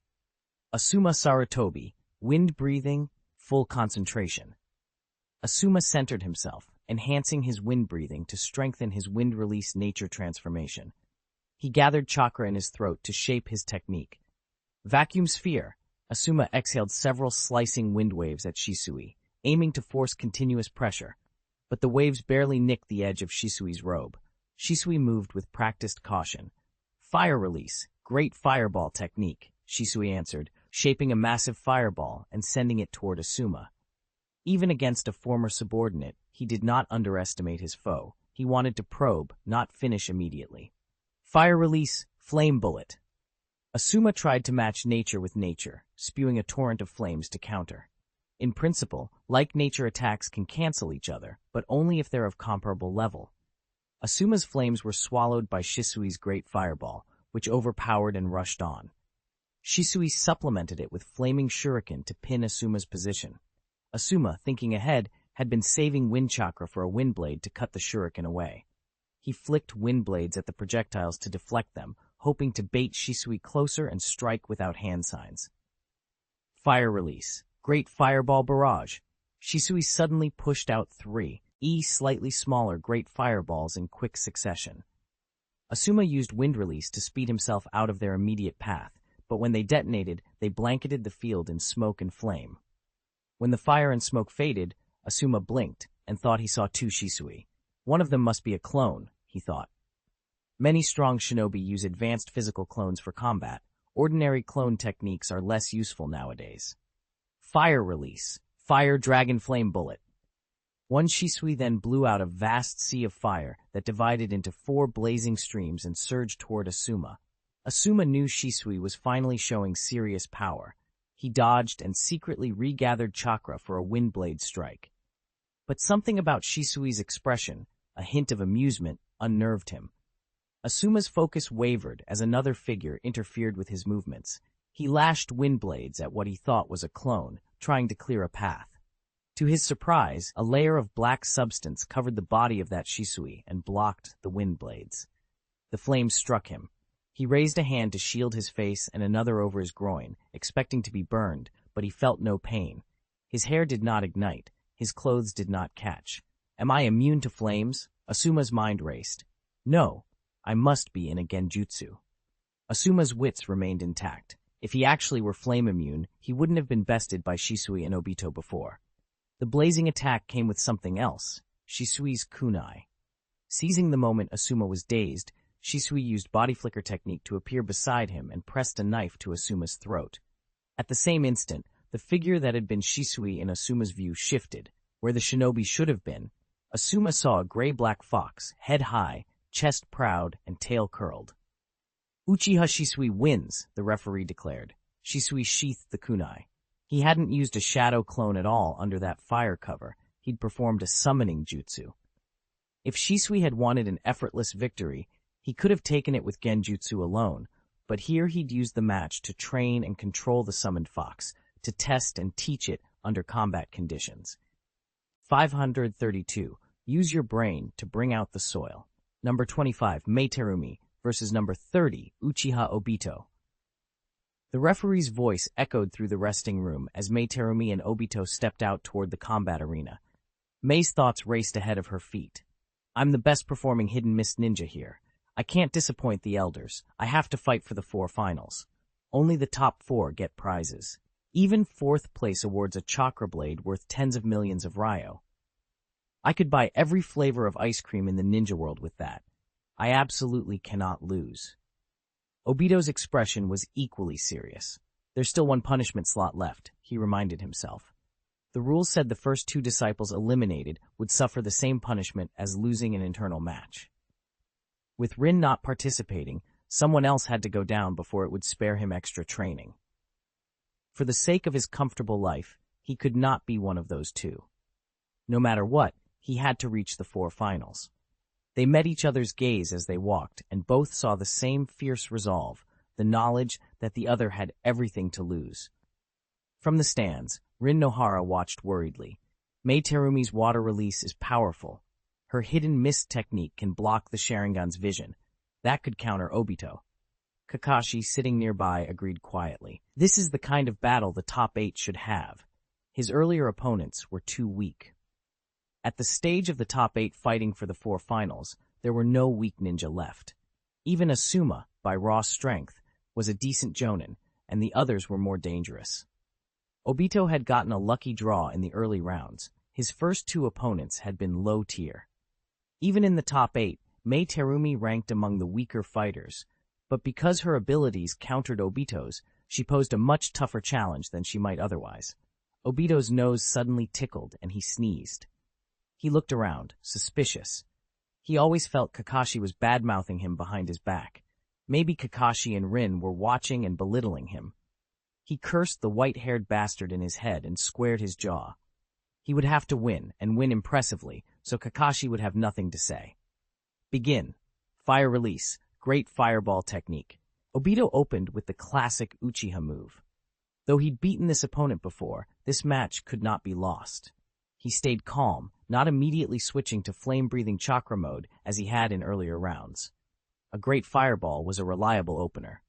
Speaker 1: Asuma Sarutobi, wind breathing, full concentration. Asuma centered himself, enhancing his wind breathing to strengthen his wind release nature transformation. He gathered chakra in his throat to shape his technique. Vacuum sphere. Asuma exhaled several slicing wind waves at Shisui, aiming to force continuous pressure, but the waves barely nicked the edge of Shisui's robe. Shisui moved with practiced caution. "Fire release, great fireball technique," Shisui answered, shaping a massive fireball and sending it toward Asuma. Even against a former subordinate, he did not underestimate his foe. He wanted to probe, not finish immediately. "Fire release, flame bullet." Asuma tried to match nature with nature, spewing a torrent of flames to counter. In principle, like nature attacks can cancel each other, but only if they're of comparable level. Asuma's flames were swallowed by Shisui's great fireball, which overpowered and rushed on. Shisui supplemented it with flaming shuriken to pin Asuma's position. Asuma, thinking ahead, had been saving wind chakra for a wind blade to cut the shuriken away. He flicked wind blades at the projectiles to deflect them, hoping to bait Shisui closer and strike without hand signs. Fire release. Great fireball barrage. Shisui suddenly pushed out 3 slightly smaller great fireballs in quick succession. Asuma used wind release to speed himself out of their immediate path, but when they detonated, they blanketed the field in smoke and flame. When the fire and smoke faded, Asuma blinked and thought he saw 2 Shisui. One of them must be a clone, he thought. Many strong shinobi use advanced physical clones for combat. Ordinary clone techniques are less useful nowadays. Fire release. Fire dragon flame bullet. One Shisui then blew out a vast sea of fire that divided into 4 blazing streams and surged toward Asuma. Asuma knew Shisui was finally showing serious power. He dodged and secretly regathered chakra for a wind blade strike. But something about Shisui's expression, a hint of amusement, unnerved him. Asuma's focus wavered as another figure interfered with his movements. He lashed wind blades at what he thought was a clone, trying to clear a path. To his surprise, a layer of black substance covered the body of that Shisui and blocked the wind blades. The flames struck him. He raised a hand to shield his face and another over his groin, expecting to be burned, but he felt no pain. His hair did not ignite. His clothes did not catch. Am I immune to flames? Asuma's mind raced. No, I must be in a genjutsu. Asuma's wits remained intact. If he actually were flame immune, he wouldn't have been bested by Shisui and Obito before. The blazing attack came with something else, Shisui's kunai. Seizing the moment Asuma was dazed, Shisui used body flicker technique to appear beside him and pressed a knife to Asuma's throat. At the same instant, the figure that had been Shisui in Asuma's view shifted. Where the shinobi should have been, Asuma saw a gray-black fox, head high, chest proud, and tail curled. Uchiha Shisui wins, the referee declared. Shisui sheathed the kunai. He hadn't used a shadow clone at all under that fire cover. He'd performed a summoning jutsu. If Shisui had wanted an effortless victory, he could have taken it with genjutsu alone, but here he'd used the match to train and control the summoned fox, to test and teach it under combat conditions. 532. Use your brain to bring out the soil. Number 25, Meiterumi, versus number 30, Uchiha Obito. The referee's voice echoed through the resting room as Meiterumi and Obito stepped out toward the combat arena. Mei's thoughts raced ahead of her feet. I'm the best performing hidden mist ninja here. I can't disappoint the elders. I have to fight for the 4 finals. Only the top 4 get prizes. Even 4th place awards a chakra blade worth tens of millions of ryo. I could buy every flavor of ice cream in the ninja world with that. I absolutely cannot lose. Obito's expression was equally serious. There's still 1 punishment slot left, he reminded himself. The rules said the first 2 disciples eliminated would suffer the same punishment as losing an internal match. With Rin not participating, someone else had to go down before it would spare him extra training. For the sake of his comfortable life, he could not be one of those 2. No matter what, he had to reach the 4 finals. They met each other's gaze as they walked, and both saw the same fierce resolve, the knowledge that the other had everything to lose. From the stands, Rin Nohara watched worriedly. Meiterumi's water release is powerful. Her hidden mist technique can block the Sharingan's vision. That could counter Obito. Kakashi, sitting nearby, agreed quietly. This is the kind of battle the top 8 should have. His earlier opponents were too weak. At the stage of the top 8 fighting for the 4 finals, there were no weak ninja left. Even Asuma, by raw strength, was a decent jonin, and the others were more dangerous. Obito had gotten a lucky draw in the early rounds. His first 2 opponents had been low tier. Even in the top 8, Meiterumi ranked among the weaker fighters, but because her abilities countered Obito's, she posed a much tougher challenge than she might otherwise. Obito's nose suddenly tickled and he sneezed. He looked around, suspicious. He always felt Kakashi was bad-mouthing him behind his back. Maybe Kakashi and Rin were watching and belittling him. He cursed the white-haired bastard in his head and squared his jaw. He would have to win, and win impressively, so Kakashi would have nothing to say. Begin. Fire release. Great fireball technique. Obito opened with the classic Uchiha move. Though he'd beaten this opponent before, this match could not be lost. He stayed calm, not immediately switching to flame-breathing chakra mode as he had in earlier rounds. A great fireball was a reliable opener.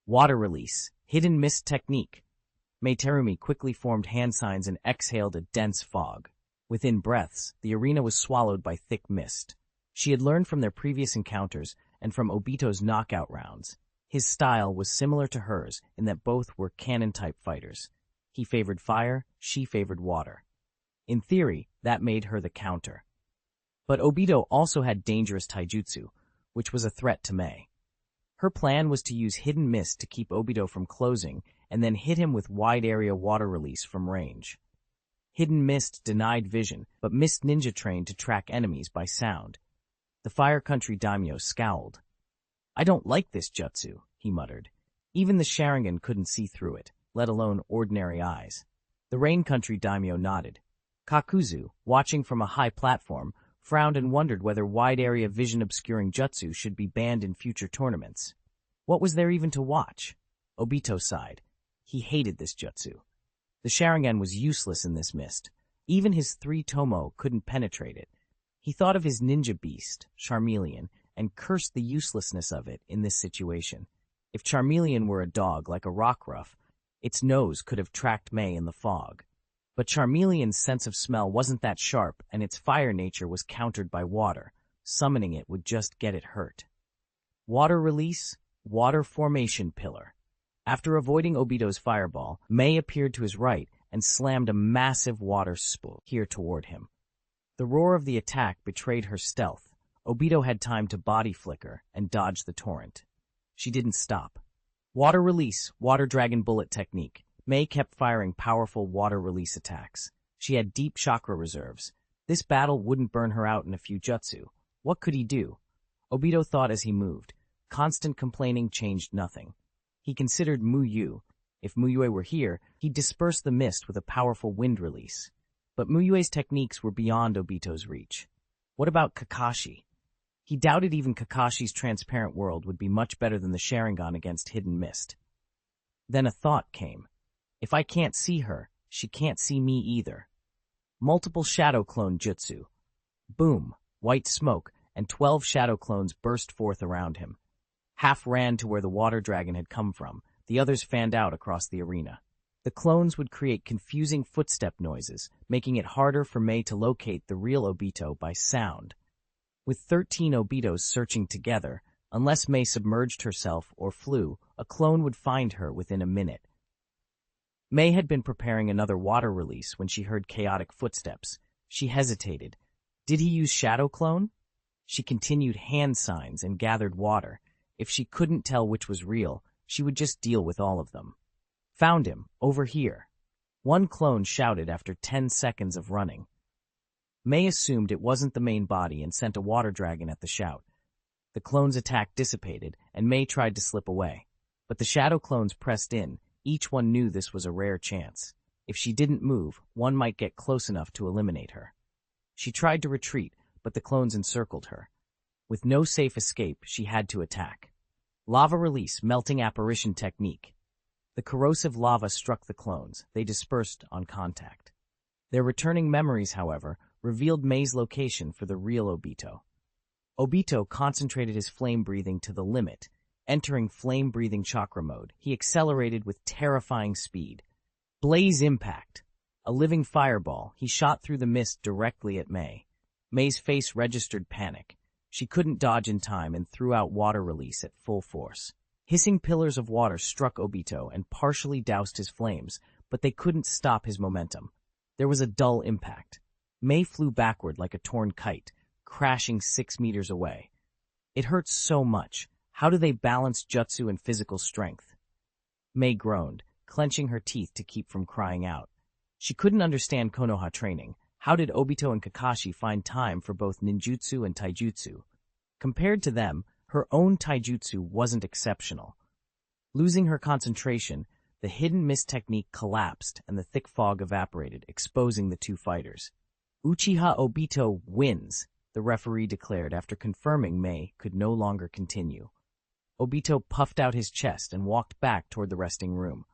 Speaker 1: Water release. Hidden mist technique. Mei Terumi quickly formed hand signs and exhaled a dense fog. Within breaths, the arena was swallowed by thick mist. She had learned from their previous encounters and from Obito's knockout rounds. His style was similar to hers in that both were cannon-type fighters. He favored fire, she favored water. In theory, that made her the counter. But Obito also had dangerous taijutsu, which was a threat to Mei. Her plan was to use hidden mist to keep Obito from closing and then hit him with wide-area water release from range. Hidden mist denied vision, but mist ninja trained to track enemies by sound. The Fire Country daimyo scowled. "I don't like this jutsu," he muttered. Even the Sharingan couldn't see through it, let alone ordinary eyes. The Rain Country daimyo nodded. Kakuzu, watching from a high platform, frowned and wondered whether wide-area vision-obscuring jutsu should be banned in future tournaments. What was there even to watch? Obito sighed. He hated this jutsu. The Sharingan was useless in this mist. Even his 3 tomo couldn't penetrate it. He thought of his ninja beast, Charmeleon, and cursed the uselessness of it in this situation. If Charmeleon were a dog like a Rockruff, its nose could have tracked Mei in the fog. But Charmeleon's sense of smell wasn't that sharp, and its fire nature was countered by water. Summoning it would just get it hurt. Water release, water formation pillar. After avoiding Obito's fireball, Mei appeared to his right and slammed a massive water spout here toward him. The roar of the attack betrayed her stealth. Obito had time to body flicker and dodge the torrent. She didn't stop. Water release, water dragon bullet technique. Mei kept firing powerful water release attacks. She had deep chakra reserves. This battle wouldn't burn her out in a few jutsu. What could he do? Obito thought as he moved. Constant complaining changed nothing. He considered Mu Yue. If Mu Yue were here, he'd disperse the mist with a powerful wind release. But Mu Yue's techniques were beyond Obito's reach. What about Kakashi? He doubted even Kakashi's transparent world would be much better than the Sharingan against hidden mist. Then a thought came. If I can't see her, she can't see me either. Multiple shadow clone jutsu. Boom, white smoke, and 12 shadow clones burst forth around him. Half ran to where the water dragon had come from. The others fanned out across the arena. The clones would create confusing footstep noises, making it harder for Mei to locate the real Obito by sound. With 13 Obitos searching together, unless Mei submerged herself or flew, a clone would find her within a minute. Mei had been preparing another water release when she heard chaotic footsteps. She hesitated. Did he use shadow clone? She continued hand signs and gathered water. If she couldn't tell which was real, she would just deal with all of them. Found him, over here. One clone shouted after 10 seconds of running. Mei assumed it wasn't the main body and sent a water dragon at the shout. The clone's attack dissipated, and Mei tried to slip away. But the shadow clones pressed in. Each one knew this was a rare chance. If she didn't move, one might get close enough to eliminate her. She tried to retreat, but the clones encircled her. With no safe escape, she had to attack. Lava release, melting apparition technique. The corrosive lava struck the clones. They dispersed on contact. Their returning memories, however, revealed Mei's location for the real Obito. Obito concentrated his flame breathing to the limit. Entering flame-breathing chakra mode, he accelerated with terrifying speed. Blaze impact. A living fireball, he shot through the mist directly at Mei. Mei's face registered panic. She couldn't dodge in time and threw out water release at full force. Hissing pillars of water struck Obito and partially doused his flames, but they couldn't stop his momentum. There was a dull impact. Mei flew backward like a torn kite, crashing 6 meters away. It hurt so much. How do they balance jutsu and physical strength? Mei groaned, clenching her teeth to keep from crying out. She couldn't understand Konoha training. How did Obito and Kakashi find time for both ninjutsu and taijutsu? Compared to them, Her own taijutsu wasn't exceptional. Losing her concentration, the hidden mist technique collapsed and the thick fog evaporated, exposing the two fighters. Uchiha Obito wins, the referee declared after confirming Mei could no longer continue. Obito puffed out his chest and walked back toward the resting room.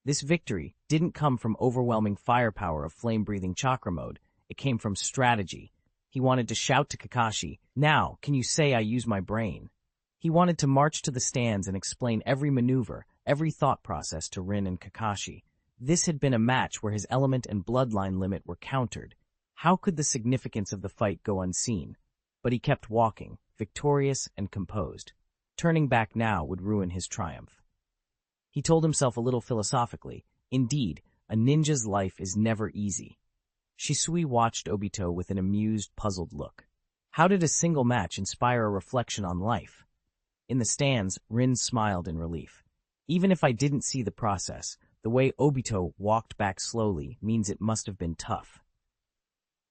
Speaker 1: This victory didn't come from overwhelming firepower of flame-breathing chakra mode. It came from strategy. He wanted to shout to Kakashi, "Now, can you say I use my brain?" He wanted to march to the stands and explain every maneuver, every thought process to Rin and Kakashi. This had been a match where his element and bloodline limit were countered. How could the significance of the fight go unseen? But he kept walking, victorious and composed. Turning back now would ruin his triumph. He told himself a little philosophically, indeed, a ninja's life is never easy. Shisui watched Obito with an amused, puzzled look. How did a single match inspire a reflection on life? In the stands, Rin smiled in relief. Even if I didn't see the process, the way Obito walked back slowly means it must have been tough.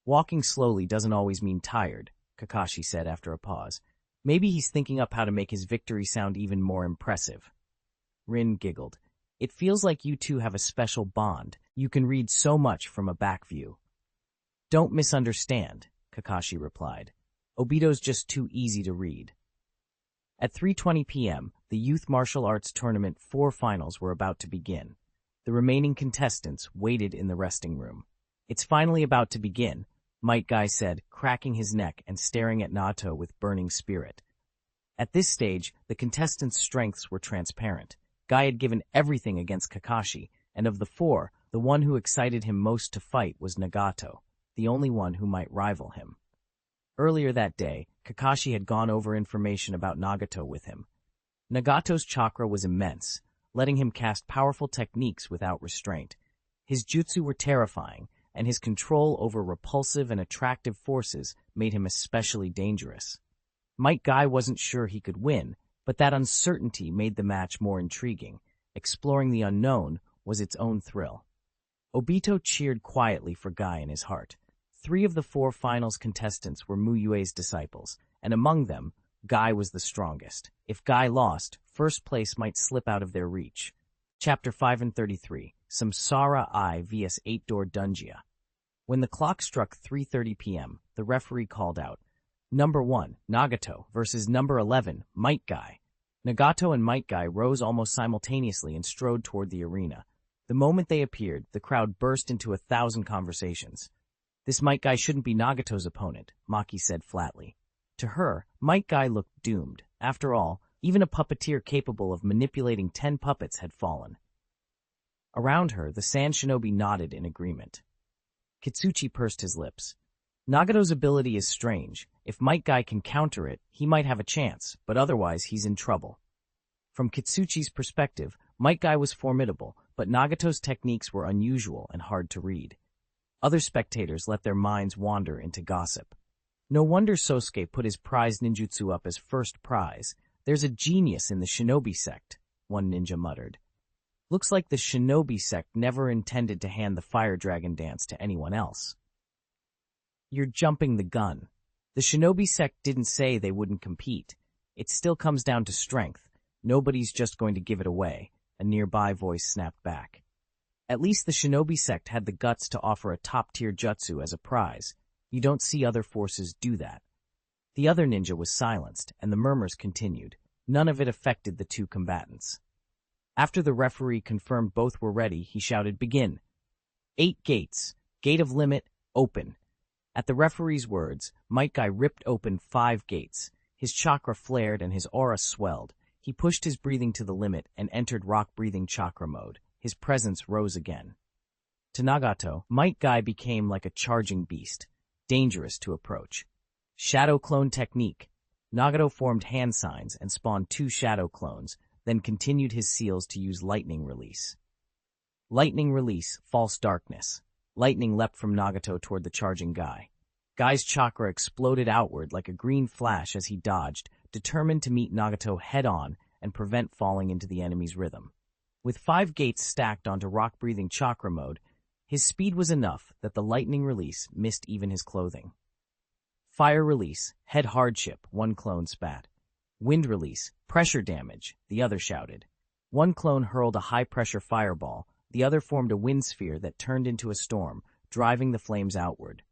Speaker 1: Walking slowly doesn't always mean tired, Kakashi said after a pause. Maybe he's thinking up how to make his victory sound even more impressive. Rin giggled. It feels like you two have a special bond. You can read so much from a back view. Don't misunderstand, Kakashi replied. Obito's just too easy to read. At 3:20 p.m., the Youth Martial Arts Tournament 4 finals were about to begin. The remaining contestants waited in the resting room. It's finally about to begin, Metkai said, cracking his neck and staring at Naruto with burning spirit. At this stage, the contestants' strengths were transparent. Guy had given everything against Kakashi, and of the 4, the one who excited him most to fight was Nagato, the only one who might rival him. Earlier that day, Kakashi had gone over information about Nagato with him. Nagato's chakra was immense, letting him cast powerful techniques without restraint. His jutsu were terrifying, and his control over repulsive and attractive forces made him especially dangerous. Metkai wasn't sure he could win, but that uncertainty made the match more intriguing. Exploring the unknown was its own thrill. Obito cheered quietly for Guy in his heart. 3 of the 4 finals contestants were Mu Yue's disciples, and among them, Guy was the strongest. If Guy lost, first place might slip out of their reach. Chapter 5 and 33, Samsara I vs 8-Door Dungia. When the clock struck 3:30 p.m., the referee called out, Number 1, Nagato, versus Number 11, Metkai. Nagato and Metkai rose almost simultaneously and strode toward the arena. The moment they appeared, the crowd burst into 1,000 conversations. This Metkai shouldn't be Nagato's opponent, Maki said flatly. To her, Metkai looked doomed. After all, even a puppeteer capable of manipulating 10 puppets had fallen. Around her, the Sand Shinobi nodded in agreement. Kitsuchi pursed his lips. Nagato's ability is strange. If Metkai can counter it, he might have a chance, but otherwise he's in trouble. From Kitsuchi's perspective, Metkai was formidable, but Nagato's techniques were unusual and hard to read. Other spectators let their minds wander into gossip. No wonder Sosuke put his prized ninjutsu up as first prize. There's a genius in the Shinobi sect, one ninja muttered. Looks like the Shinobi sect never intended to hand the Fire Dragon dance to anyone else. You're jumping the gun. The Shinobi sect didn't say they wouldn't compete. It still comes down to strength. Nobody's just going to give it away, a nearby voice snapped back. At least the Shinobi sect had the guts to offer a top-tier jutsu as a prize. You don't see other forces do that. The other ninja was silenced, and the murmurs continued. None of it affected the 2 combatants. After the referee confirmed both were ready, he shouted, Begin! 8 gates. Gate of limit, open. At the referee's words, Metkai ripped open 5 gates. His chakra flared and his aura swelled. He pushed his breathing to the limit and entered rock-breathing chakra mode. His presence rose again. To Nagato, Metkai became like a charging beast, dangerous to approach. Shadow clone technique. Nagato formed hand signs and spawned 2 shadow clones, then continued his seals to use lightning release. Lightning release, false darkness. Lightning leapt from Nagato toward the charging Guy. Guy's chakra exploded outward like a green flash as he dodged, determined to meet Nagato head-on and prevent falling into the enemy's rhythm. With 5 gates stacked onto rock-breathing chakra mode, his speed was enough that the lightning release missed even his clothing. Fire release, head hardship, 1 clone spat. Wind release, pressure damage, the other shouted. One clone hurled a high-pressure fireball, the other formed a wind sphere that turned into a storm, driving the flames outward.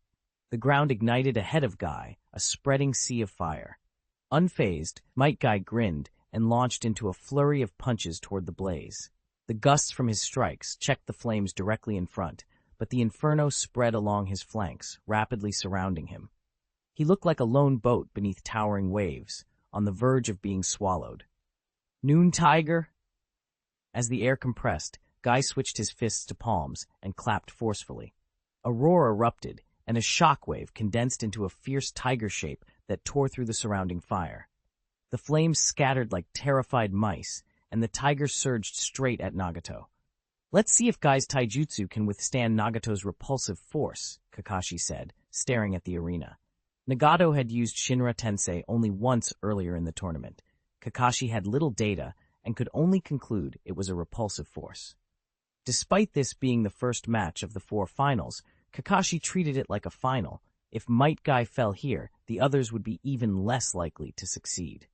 Speaker 1: The ground ignited ahead of Guy, a spreading sea of fire. Unfazed, Metkai grinned and launched into a flurry of punches toward the blaze. The gusts from his strikes checked the flames directly in front, but the inferno spread along his flanks, rapidly surrounding him. He looked like a lone boat beneath towering waves, on the verge of being swallowed. Noon Tiger! As the air compressed, Guy switched his fists to palms and clapped forcefully. A roar erupted, and a shockwave condensed into a fierce tiger shape that tore through the surrounding fire. The flames scattered like terrified mice, and the tiger surged straight at Nagato. "Let's see if Guy's taijutsu can withstand Nagato's repulsive force," Kakashi said, staring at the arena. Nagato had used Shinra Tensei only once earlier in the tournament. Kakashi had little data and could only conclude it was a repulsive force. Despite this being the first match of the 4 finals, Kakashi treated it like a final. If Might Guy fell here, the others would be even less likely to succeed.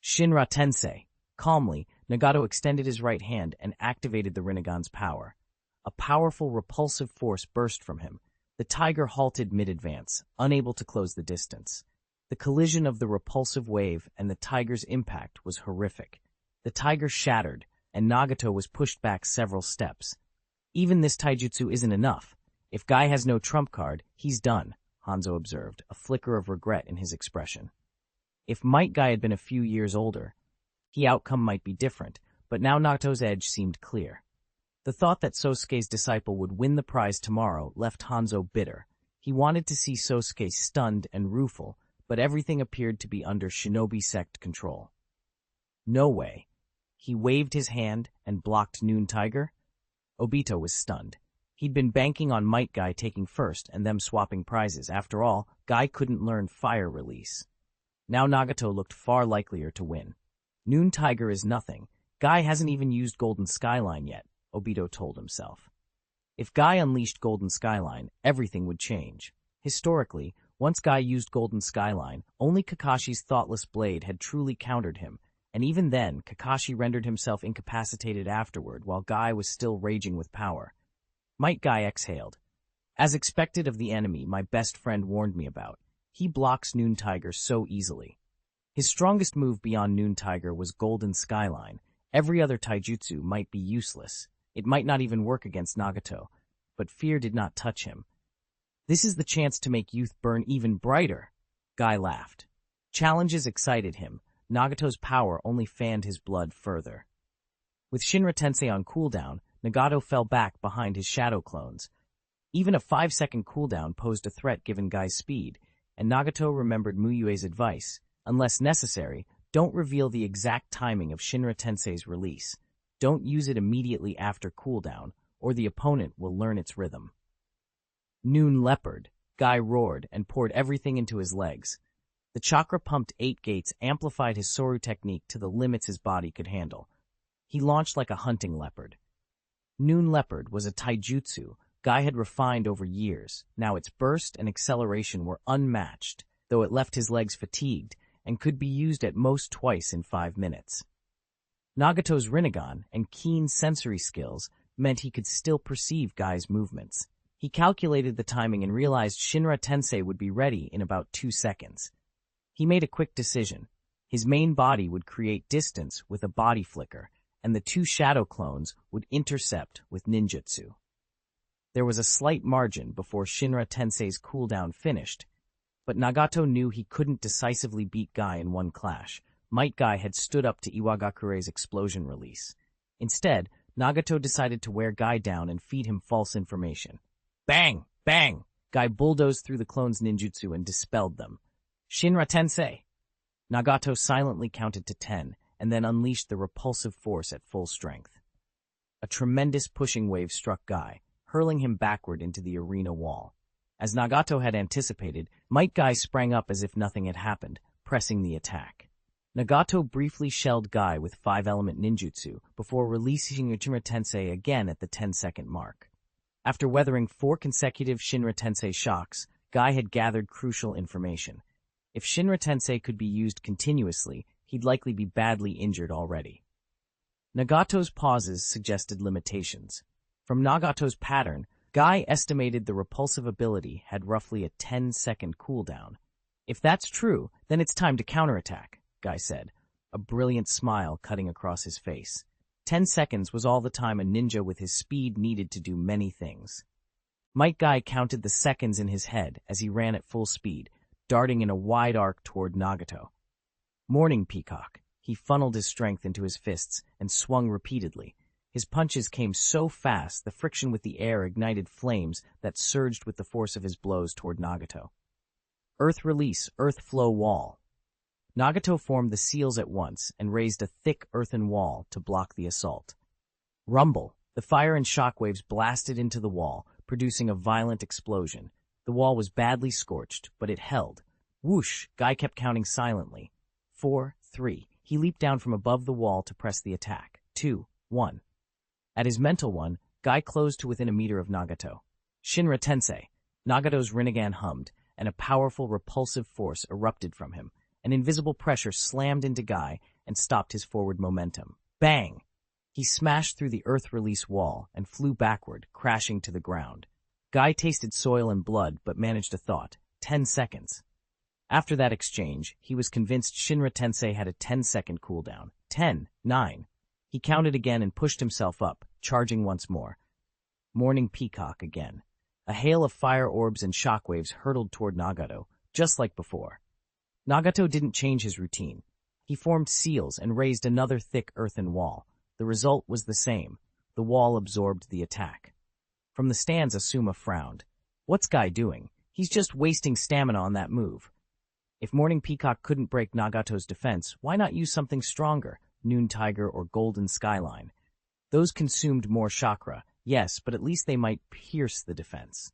Speaker 1: Shinra Tensei. Calmly, Nagato extended his right hand and activated the Rinnegan's power. A powerful, repulsive force burst from him. The tiger halted mid-advance, unable to close the distance. The collision of the repulsive wave and the tiger's impact was horrific. The tiger shattered, and Nagato was pushed back several steps. Even this taijutsu isn't enough. If Guy has no trump card, he's done, Hanzo observed, a flicker of regret in his expression. If Might Guy had been a few years older, the outcome might be different, but now Nagato's edge seemed clear. The thought that Sosuke's disciple would win the prize tomorrow left Hanzo bitter. He wanted to see Sosuke stunned and rueful, but everything appeared to be under Shinobi sect control. No way. He waved his hand and blocked Noon Tiger. Obito was stunned. He'd been banking on Might Guy taking first and them swapping prizes. After all, Guy couldn't learn fire release. Now Nagato looked far likelier to win. Noon Tiger is nothing. Guy hasn't even used Golden Skyline yet, Obito told himself. If Guy unleashed Golden Skyline, everything would change. Historically, once Guy used Golden Skyline, only Kakashi's thoughtless blade had truly countered him, and even then, Kakashi rendered himself incapacitated afterward while Guy was still raging with power. Might Guy exhaled. As expected of the enemy my best friend warned me about, he blocks Noon Tiger so easily. His strongest move beyond Noon Tiger was Golden Skyline. Every other taijutsu might be useless. It might not even work against Nagato, but fear did not touch him. This is the chance to make youth burn even brighter, Guy laughed. Challenges excited him. Nagato's power only fanned his blood further. With Shinra Tensei on cooldown, Nagato fell back behind his shadow clones. Even a 5-second cooldown posed a threat given Guy's speed, and Nagato remembered Mu Yue's advice. Unless necessary, don't reveal the exact timing of Shinra Tensei's release. Don't use it immediately after cooldown, or the opponent will learn its rhythm. Noon Leopard, Guy roared and poured everything into his legs. The chakra-pumped 8 gates amplified his Soru technique to the limits his body could handle. He launched like a hunting leopard. Noon Leopard was a taijutsu Guy had refined over years. Now its burst and acceleration were unmatched, though it left his legs fatigued and could be used at most twice in 5 minutes. Nagato's Rinnegan and keen sensory skills meant he could still perceive Guy's movements. He calculated the timing and realized Shinra Tensei would be ready in about 2 seconds. He made a quick decision. His main body would create distance with a body flicker, and the 2 shadow clones would intercept with ninjutsu. There was a slight margin before Shinra Tensei's cooldown finished, but Nagato knew he couldn't decisively beat Guy in one clash. Might Guy had stood up to Iwagakure's explosion release. Instead, Nagato decided to wear Guy down and feed him false information. Bang! Bang! Guy bulldozed through the clones' ninjutsu and dispelled them. Shinra Tensei! Nagato silently counted to 10 and then unleashed the repulsive force at full strength. A tremendous pushing wave struck Guy, hurling him backward into the arena wall. As Nagato had anticipated, Might Guy sprang up as if nothing had happened, pressing the attack. Nagato briefly shelled Guy with 5-element ninjutsu before releasing Shinra Tensei again at the 10-second mark. After weathering 4 consecutive Shinra Tensei shocks, Guy had gathered crucial information. If Shinra Tensei could be used continuously, he'd likely be badly injured already. Nagato's pauses suggested limitations. From Nagato's pattern, Guy estimated the repulsive ability had roughly a 10-second cooldown. If that's true, then it's time to counterattack, Guy said, a brilliant smile cutting across his face. 10 seconds was all the time a ninja with his speed needed to do many things. Might Guy counted the seconds in his head as he ran at full speed, darting in a wide arc toward Nagato. Morning Peacock. He funneled his strength into his fists and swung repeatedly. His punches came so fast the friction with the air ignited flames that surged with the force of his blows toward Nagato. Earth Release, Earth Flow Wall. Nagato formed the seals at once and raised a thick earthen wall to block the assault. Rumble. The fire and shockwaves blasted into the wall, producing a violent explosion. The wall was badly scorched, but it held. Whoosh! Guy kept counting silently. 4, 3. He leaped down from above the wall to press the attack. 2, 1. At his mental one, Guy closed to within a meter of Nagato. Shinra Tensei. Nagato's Rinnegan hummed, and a powerful, repulsive force erupted from him. An invisible pressure slammed into Guy and stopped his forward momentum. Bang! He smashed through the earth release wall and flew backward, crashing to the ground. Guy tasted soil and blood, but managed a thought. 10 seconds. After that exchange, he was convinced Shinra Tensei had a 10-second cooldown. 10, 9. He counted again and pushed himself up, charging once more. Morning Peacock again. A hail of fire orbs and shockwaves hurtled toward Nagato, just like before. Nagato didn't change his routine. He formed seals and raised another thick earthen wall. The result was the same. The wall absorbed the attack. From the stands, Asuma frowned. What's Guy doing? He's just wasting stamina on that move. If Morning Peacock couldn't break Nagato's defense, why not use something stronger, Noon Tiger or Golden Skyline? Those consumed more chakra, yes, but at least they might pierce the defense.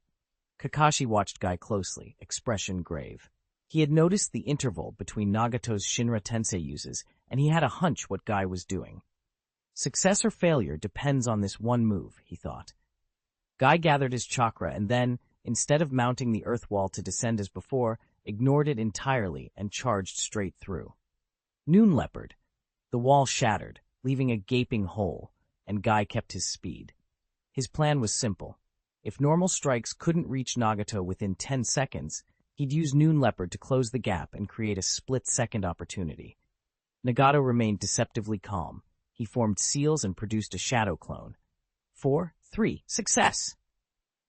Speaker 1: Kakashi watched Guy closely, expression grave. He had noticed the interval between Nagato's Shinra Tensei uses, and he had a hunch what Guy was doing. Success or failure depends on this one move, he thought. Guy gathered his chakra and then, instead of mounting the earth wall to descend as before, ignored it entirely and charged straight through. Noon Leopard. The wall shattered, leaving a gaping hole, and Guy kept his speed. His plan was simple. If normal strikes couldn't reach Nagato within 10 seconds, he'd use Noon Leopard to close the gap and create a split-second opportunity. Nagato remained deceptively calm. He formed seals and produced a shadow clone. 4, 3. Success!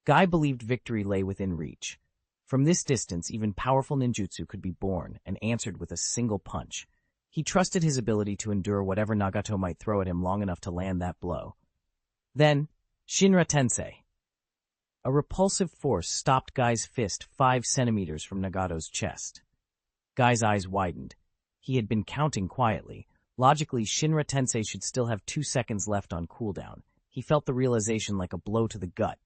Speaker 1: Guy believed victory lay within reach. From this distance, even powerful ninjutsu could be born and answered with a single punch. He trusted his ability to endure whatever Nagato might throw at him long enough to land that blow. Then, Shinra Tensei. A repulsive force stopped Guy's fist 5 centimeters from Nagato's chest. Guy's eyes widened. He had been counting quietly. Logically, Shinra Tensei should still have 2 seconds left on cooldown. He felt the realization like a blow to the gut.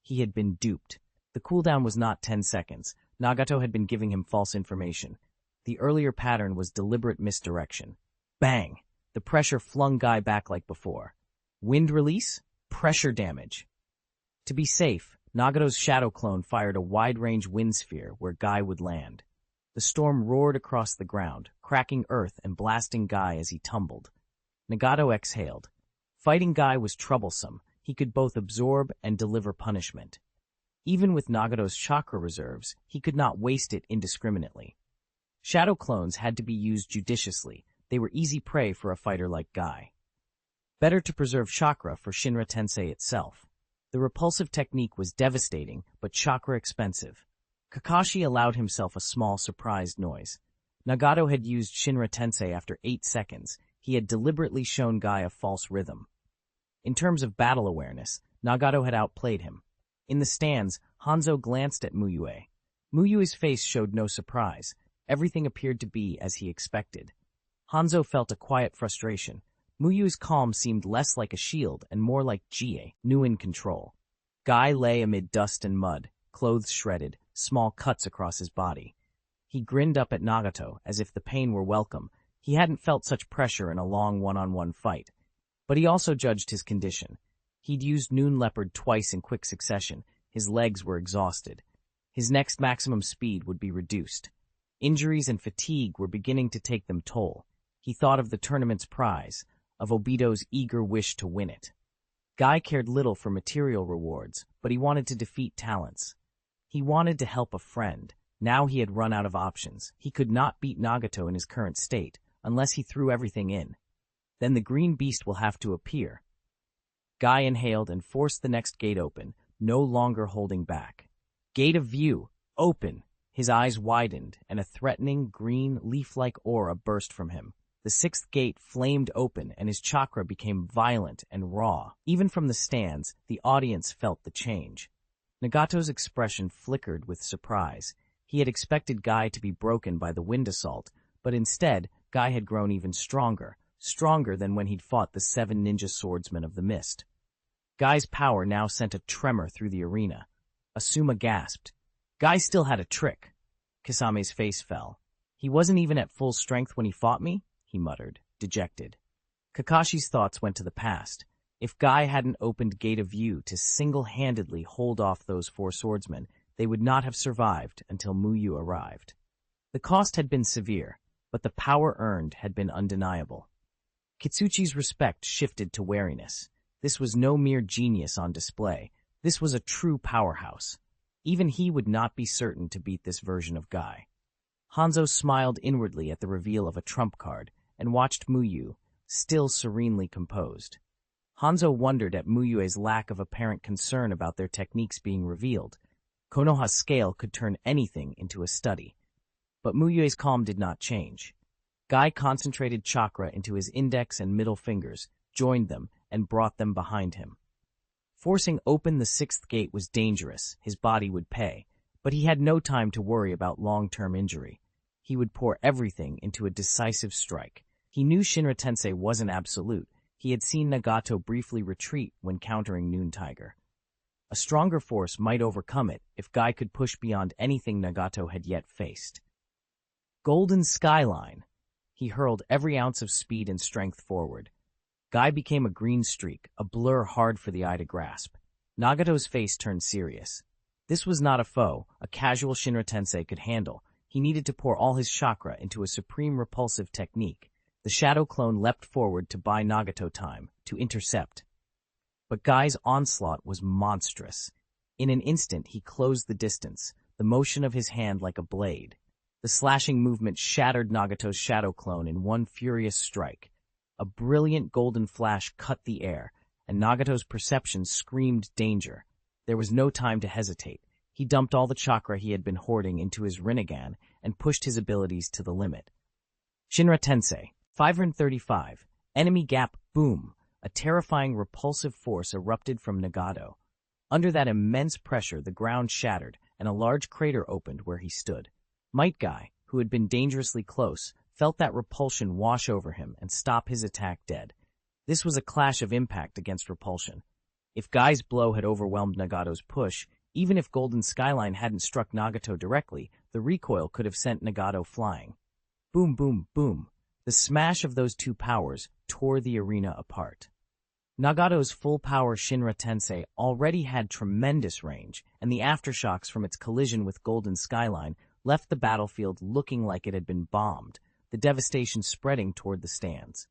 Speaker 1: He had been duped. The cooldown was not 10 seconds. Nagato had been giving him false information. The earlier pattern was deliberate misdirection. Bang! The pressure flung Guy back like before. Wind release? Pressure damage. To be safe, Nagato's shadow clone fired a wide-range wind sphere where Guy would land. The storm roared across the ground, cracking earth and blasting Guy as he tumbled. Nagato exhaled. Fighting Guy was troublesome. He could both absorb and deliver punishment. Even with Nagato's chakra reserves, he could not waste it indiscriminately. Shadow clones had to be used judiciously. They were easy prey for a fighter like Guy. Better to preserve chakra for Shinra Tensei itself. The repulsive technique was devastating, but chakra expensive. Kakashi allowed himself a small, surprised noise. Nagato had used Shinra Tensei after 8 seconds. He had deliberately shown Guy a false rhythm. In terms of battle awareness, Nagato had outplayed him. In the stands, Hanzo glanced at Mu Yue. Mu Yue's face showed no surprise. Everything appeared to be as he expected. Hanzo felt a quiet frustration. Mu Yue's calm seemed less like a shield and more like Jie, new in control. Guy lay amid dust and mud, clothes shredded, small cuts across his body. He grinned up at Nagato as if the pain were welcome. He hadn't felt such pressure in a long one-on-one fight. But he also judged his condition. He'd used Noon Leopard twice in quick succession. His legs were exhausted. His next maximum speed would be reduced. Injuries and fatigue were beginning to take them toll. He thought of the tournament's prize, of Obito's eager wish to win it. Guy cared little for material rewards, but he wanted to defeat talents. He wanted to help a friend. Now he had run out of options. He could not beat Nagato in his current state, unless he threw everything in. Then the green beast will have to appear. Guy inhaled and forced the next gate open, no longer holding back. Gate of view, open! His eyes widened, and a threatening, green, leaf-like aura burst from him. The sixth gate flamed open, and his chakra became violent and raw. Even from the stands, the audience felt the change. Nagato's expression flickered with surprise. He had expected Guy to be broken by the wind assault, but instead, Guy had grown even stronger than when he'd fought the 7 ninja swordsmen of the mist. Guy's power now sent a tremor through the arena. Asuma gasped. Guy still had a trick. Kasame's face fell. He wasn't even at full strength when he fought me, he muttered, dejected. Kakashi's thoughts went to the past. If Guy hadn't opened Gate of View to single-handedly hold off those 4 swordsmen, they would not have survived until Mu Yue arrived. The cost had been severe, but the power earned had been undeniable. Kitsuchi's respect shifted to wariness. This was no mere genius on display. This was a true powerhouse. Even he would not be certain to beat this version of Guy. Hanzo smiled inwardly at the reveal of a trump card and watched Mu Yue, still serenely composed. Hanzo wondered at Mu Yue's lack of apparent concern about their techniques being revealed. Konoha's scale could turn anything into a study. But Mu Yue's calm did not change. Guy concentrated chakra into his index and middle fingers, joined them, and brought them behind him. Forcing open the 6th gate was dangerous. His body would pay. But he had no time to worry about long-term injury. He would pour everything into a decisive strike. He knew Shinra Tensei wasn't absolute. He had seen Nagato briefly retreat when countering Noon Tiger. A stronger force might overcome it if Guy could push beyond anything Nagato had yet faced. Golden Skyline! He hurled every ounce of speed and strength forward. Guy became a green streak, a blur hard for the eye to grasp. Nagato's face turned serious. This was not a foe a casual Shinra Tensei could handle. He needed to pour all his chakra into a supreme repulsive technique. The shadow clone leapt forward to buy Nagato time, to intercept. But Guy's onslaught was monstrous. In an instant he closed the distance, the motion of his hand like a blade. The slashing movement shattered Nagato's shadow clone in one furious strike. A brilliant golden flash cut the air, and Nagato's perception screamed danger. There was no time to hesitate. He dumped all the chakra he had been hoarding into his Rinnegan and pushed his abilities to the limit. Shinra Tensei, 535, enemy gap, boom! A terrifying repulsive force erupted from Nagato. Under that immense pressure, the ground shattered, and a large crater opened where he stood. Might Guy, who had been dangerously close, felt that repulsion wash over him and stop his attack dead. This was a clash of impact against repulsion. If Guy's blow had overwhelmed Nagato's push, even if Golden Skyline hadn't struck Nagato directly, the recoil could have sent Nagato flying. Boom, boom, boom. The smash of those two powers tore the arena apart. Nagato's full-power Shinra Tensei already had tremendous range, and the aftershocks from its collision with Golden Skyline left the battlefield looking like it had been bombed, the devastation spreading toward the stands.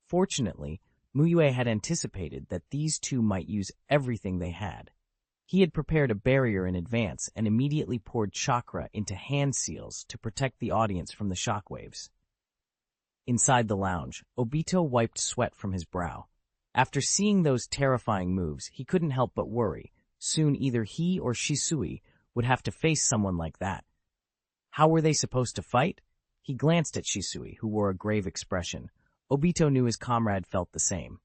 Speaker 1: Fortunately, Mu Yue had anticipated that these two might use everything they had. He had prepared a barrier in advance and immediately poured chakra into hand seals to protect the audience from the shockwaves. Inside the lounge, Obito wiped sweat from his brow. After seeing those terrifying moves, he couldn't help but worry. Soon either he or Shisui would have to face someone like that. How were they supposed to fight? He glanced at Shisui, who wore a grave expression. Obito knew his comrade felt the same.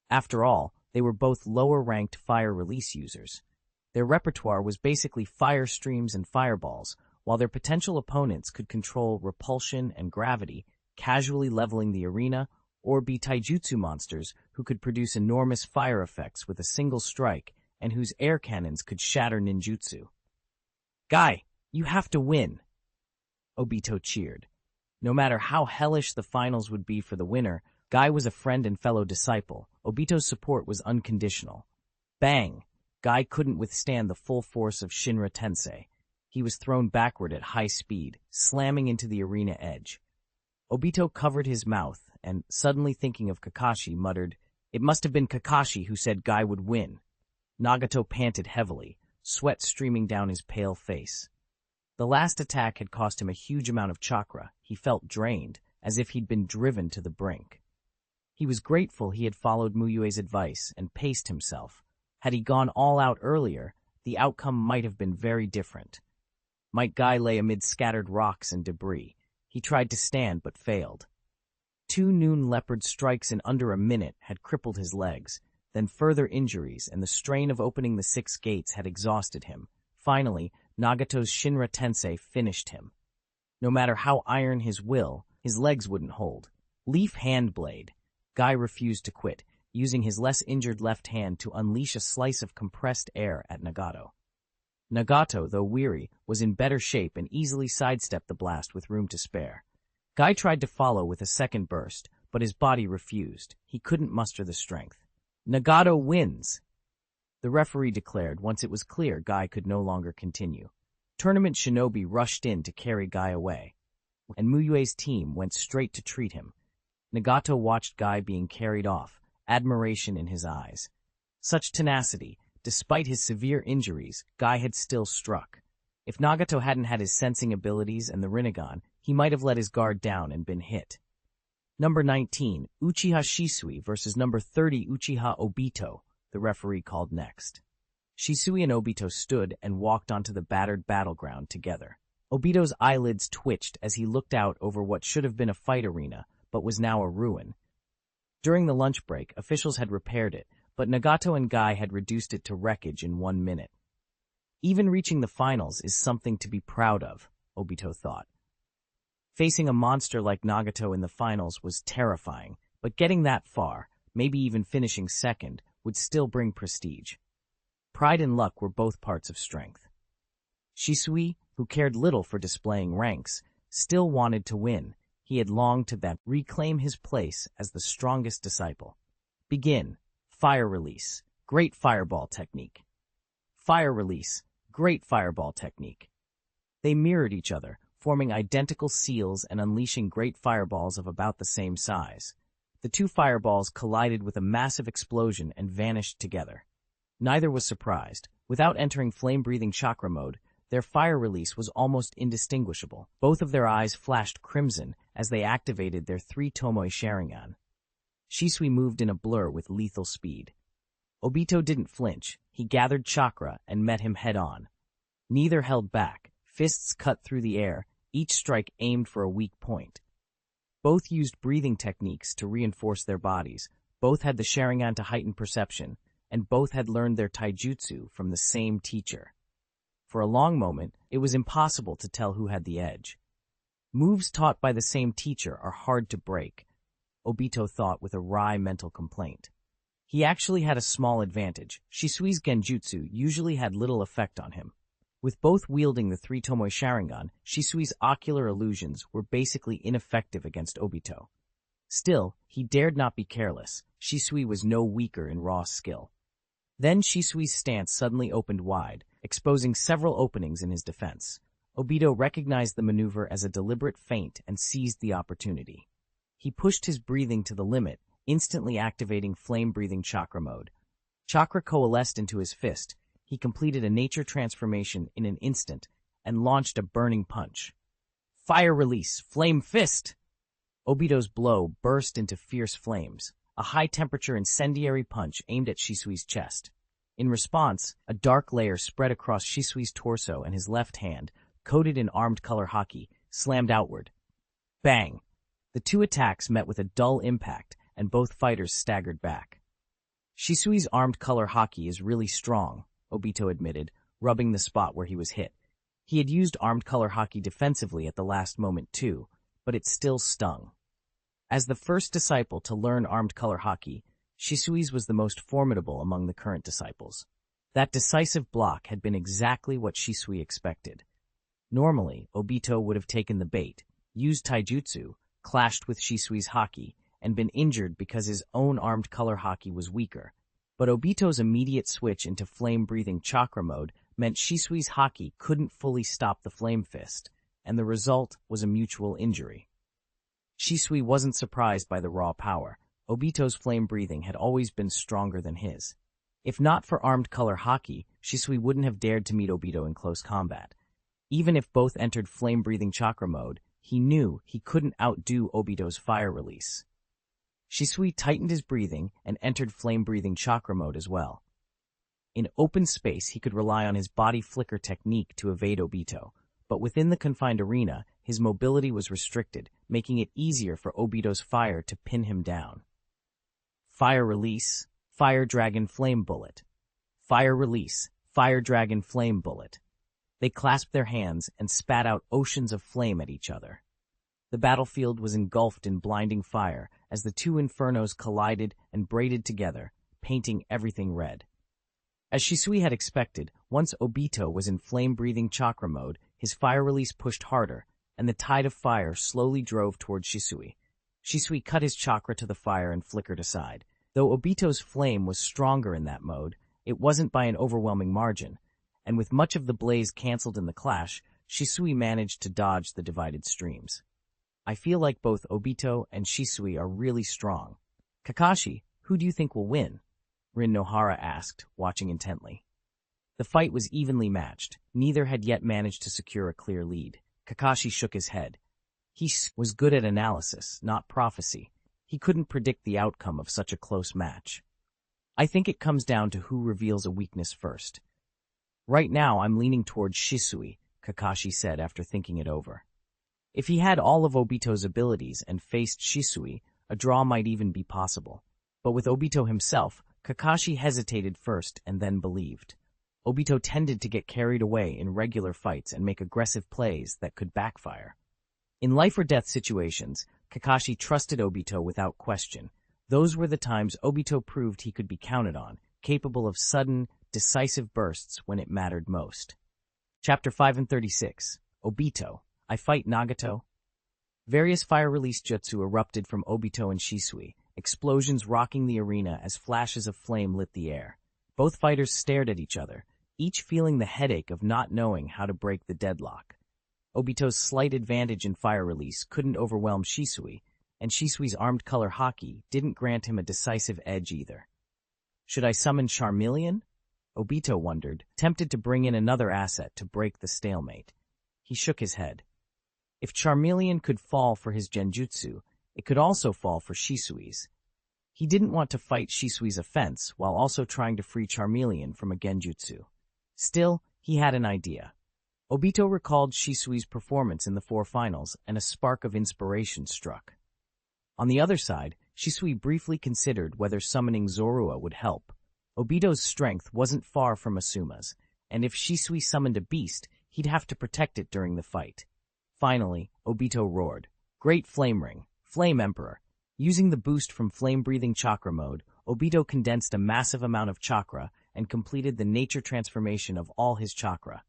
Speaker 1: After all, they were both lower-ranked fire release users. Their repertoire was basically fire streams and fireballs, while their potential opponents could control repulsion and gravity, casually leveling the arena, or be taijutsu monsters who could produce enormous fire effects with a single strike and whose air cannons could shatter ninjutsu. Guy, you have to win! Obito cheered. No matter how hellish the finals would be for the winner, Guy was a friend and fellow disciple. Obito's support was unconditional. Bang! Guy couldn't withstand the full force of Shinra Tensei. He was thrown backward at high speed, slamming into the arena edge. Obito covered his mouth and, suddenly thinking of Kakashi, muttered, "It must have been Kakashi who said Guy would win." Nagato panted heavily, sweat streaming down his pale face. The last attack had cost him a huge amount of chakra. He felt drained, as if he'd been driven to the brink. He was grateful he had followed Mu Yue's advice and paced himself. Had he gone all out earlier, the outcome might have been very different. Might Guy lay amid scattered rocks and debris. He tried to stand but failed. 2 noon leopard strikes in under a minute had crippled his legs, then further injuries and the strain of opening the 6 gates had exhausted him. Finally, Nagato's Shinra Tensei finished him. No matter how iron his will, his legs wouldn't hold. Leaf Handblade. Guy refused to quit, using his less injured left hand to unleash a slice of compressed air at Nagato. Nagato, though weary, was in better shape and easily sidestepped the blast with room to spare. Guy tried to follow with a second burst, but his body refused. He couldn't muster the strength. Nagato wins! The referee declared once it was clear Guy could no longer continue. Tournament Shinobi rushed in to carry Guy away, and Mu Yue's team went straight to treat him. Nagato watched Guy being carried off, admiration in his eyes. Such tenacity. Despite his severe injuries, Guy had still struck. If Nagato hadn't had his sensing abilities and the Rinnegan, he might have let his guard down and been hit. Number 19, Uchiha Shisui versus number 30 Uchiha Obito, the referee called next. Shisui and Obito stood and walked onto the battered battleground together. Obito's eyelids twitched as he looked out over what should have been a fight arena, but was now a ruin. During the lunch break, officials had repaired it, but Nagato and Guy had reduced it to wreckage in 1 minute. Even reaching the finals is something to be proud of, Obito thought. Facing a monster like Nagato in the finals was terrifying, but getting that far, maybe even finishing second, would still bring prestige. Pride and luck were both parts of strength. Shisui, who cared little for displaying ranks, still wanted to win. He had longed to reclaim his place as the strongest disciple. Begin. Fire release. Great fireball technique. Fire release. Great fireball technique. They mirrored each other, forming identical seals and unleashing great fireballs of about the same size. The 2 fireballs collided with a massive explosion and vanished together. Neither was surprised. Without entering flame-breathing chakra mode, their fire release was almost indistinguishable. Both of their eyes flashed crimson as they activated their 3 Tomoe Sharingan. Shisui moved in a blur with lethal speed. Obito didn't flinch. He gathered chakra and met him head-on. Neither held back. Fists cut through the air, each strike aimed for a weak point. Both used breathing techniques to reinforce their bodies. Both had the Sharingan to heighten perception, and both had learned their Taijutsu from the same teacher. For a long moment, it was impossible to tell who had the edge. Moves taught by the same teacher are hard to break, Obito thought with a wry mental complaint. He actually had a small advantage. Shisui's genjutsu usually had little effect on him. With both wielding the 3 Tomoe Sharingan, Shisui's ocular illusions were basically ineffective against Obito. Still, he dared not be careless. Shisui was no weaker in raw skill. Then Shisui's stance suddenly opened wide, exposing several openings in his defense. Obito recognized the maneuver as a deliberate feint and seized the opportunity. He pushed his breathing to the limit, instantly activating flame-breathing chakra mode. Chakra coalesced into his fist. He completed a nature transformation in an instant and launched a burning punch. Fire release, flame fist! Obito's blow burst into fierce flames, a high-temperature incendiary punch aimed at Shisui's chest. In response, a dark layer spread across Shisui's torso and his left hand, coated in armed color haki, slammed outward. Bang! The 2 attacks met with a dull impact, and both fighters staggered back. Shisui's armed color haki is really strong, Obito admitted, rubbing the spot where he was hit. He had used armed color haki defensively at the last moment too, but it still stung. As the first disciple to learn armed color haki, Shisui's was the most formidable among the current disciples. That decisive block had been exactly what Shisui expected. Normally, Obito would have taken the bait, used taijutsu, clashed with Shisui's haki, and been injured because his own armed color haki was weaker. But Obito's immediate switch into flame-breathing chakra mode meant Shisui's haki couldn't fully stop the flame fist, and the result was a mutual injury. Shisui wasn't surprised by the raw power. Obito's flame breathing had always been stronger than his. If not for armed color haki, Shisui wouldn't have dared to meet Obito in close combat. Even if both entered flame-breathing chakra mode, he knew he couldn't outdo Obito's fire release. Shisui tightened his breathing and entered flame-breathing chakra mode as well. In open space, he could rely on his body flicker technique to evade Obito, but within the confined arena, his mobility was restricted, making it easier for Obito's fire to pin him down. Fire release, Fire Dragon Flame Bullet. Fire release, Fire Dragon Flame Bullet. They clasped their hands and spat out oceans of flame at each other. The battlefield was engulfed in blinding fire as the two infernos collided and braided together, painting everything red. As Shisui had expected, once Obito was in flame-breathing chakra mode, his fire release pushed harder, and the tide of fire slowly drove towards Shisui. Shisui cut his chakra to the fire and flickered aside. Though Obito's flame was stronger in that mode, it wasn't by an overwhelming margin, and with much of the blaze cancelled in the clash, Shisui managed to dodge the divided streams. I feel like both Obito and Shisui are really strong. Kakashi, who do you think will win? Rin Nohara asked, watching intently. The fight was evenly matched. Neither had yet managed to secure a clear lead. Kakashi shook his head. He was good at analysis, not prophecy. He couldn't predict the outcome of such a close match. I think it comes down to who reveals a weakness first. Right now, I'm leaning towards Shisui, Kakashi said after thinking it over. If he had all of Obito's abilities and faced Shisui, a draw might even be possible. But with Obito himself, Kakashi hesitated first and then believed. Obito tended to get carried away in regular fights and make aggressive plays that could backfire. In life-or-death situations, Kakashi trusted Obito without question. Those were the times Obito proved he could be counted on, capable of sudden, decisive bursts when it mattered most. Chapter 5 and 36. Obito, I Fight Nagato. Various fire-release jutsu erupted from Obito and Shisui, explosions rocking the arena as flashes of flame lit the air. Both fighters stared at each other, each feeling the headache of not knowing how to break the deadlock. Obito's slight advantage in fire release couldn't overwhelm Shisui, and Shisui's armed color haki didn't grant him a decisive edge either. Should I summon Charmeleon? Obito wondered, tempted to bring in another asset to break the stalemate. He shook his head. If Charmeleon could fall for his genjutsu, it could also fall for Shisui's. He didn't want to fight Shisui's offense while also trying to free Charmeleon from a genjutsu. Still, he had an idea. Obito recalled Shisui's performance in the 4 finals, and a spark of inspiration struck. On the other side, Shisui briefly considered whether summoning Zorua would help. Obito's strength wasn't far from Asuma's, and if Shisui summoned a beast, he'd have to protect it during the fight. Finally, Obito roared, "Great Flame Ring, Flame Emperor!" Using the boost from flame-breathing chakra mode, Obito condensed a massive amount of chakra and completed the nature transformation of all his chakra.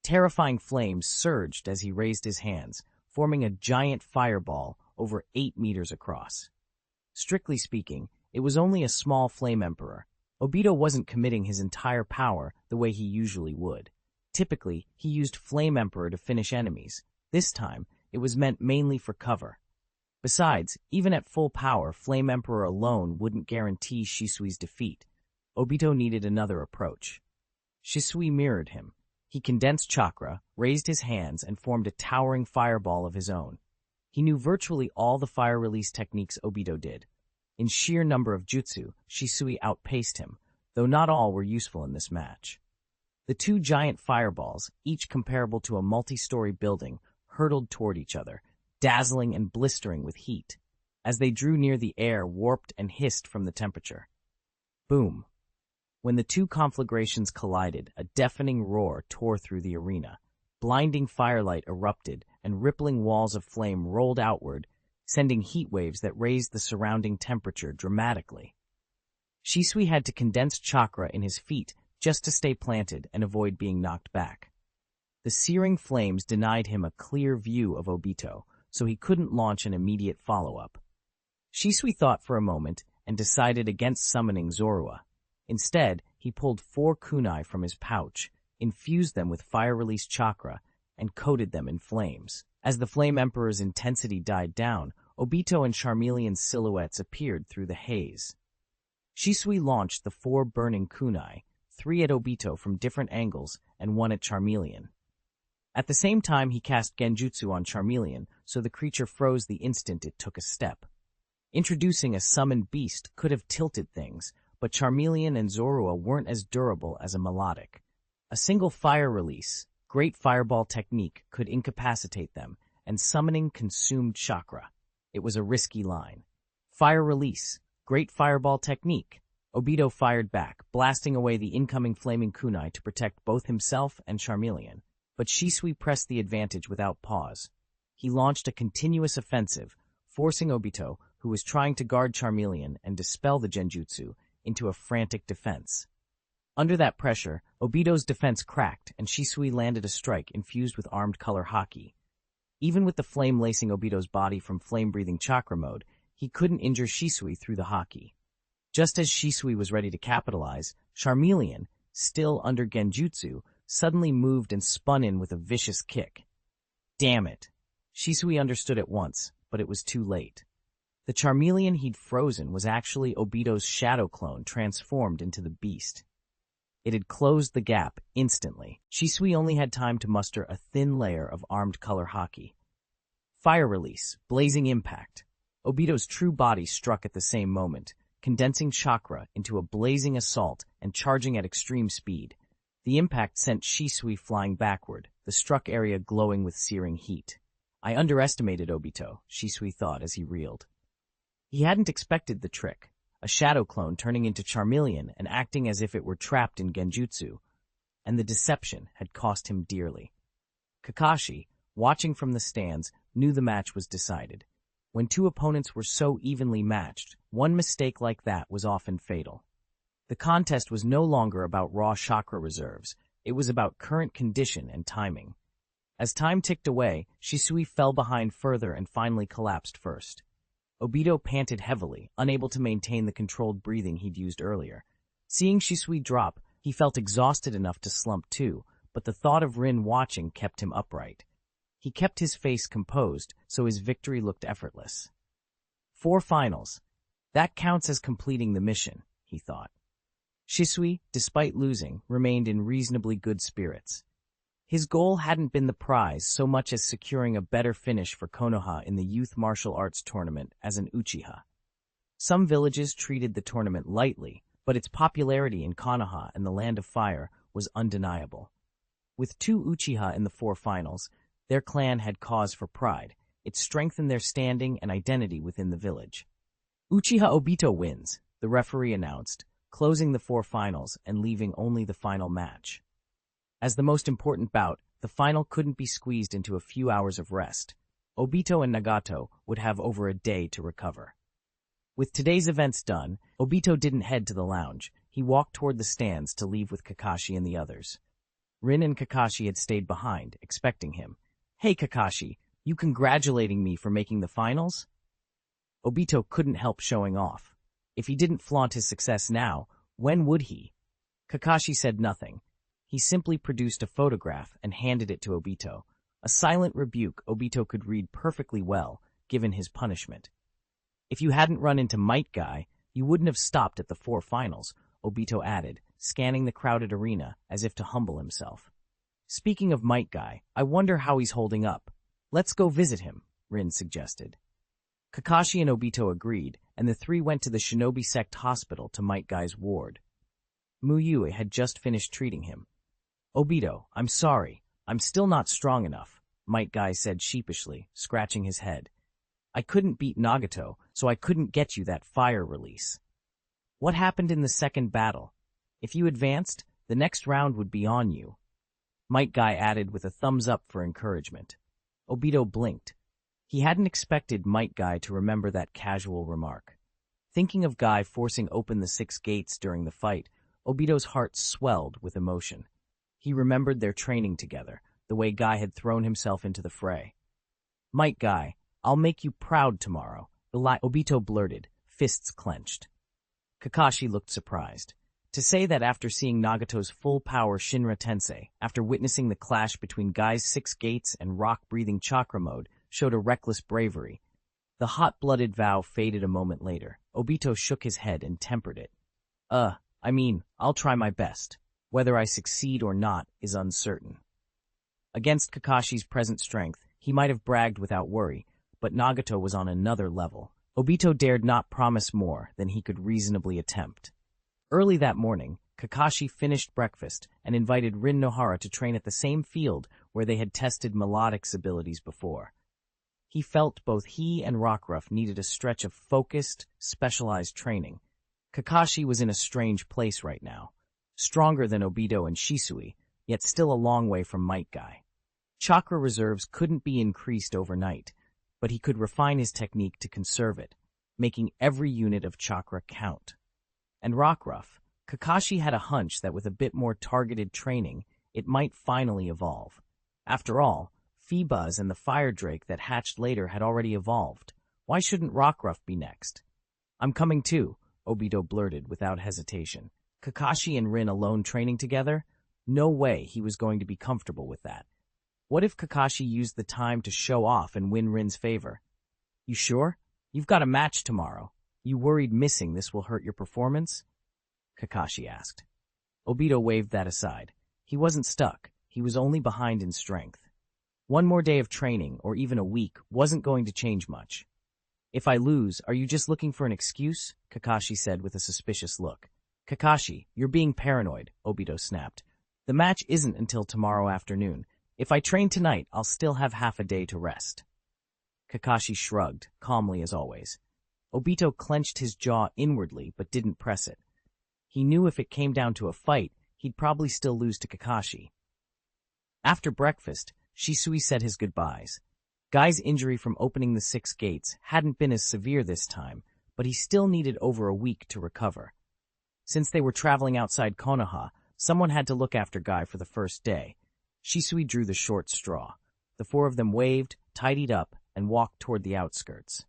Speaker 1: Terrifying flames surged as he raised his hands, forming a giant fireball over 8 meters across. Strictly speaking, it was only a small flame emperor. Obito wasn't committing his entire power the way he usually would. Typically, he used Flame Emperor to finish enemies. This time, it was meant mainly for cover. Besides, even at full power, Flame Emperor alone wouldn't guarantee Shisui's defeat. Obito needed another approach. Shisui mirrored him. He condensed chakra, raised his hands, and formed a towering fireball of his own. He knew virtually all the fire release techniques Obito did. In sheer number of jutsu, Shisui outpaced him, though not all were useful in this match. The 2 giant fireballs, each comparable to a multi-story building, hurtled toward each other, dazzling and blistering with heat. As they drew near, the air warped and hissed from the temperature. Boom! When the 2 conflagrations collided, a deafening roar tore through the arena. Blinding firelight erupted, and rippling walls of flame rolled outward, sending heat waves that raised the surrounding temperature dramatically. Shisui had to condense chakra in his feet just to stay planted and avoid being knocked back. The searing flames denied him a clear view of Obito, so he couldn't launch an immediate follow-up. Shisui thought for a moment and decided against summoning Zorua. Instead, he pulled 4 kunai from his pouch, infused them with fire-release chakra, and coated them in flames. As the Flame Emperor's intensity died down, Obito and Charmeleon's silhouettes appeared through the haze. Shisui launched the 4 burning kunai, 3 at Obito from different angles and 1 at Charmeleon. At the same time, he cast genjutsu on Charmeleon, so the creature froze the instant it took a step. Introducing a summoned beast could have tilted things, but Charmeleon and Zorua weren't as durable as a melodic. A single fire release, Great Fireball technique, could incapacitate them, and summoning consumed chakra. It was a risky line. Fire release, Great Fireball technique. Obito fired back, blasting away the incoming flaming kunai to protect both himself and Charmeleon. But Shisui pressed the advantage without pause. He launched a continuous offensive, forcing Obito, who was trying to guard Charmeleon and dispel the genjutsu, into a frantic defense. Under that pressure, Obito's defense cracked, and Shisui landed a strike infused with armed color haki. Even with the flame lacing Obito's body from flame-breathing chakra mode, he couldn't injure Shisui through the haki. Just as Shisui was ready to capitalize, Charmeleon, still under genjutsu, suddenly moved and spun in with a vicious kick. Damn it! Shisui understood at once, but it was too late. The Charmeleon he'd frozen was actually Obito's shadow clone transformed into the beast. It had closed the gap instantly. Shisui only had time to muster a thin layer of armed color haki. Fire release, blazing impact. Obito's true body struck at the same moment, condensing chakra into a blazing assault and charging at extreme speed. The impact sent Shisui flying backward, the struck area glowing with searing heat. I underestimated Obito, Shisui thought as he reeled. He hadn't expected the trick, a shadow clone turning into Charmeleon and acting as if it were trapped in genjutsu, and the deception had cost him dearly. Kakashi, watching from the stands, knew the match was decided. When 2 opponents were so evenly matched, one mistake like that was often fatal. The contest was no longer about raw chakra reserves, it was about current condition and timing. As time ticked away, Shisui fell behind further and finally collapsed first. Obito panted heavily, unable to maintain the controlled breathing he'd used earlier. Seeing Shisui drop, he felt exhausted enough to slump too, but the thought of Rin watching kept him upright. He kept his face composed, so his victory looked effortless. 4 finals. That counts as completing the mission, he thought. Shisui, despite losing, remained in reasonably good spirits. His goal hadn't been the prize so much as securing a better finish for Konoha in the youth martial arts tournament as an Uchiha. Some villages treated the tournament lightly, but its popularity in Konoha and the Land of Fire was undeniable. With 2 Uchiha in the 4 finals, their clan had cause for pride. It strengthened their standing and identity within the village. Uchiha Obito wins, the referee announced, closing the 4 finals and leaving only the final match. As the most important bout, the final couldn't be squeezed into a few hours of rest. Obito and Nagato would have over a day to recover. With today's events done, Obito didn't head to the lounge. He walked toward the stands to leave with Kakashi and the others. Rin and Kakashi had stayed behind, expecting him. Hey Kakashi, you congratulating me for making the finals? Obito couldn't help showing off. If he didn't flaunt his success now, when would he? Kakashi said nothing. He simply produced a photograph and handed it to Obito. A silent rebuke Obito could read perfectly well, given his punishment. If you hadn't run into Metkai, you wouldn't have stopped at the 4 finals, Obito added, scanning the crowded arena as if to humble himself. Speaking of Metkai, I wonder how he's holding up. Let's go visit him, Rin suggested. Kakashi and Obito agreed, and the 3 went to the Shinobi sect hospital to Metkai's ward. Mu Yue had just finished treating him. Obito, I'm sorry. I'm still not strong enough, Metkai said sheepishly, scratching his head. I couldn't beat Nagato, so I couldn't get you that fire release. What happened in the second battle? If you advanced, the next round would be on you. Metkai added with a thumbs up for encouragement. Obito blinked. He hadn't expected Metkai to remember that casual remark. Thinking of Guy forcing open the 6 gates during the fight, Obito's heart swelled with emotion. He remembered their training together, the way Guy had thrown himself into the fray. Metkai, I'll make you proud tomorrow, Obito blurted, fists clenched. Kakashi looked surprised. To say that after seeing Nagato's full-power Shinra Tensei, after witnessing the clash between Guy's 6 gates and rock-breathing chakra mode, showed a reckless bravery. The hot-blooded vow faded a moment later. Obito shook his head and tempered it. I'll try my best. Whether I succeed or not is uncertain. Against Kakashi's present strength, he might have bragged without worry, but Nagato was on another level. Obito dared not promise more than he could reasonably attempt. Early that morning, Kakashi finished breakfast and invited Rin Nohara to train at the same field where they had tested Melodic's abilities before. He felt both he and Rockruff needed a stretch of focused, specialized training. Kakashi was in a strange place right now, stronger than Obito and Shisui, yet still a long way from Metkai. Chakra reserves couldn't be increased overnight, but he could refine his technique to conserve it, making every unit of chakra count. And Rockruff, Kakashi had a hunch that with a bit more targeted training, it might finally evolve. After all, Feebuzz and the fire drake that hatched later had already evolved. Why shouldn't Rockruff be next? "I'm coming too," Obito blurted without hesitation. Kakashi and Rin alone training together? No way he was going to be comfortable with that. What if Kakashi used the time to show off and win Rin's favor? "You sure? You've got a match tomorrow. You worried missing this will hurt your performance?" Kakashi asked. Obito waved that aside. He wasn't stuck. He was only behind in strength. One more day of training, or even a week, wasn't going to change much. "If I lose, are you just looking for an excuse?" Kakashi said with a suspicious look. "Kakashi, you're being paranoid," Obito snapped. "The match isn't until tomorrow afternoon. If I train tonight, I'll still have half a day to rest." Kakashi shrugged, calmly as always. Obito clenched his jaw inwardly but didn't press it. He knew if it came down to a fight, he'd probably still lose to Kakashi. After breakfast, Shisui said his goodbyes. Guy's injury from opening the 6 gates hadn't been as severe this time, but he still needed over a week to recover. Since they were traveling outside Konoha, someone had to look after Guy for the first day. Shisui drew the short straw. The 4 of them waved, tidied up, and walked toward the outskirts.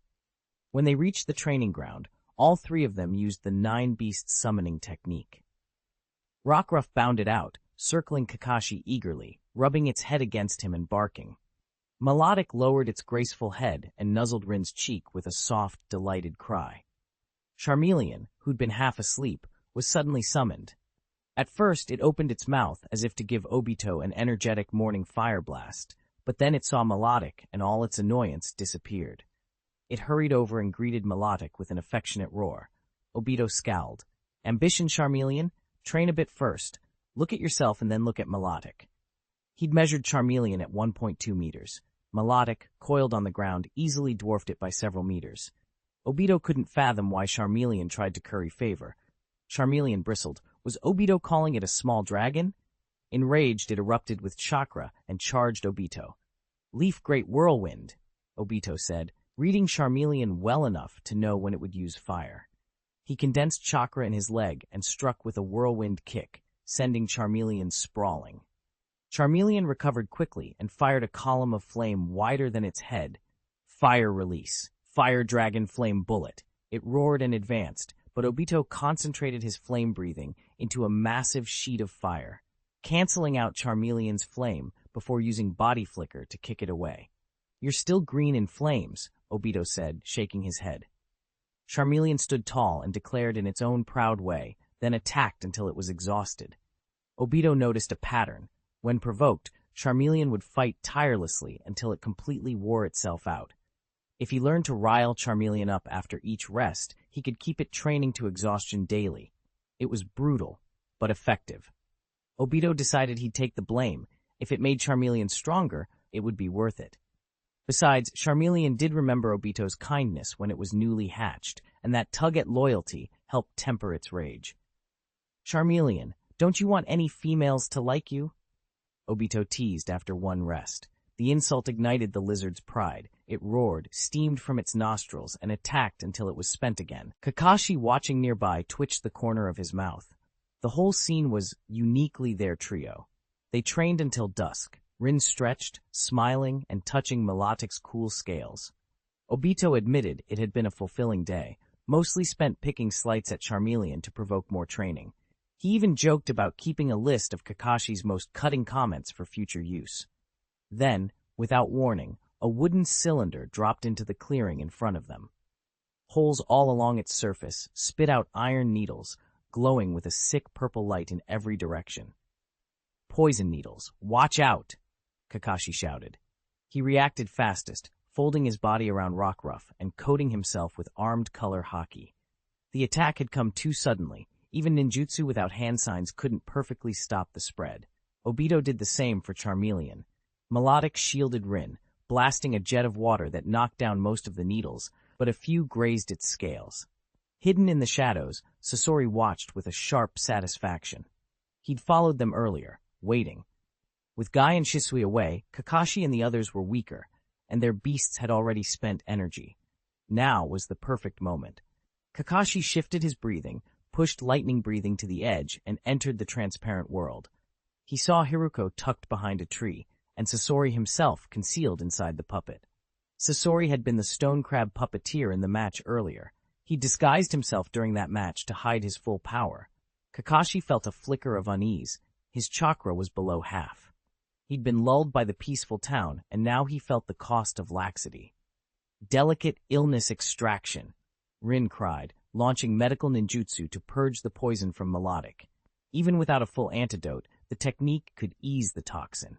Speaker 1: When they reached the training ground, all 3 of them used the 9-beast summoning technique. Rockruff bounded out, circling Kakashi eagerly, rubbing its head against him and barking. Melodic lowered its graceful head and nuzzled Rin's cheek with a soft, delighted cry. Charmeleon, who'd been half asleep, was suddenly summoned. At first, it opened its mouth as if to give Obito an energetic morning fire blast, but then it saw Melodic and all its annoyance disappeared. It hurried over and greeted Melodic with an affectionate roar. Obito scowled. "Ambition, Charmeleon? Train a bit first. Look at yourself and then look at Melodic." He'd measured Charmeleon at 1.2 meters. Melodic, coiled on the ground, easily dwarfed it by several meters. Obito couldn't fathom why Charmeleon tried to curry favor. Charmeleon bristled. Was Obito calling it a small dragon? Enraged, it erupted with chakra and charged Obito. "Leaf Great Whirlwind," Obito said, reading Charmeleon well enough to know when it would use fire. He condensed chakra in his leg and struck with a whirlwind kick, sending Charmeleon sprawling. Charmeleon recovered quickly and fired a column of flame wider than its head. Fire release. Fire Dragon Flame Bullet. It roared and advanced, but Obito concentrated his flame breathing into a massive sheet of fire, canceling out Charmeleon's flame before using Body Flicker to kick it away. "You're still green in flames," Obito said, shaking his head. Charmeleon stood tall and declared in its own proud way, then attacked until it was exhausted. Obito noticed a pattern. When provoked, Charmeleon would fight tirelessly until it completely wore itself out. If he learned to rile Charmeleon up after each rest, he could keep it training to exhaustion daily. It was brutal, but effective. Obito decided he'd take the blame. If it made Charmeleon stronger, it would be worth it. Besides, Charmeleon did remember Obito's kindness when it was newly hatched, and that tug at loyalty helped temper its rage. "Charmeleon, don't you want any females to like you?" Obito teased after one rest. The insult ignited the lizard's pride. It roared, steamed from its nostrils, and attacked until it was spent again. Kakashi, watching nearby, twitched the corner of his mouth. The whole scene was uniquely their trio. They trained until dusk, Rin stretched, smiling, and touching Melodic's cool scales. Obito admitted it had been a fulfilling day, mostly spent picking slights at Charmeleon to provoke more training. He even joked about keeping a list of Kakashi's most cutting comments for future use. Then, without warning, a wooden cylinder dropped into the clearing in front of them. Holes all along its surface spit out iron needles, glowing with a sick purple light in every direction. "Poison needles, watch out!" Kakashi shouted. He reacted fastest, folding his body around Rockruff and coating himself with armed color haki. The attack had come too suddenly. Even ninjutsu without hand signs couldn't perfectly stop the spread. Obito did the same for Charmeleon. Melodic shielded Rin, blasting a jet of water that knocked down most of the needles, but a few grazed its scales. Hidden in the shadows, Sasori watched with a sharp satisfaction. He'd followed them earlier, waiting. With Guy and Shisui away, Kakashi and the others were weaker, and their beasts had already spent energy. Now was the perfect moment. Kakashi shifted his breathing, pushed lightning breathing to the edge, and entered the transparent world. He saw Hiruko tucked behind a tree, and Sasori himself concealed inside the puppet. Sasori had been the stone crab puppeteer in the match earlier. He disguised himself during that match to hide his full power. Kakashi felt a flicker of unease. His chakra was below half. He'd been lulled by the peaceful town, and now he felt the cost of laxity. "Delicate illness extraction," Rin cried, launching medical ninjutsu to purge the poison from Melodic. Even without a full antidote, the technique could ease the toxin.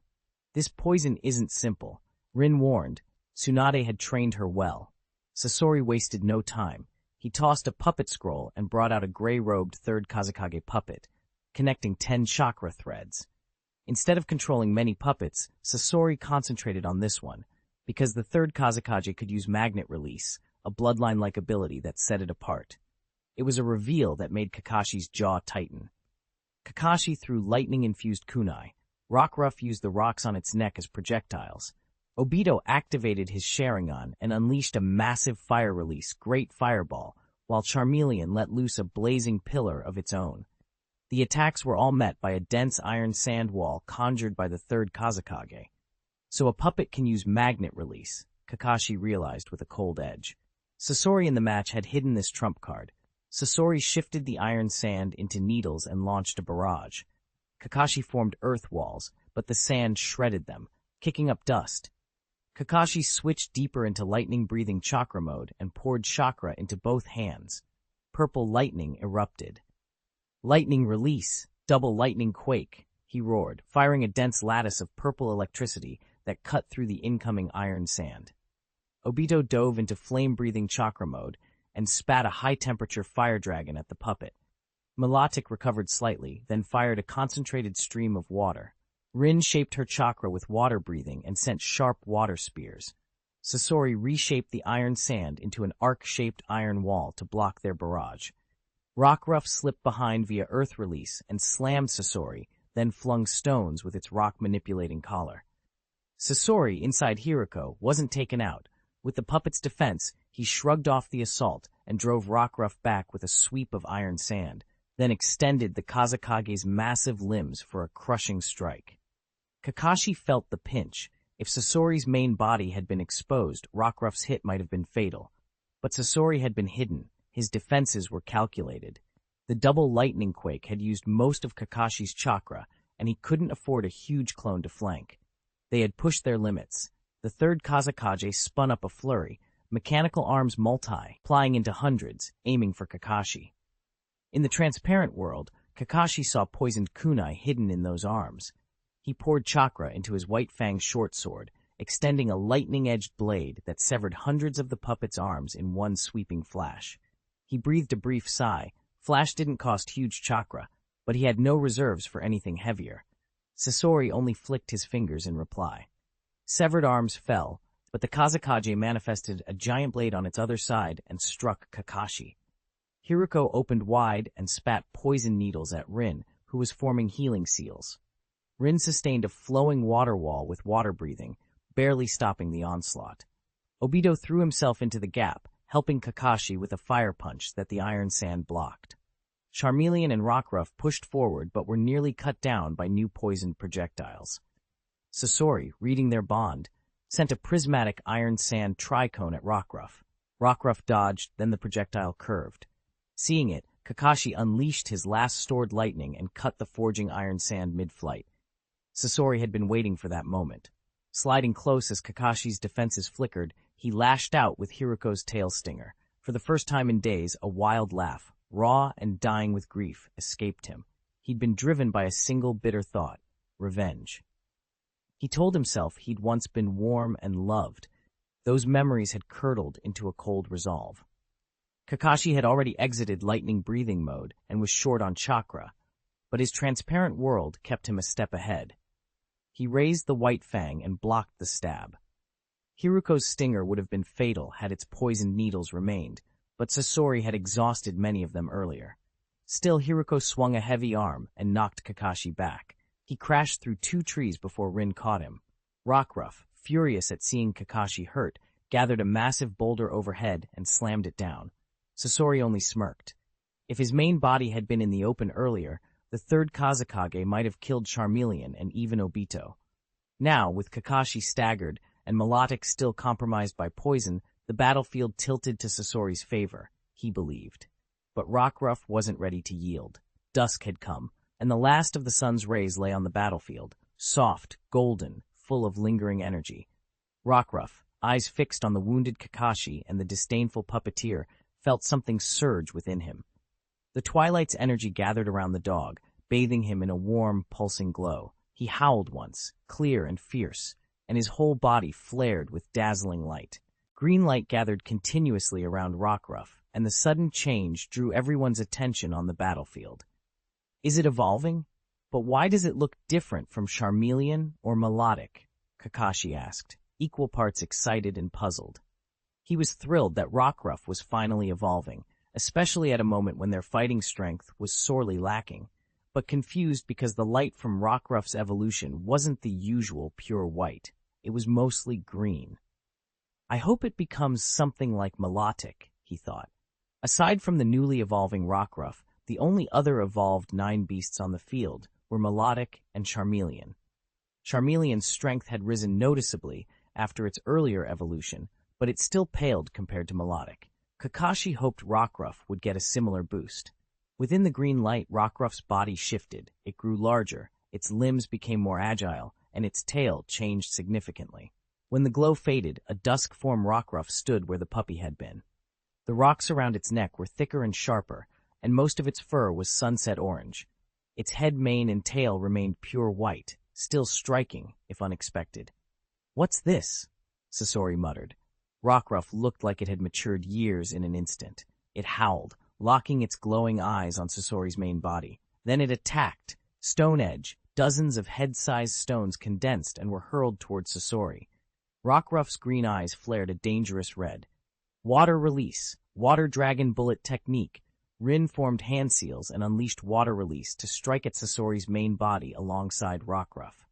Speaker 1: "This poison isn't simple," Rin warned. Tsunade had trained her well. Sasori wasted no time. He tossed a puppet scroll and brought out a gray-robed third Kazekage puppet, connecting 10 chakra threads. Instead of controlling many puppets, Sasori concentrated on this one, because the third Kazekage could use magnet release, a bloodline-like ability that set it apart. It was a reveal that made Kakashi's jaw tighten. Kakashi threw lightning-infused kunai. Rockruff used the rocks on its neck as projectiles. Obito activated his Sharingan and unleashed a massive fire release, Great Fireball, while Charmeleon let loose a blazing pillar of its own. The attacks were all met by a dense iron sand wall conjured by the third Kazekage. So a puppet can use magnet release, Kakashi realized with a cold edge. Sasori in the match had hidden this trump card. Sasori shifted the iron sand into needles and launched a barrage. Kakashi formed earth walls, but the sand shredded them, kicking up dust. Kakashi switched deeper into lightning-breathing chakra mode and poured chakra into both hands. Purple lightning erupted. "Lightning release! Double lightning quake!" he roared, firing a dense lattice of purple electricity that cut through the incoming iron sand. Obito dove into flame-breathing chakra mode and spat a high-temperature fire dragon at the puppet. Melodic recovered slightly, then fired a concentrated stream of water. Rin shaped her chakra with water breathing and sent sharp water spears. Sasori reshaped the iron sand into an arc-shaped iron wall to block their barrage. Rockruff slipped behind via earth release and slammed Sasori, then flung stones with its rock-manipulating collar. Sasori, inside Hiruko, wasn't taken out. With the puppet's defense, he shrugged off the assault and drove Rockruff back with a sweep of iron sand, then extended the Kazekage's massive limbs for a crushing strike. Kakashi felt the pinch. If Sasori's main body had been exposed, Rockruff's hit might have been fatal. But Sasori had been hidden. His defenses were calculated. The double lightning quake had used most of Kakashi's chakra, and he couldn't afford a huge clone to flank. They had pushed their limits. The third Kazekage spun up a flurry, mechanical arms multiplying into hundreds, aiming for Kakashi. In the transparent world, Kakashi saw poisoned kunai hidden in those arms. He poured chakra into his white-fanged short sword, extending a lightning-edged blade that severed hundreds of the puppet's arms in one sweeping flash. He breathed a brief sigh. Flash didn't cost huge chakra, but he had no reserves for anything heavier. Sasori only flicked his fingers in reply. Severed arms fell, but the Kazekage manifested a giant blade on its other side and struck Kakashi. Hiruko opened wide and spat poison needles at Rin, who was forming healing seals. Rin sustained a flowing water wall with water breathing, barely stopping the onslaught. Obito threw himself into the gap, helping Kakashi with a fire punch that the iron sand blocked. Charmeleon and Rockruff pushed forward but were nearly cut down by new poisoned projectiles. Sasori, reading their bond, sent a prismatic iron sand tricone at Rockruff. Rockruff dodged, then the projectile curved. Seeing it, Kakashi unleashed his last stored lightning and cut the forging iron sand mid-flight. Sasori had been waiting for that moment. Sliding close as Kakashi's defenses flickered, he lashed out with Hiruko's tail stinger. For the first time in days, a wild laugh, raw and dying with grief, escaped him. He'd been driven by a single bitter thought: revenge. He told himself he'd once been warm and loved. Those memories had curdled into a cold resolve. Kakashi had already exited lightning breathing mode and was short on chakra, but his transparent world kept him a step ahead. He raised the white fang and blocked the stab. Hiruko's stinger would have been fatal had its poisoned needles remained, but Sasori had exhausted many of them earlier. Still, Hiruko swung a heavy arm and knocked Kakashi back. He crashed through 2 trees before Rin caught him. Rockruff, furious at seeing Kakashi hurt, gathered a massive boulder overhead and slammed it down. Sasori only smirked. If his main body had been in the open earlier, the third Kazekage might have killed Charmeleon and even Obito. Now, with Kakashi staggered and Melodic still compromised by poison, the battlefield tilted to Sasori's favor, he believed. But Rockruff wasn't ready to yield. Dusk had come, and the last of the sun's rays lay on the battlefield, soft, golden, full of lingering energy. Rockruff, eyes fixed on the wounded Kakashi and the disdainful puppeteer, felt something surge within him. The twilight's energy gathered around the dog, bathing him in a warm, pulsing glow. He howled once, clear and fierce, and his whole body flared with dazzling light. Green light gathered continuously around Rockruff, and the sudden change drew everyone's attention on the battlefield. Is it evolving? But why does it look different from Charmeleon or Melodic? Kakashi asked, equal parts excited and puzzled. He was thrilled that Rockruff was finally evolving, especially at a moment when their fighting strength was sorely lacking, but confused because the light from Rockruff's evolution wasn't the usual pure white. It was mostly green. I hope it becomes something like Melodic, he thought. Aside from the newly evolving Rockruff, the only other evolved 9 beasts on the field were Melodic and Charmeleon. Charmeleon's strength had risen noticeably after its earlier evolution, but it still paled compared to Melodic. Kakashi hoped Rockruff would get a similar boost. Within the green light, Rockruff's body shifted. It grew larger, its limbs became more agile, and its tail changed significantly. When the glow faded, a dusk-form Rockruff stood where the puppy had been. The rocks around its neck were thicker and sharper, and most of its fur was sunset orange. Its head, mane, and tail remained pure white, still striking, if unexpected. "What's this?" Sasori muttered. Rockruff looked like it had matured years in an instant. It howled, locking its glowing eyes on Sasori's main body. Then it attacked. Stone Edge, dozens of head-sized stones condensed and were hurled toward Sasori. Rockruff's green eyes flared a dangerous red. Water release, water dragon bullet technique. Rin formed hand seals and unleashed water release to strike at Sasori's main body alongside Rockruff.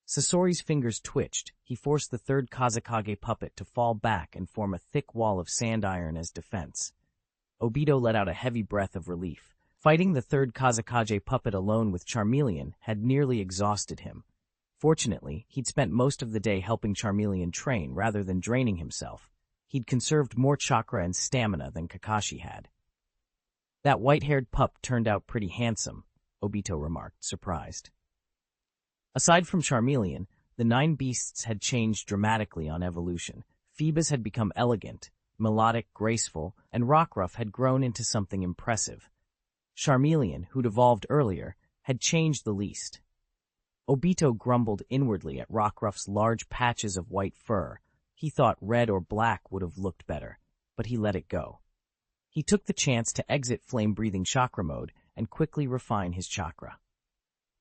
Speaker 1: Sasori's fingers twitched. He forced the third Kazekage puppet to fall back and form a thick wall of sand iron as defense. Obito let out a heavy breath of relief. Fighting the third Kazekage puppet alone with Charmeleon had nearly exhausted him. Fortunately, he'd spent most of the day helping Charmeleon train rather than draining himself. He'd conserved more chakra and stamina than Kakashi had. "That white-haired pup turned out pretty handsome," Obito remarked, surprised. Aside from Charmeleon, the 9 beasts had changed dramatically on evolution. Phoebus had become elegant, Melodic, graceful, and Rockruff had grown into something impressive. Charmeleon, who'd evolved earlier, had changed the least. Obito grumbled inwardly at Rockruff's large patches of white fur. He thought red or black would have looked better, but he let it go. He took the chance to exit flame-breathing chakra mode and quickly refine his chakra.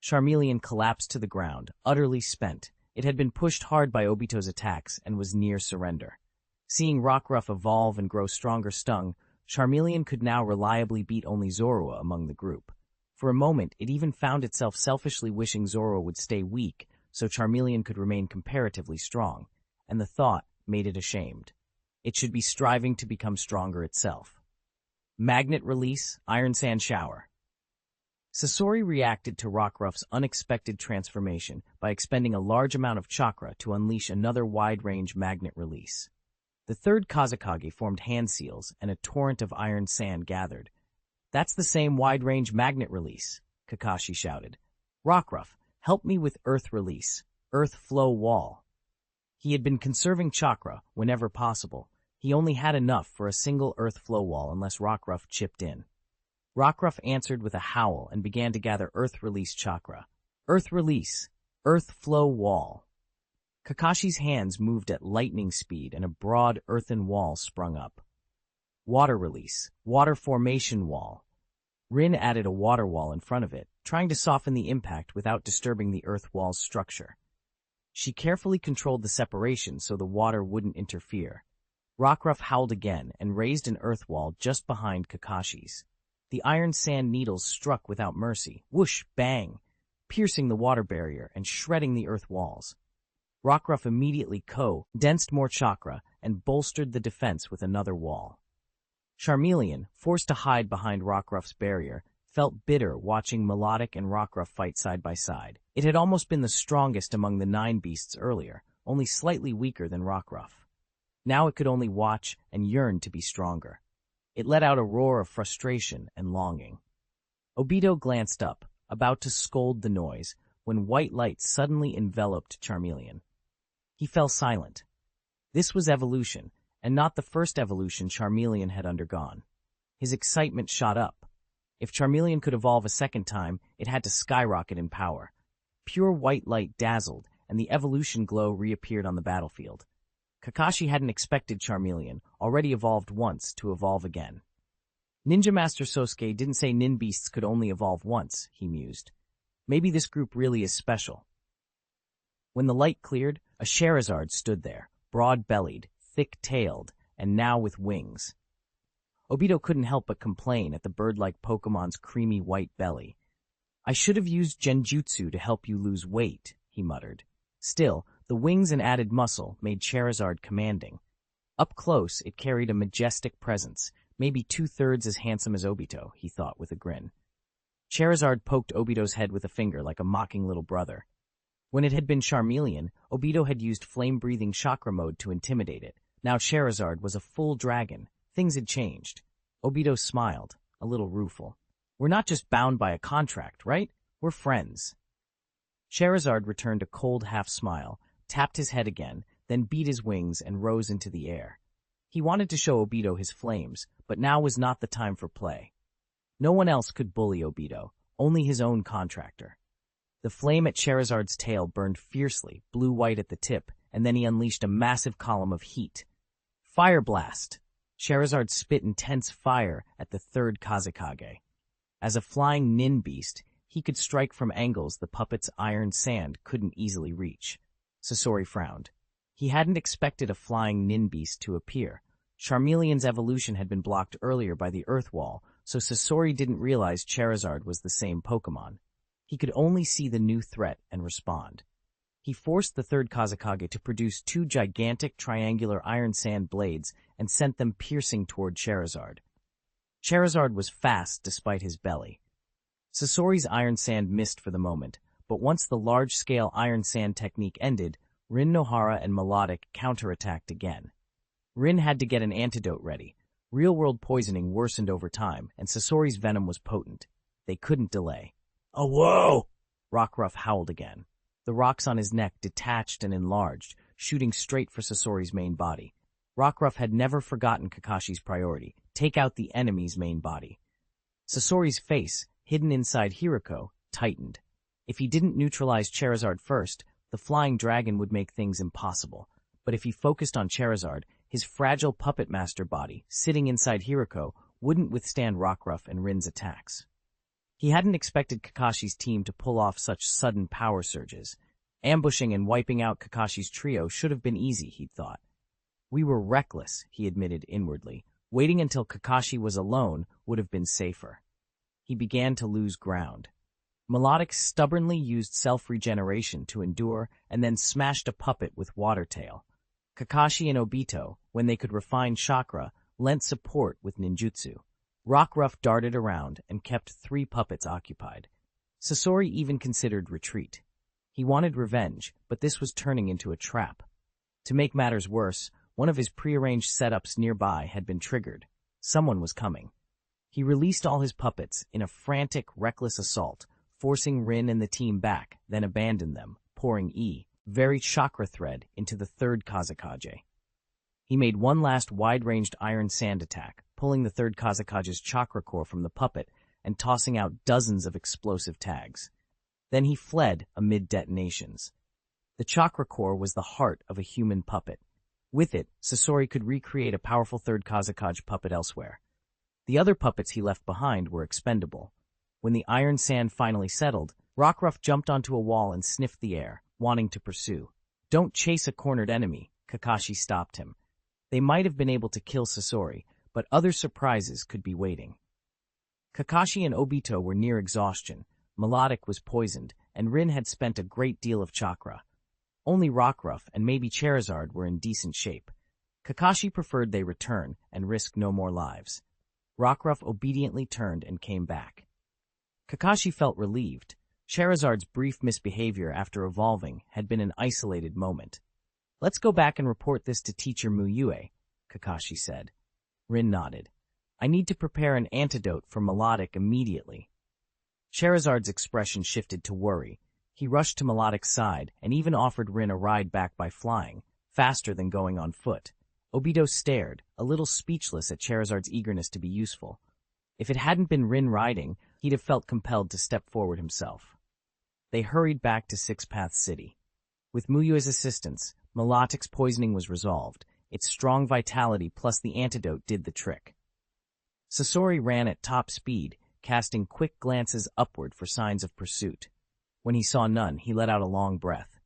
Speaker 1: Charmeleon collapsed to the ground, utterly spent. It had been pushed hard by Obito's attacks and was near surrender. Seeing Rockruff evolve and grow stronger stung, Charmeleon could now reliably beat only Zorua among the group. For a moment, it even found itself selfishly wishing Zorua would stay weak so Charmeleon could remain comparatively strong, and the thought made it ashamed. It should be striving to become stronger itself. Magnet release, Iron Sand shower. Sasori reacted to Rockruff's unexpected transformation by expending a large amount of chakra to unleash another wide-range magnet release. The third Kazekage formed hand seals, and a torrent of iron sand gathered. "That's the same wide-range magnet release," Kakashi shouted. "Rockruff, help me with earth release, earth flow wall." He had been conserving chakra whenever possible. He only had enough for a single earth flow wall unless Rockruff chipped in. Rockruff answered with a howl and began to gather earth release chakra. Earth release. Earth flow wall. Kakashi's hands moved at lightning speed and a broad earthen wall sprung up. Water release. Water formation wall. Rin added a water wall in front of it, trying to soften the impact without disturbing the earth wall's structure. She carefully controlled the separation so the water wouldn't interfere. Rockruff howled again and raised an earth wall just behind Kakashi's. The iron sand needles struck without mercy, whoosh, bang, piercing the water barrier and shredding the earth walls. Rockruff immediately condensed more chakra and bolstered the defense with another wall. Charmeleon, forced to hide behind Rockruff's barrier, felt bitter watching Melodic and Rockruff fight side by side. It had almost been the strongest among the 9 beasts earlier, only slightly weaker than Rockruff. Now it could only watch and yearn to be stronger. It let out a roar of frustration and longing. Obito glanced up, about to scold the noise, when white light suddenly enveloped Charmeleon. He fell silent. This was evolution, and not the first evolution Charmeleon had undergone. His excitement shot up. If Charmeleon could evolve a second time, it had to skyrocket in power. Pure white light dazzled, and the evolution glow reappeared on the battlefield. Kakashi hadn't expected Charmeleon, already evolved once, to evolve again. Ninja Master Sosuke didn't say nin beasts could only evolve once, he mused. Maybe this group really is special. When the light cleared, a Charizard stood there, broad-bellied, thick-tailed, and now with wings. Obito couldn't help but complain at the bird-like Pokemon's creamy white belly. I should have used Genjutsu to help you lose weight, he muttered. Still, the wings and added muscle made Charizard commanding. Up close, it carried a majestic presence, maybe 2/3 as handsome as Obito, he thought with a grin. Charizard poked Obito's head with a finger like a mocking little brother. When it had been Charmeleon, Obito had used flame-breathing chakra mode to intimidate it. Now Charizard was a full dragon. Things had changed. Obito smiled, a little rueful. We're not just bound by a contract, right? We're friends. Charizard returned a cold half-smile, tapped his head again, then beat his wings and rose into the air. He wanted to show Obito his flames, but now was not the time for play. No one else could bully Obito, only his own contractor. The flame at Charizard's tail burned fiercely, blue-white at the tip, and then he unleashed a massive column of heat. Fire blast! Charizard spit intense fire at the 3rd Kazekage. As a flying nin beast, he could strike from angles the puppet's iron sand couldn't easily reach. Sasori frowned. He hadn't expected a flying nin beast to appear. Charmeleon's evolution had been blocked earlier by the earth wall, so Sasori didn't realize Charizard was the same Pokemon. He could only see the new threat and respond. He forced the 3rd Kazekage to produce 2 gigantic triangular iron sand blades and sent them piercing toward Charizard. Charizard was fast despite his belly. Sasori's iron sand missed for the moment, but once the large-scale iron sand technique ended, Rin, Nohara, and Melodic counterattacked again. Rin had to get an antidote ready. Real-world poisoning worsened over time, and Sasori's venom was potent. They couldn't delay. "Oh, whoa!" Rockruff howled again. The rocks on his neck detached and enlarged, shooting straight for Sasori's main body. Rockruff had never forgotten Kakashi's priority: take out the enemy's main body. Sasori's face, hidden inside Hiriko, tightened. If he didn't neutralize Charizard first, the flying dragon would make things impossible. But if he focused on Charizard, his fragile puppet master body, sitting inside Hiriko, wouldn't withstand Rockruff and Rin's attacks. He hadn't expected Kakashi's team to pull off such sudden power surges. Ambushing and wiping out Kakashi's trio should have been easy, he'd thought. We were reckless, he admitted inwardly. Waiting until Kakashi was alone would have been safer. He began to lose ground. Melodic stubbornly used self-regeneration to endure and then smashed a puppet with Water Tail. Kakashi and Obito, when they could refine chakra, lent support with ninjutsu. Rockruff darted around and kept 3 puppets occupied. Sasori even considered retreat. He wanted revenge, but this was turning into a trap. To make matters worse, one of his prearranged setups nearby had been triggered. Someone was coming. He released all his puppets in a frantic, reckless assault, forcing Rin and the team back, then abandoned them, pouring very chakra thread into the third Kazekage. He made one last wide-ranged iron sand attack, pulling the third Kazekage's chakra core from the puppet and tossing out dozens of explosive tags. Then he fled amid detonations. The chakra core was the heart of a human puppet. With it, Sasori could recreate a powerful third Kazekage puppet elsewhere. The other puppets he left behind were expendable. When the iron sand finally settled, Rockruff jumped onto a wall and sniffed the air, wanting to pursue. "Don't chase a cornered enemy," Kakashi stopped him. They might have been able to kill Sasori, but other surprises could be waiting. Kakashi and Obito were near exhaustion, Melodic was poisoned, and Rin had spent a great deal of chakra. Only Rockruff and maybe Charizard were in decent shape. Kakashi preferred they return and risk no more lives. Rockruff obediently turned and came back. Kakashi felt relieved. Charizard's brief misbehavior after evolving had been an isolated moment. "Let's go back and report this to Teacher Mu Yue," Kakashi said. Rin nodded. "I need to prepare an antidote for Melodic immediately." Charizard's expression shifted to worry. He rushed to Melodic's side and even offered Rin a ride back by flying, faster than going on foot. Obito stared, a little speechless at Charizard's eagerness to be useful. If it hadn't been Rin riding, he'd have felt compelled to step forward himself. They hurried back to Six Paths City. With Mu Yue's assistance, Melodic's poisoning was resolved. Its strong vitality plus the antidote did the trick. Sasori ran at top speed, casting quick glances upward for signs of pursuit. When he saw none, he let out a long breath.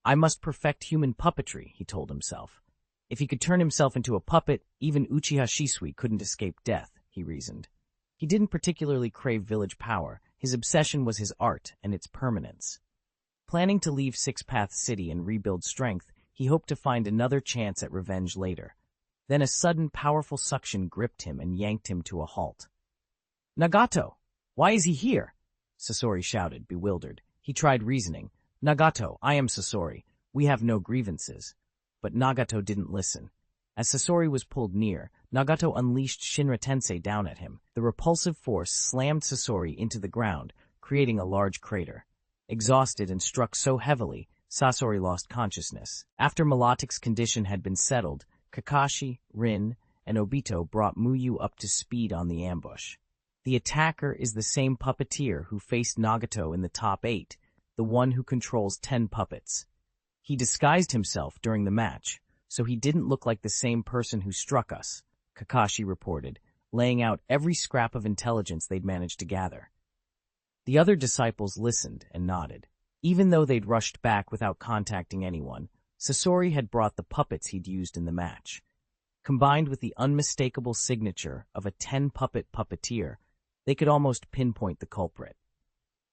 Speaker 1: "I must perfect human puppetry," he told himself. If he could turn himself into a puppet, even Uchiha Shisui couldn't escape death, he reasoned. He didn't particularly crave village power. His obsession was his art and its permanence. Planning to leave Six Paths City and rebuild strength, he hoped to find another chance at revenge later. Then a sudden, powerful suction gripped him and yanked him to a halt. "Nagato! Why is he here?" Sasori shouted, bewildered. He tried reasoning. "Nagato, I am Sasori. We have no grievances." But Nagato didn't listen. As Sasori was pulled near, Nagato unleashed Shinra Tensei down at him. The repulsive force slammed Sasori into the ground, creating a large crater. Exhausted and struck so heavily, Sasori lost consciousness. After Melodic's condition had been settled, Kakashi, Rin, and Obito brought Mu Yue up to speed on the ambush. The attacker is the same puppeteer who faced Nagato in the top 8, the one who controls 10 puppets. He disguised himself during the match, so he didn't look like the same person who struck us, Kakashi reported, laying out every scrap of intelligence they'd managed to gather. The other disciples listened and nodded. Even though they'd rushed back without contacting anyone, Sasori had brought the puppets he'd used in the match. Combined with the unmistakable signature of a 10-puppet puppeteer, they could almost pinpoint the culprit.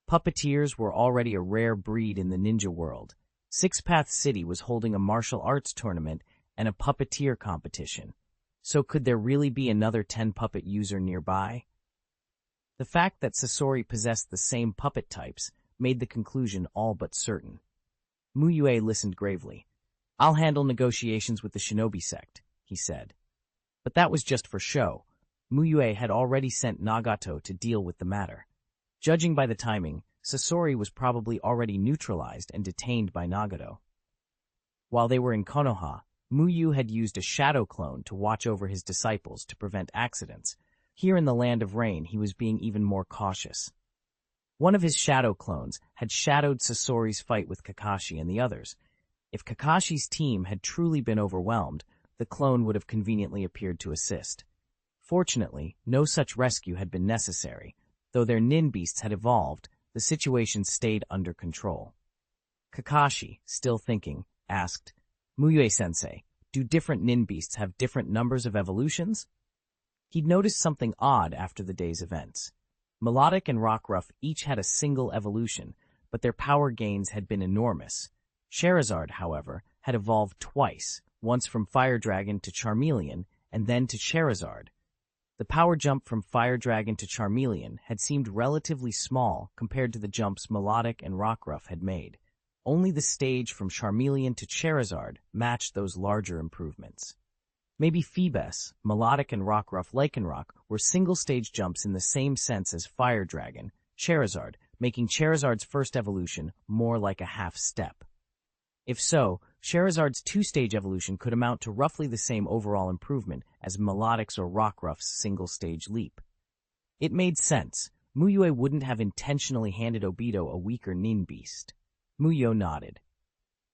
Speaker 1: Puppeteers were already a rare breed in the ninja world. Six Paths City was holding a martial arts tournament and a puppeteer competition. So could there really be another 10-puppet user nearby? The fact that Sasori possessed the same puppet types made the conclusion all but certain. Mu Yue listened gravely. "I'll handle negotiations with the Shinobi sect," he said. But that was just for show. Mu Yue had already sent Nagato to deal with the matter. Judging by the timing, Sasori was probably already neutralized and detained by Nagato. While they were in Konoha, Mu Yue had used a shadow clone to watch over his disciples to prevent accidents. Here in the Land of Rain, he was being even more cautious. One of his shadow clones had shadowed Sasori's fight with Kakashi and the others. If Kakashi's team had truly been overwhelmed, the clone would have conveniently appeared to assist. Fortunately, no such rescue had been necessary. Though their nin beasts had evolved, the situation stayed under control. Kakashi, still thinking, asked, "Mu Yue-sensei, do different nin beasts have different numbers of evolutions?" He'd noticed something odd after the day's events. Melodic and Rockruff each had a single evolution, but their power gains had been enormous. Charizard, however, had evolved twice, once from Fire Dragon to Charmeleon, and then to Charizard. The power jump from Fire Dragon to Charmeleon had seemed relatively small compared to the jumps Melodic and Rockruff had made. Only the stage from Charmeleon to Charizard matched those larger improvements. Maybe Phoebus, Melodic, and Rockruff Lycanroc were single-stage jumps in the same sense as Fire Dragon, Charizard, making Charizard's first evolution more like a half-step. If so, Scheherazad's two-stage evolution could amount to roughly the same overall improvement as Melodic's or Rockruff's single-stage leap. It made sense. Mu Yue wouldn't have intentionally handed Obito a weaker nin beast. Mu Yue nodded.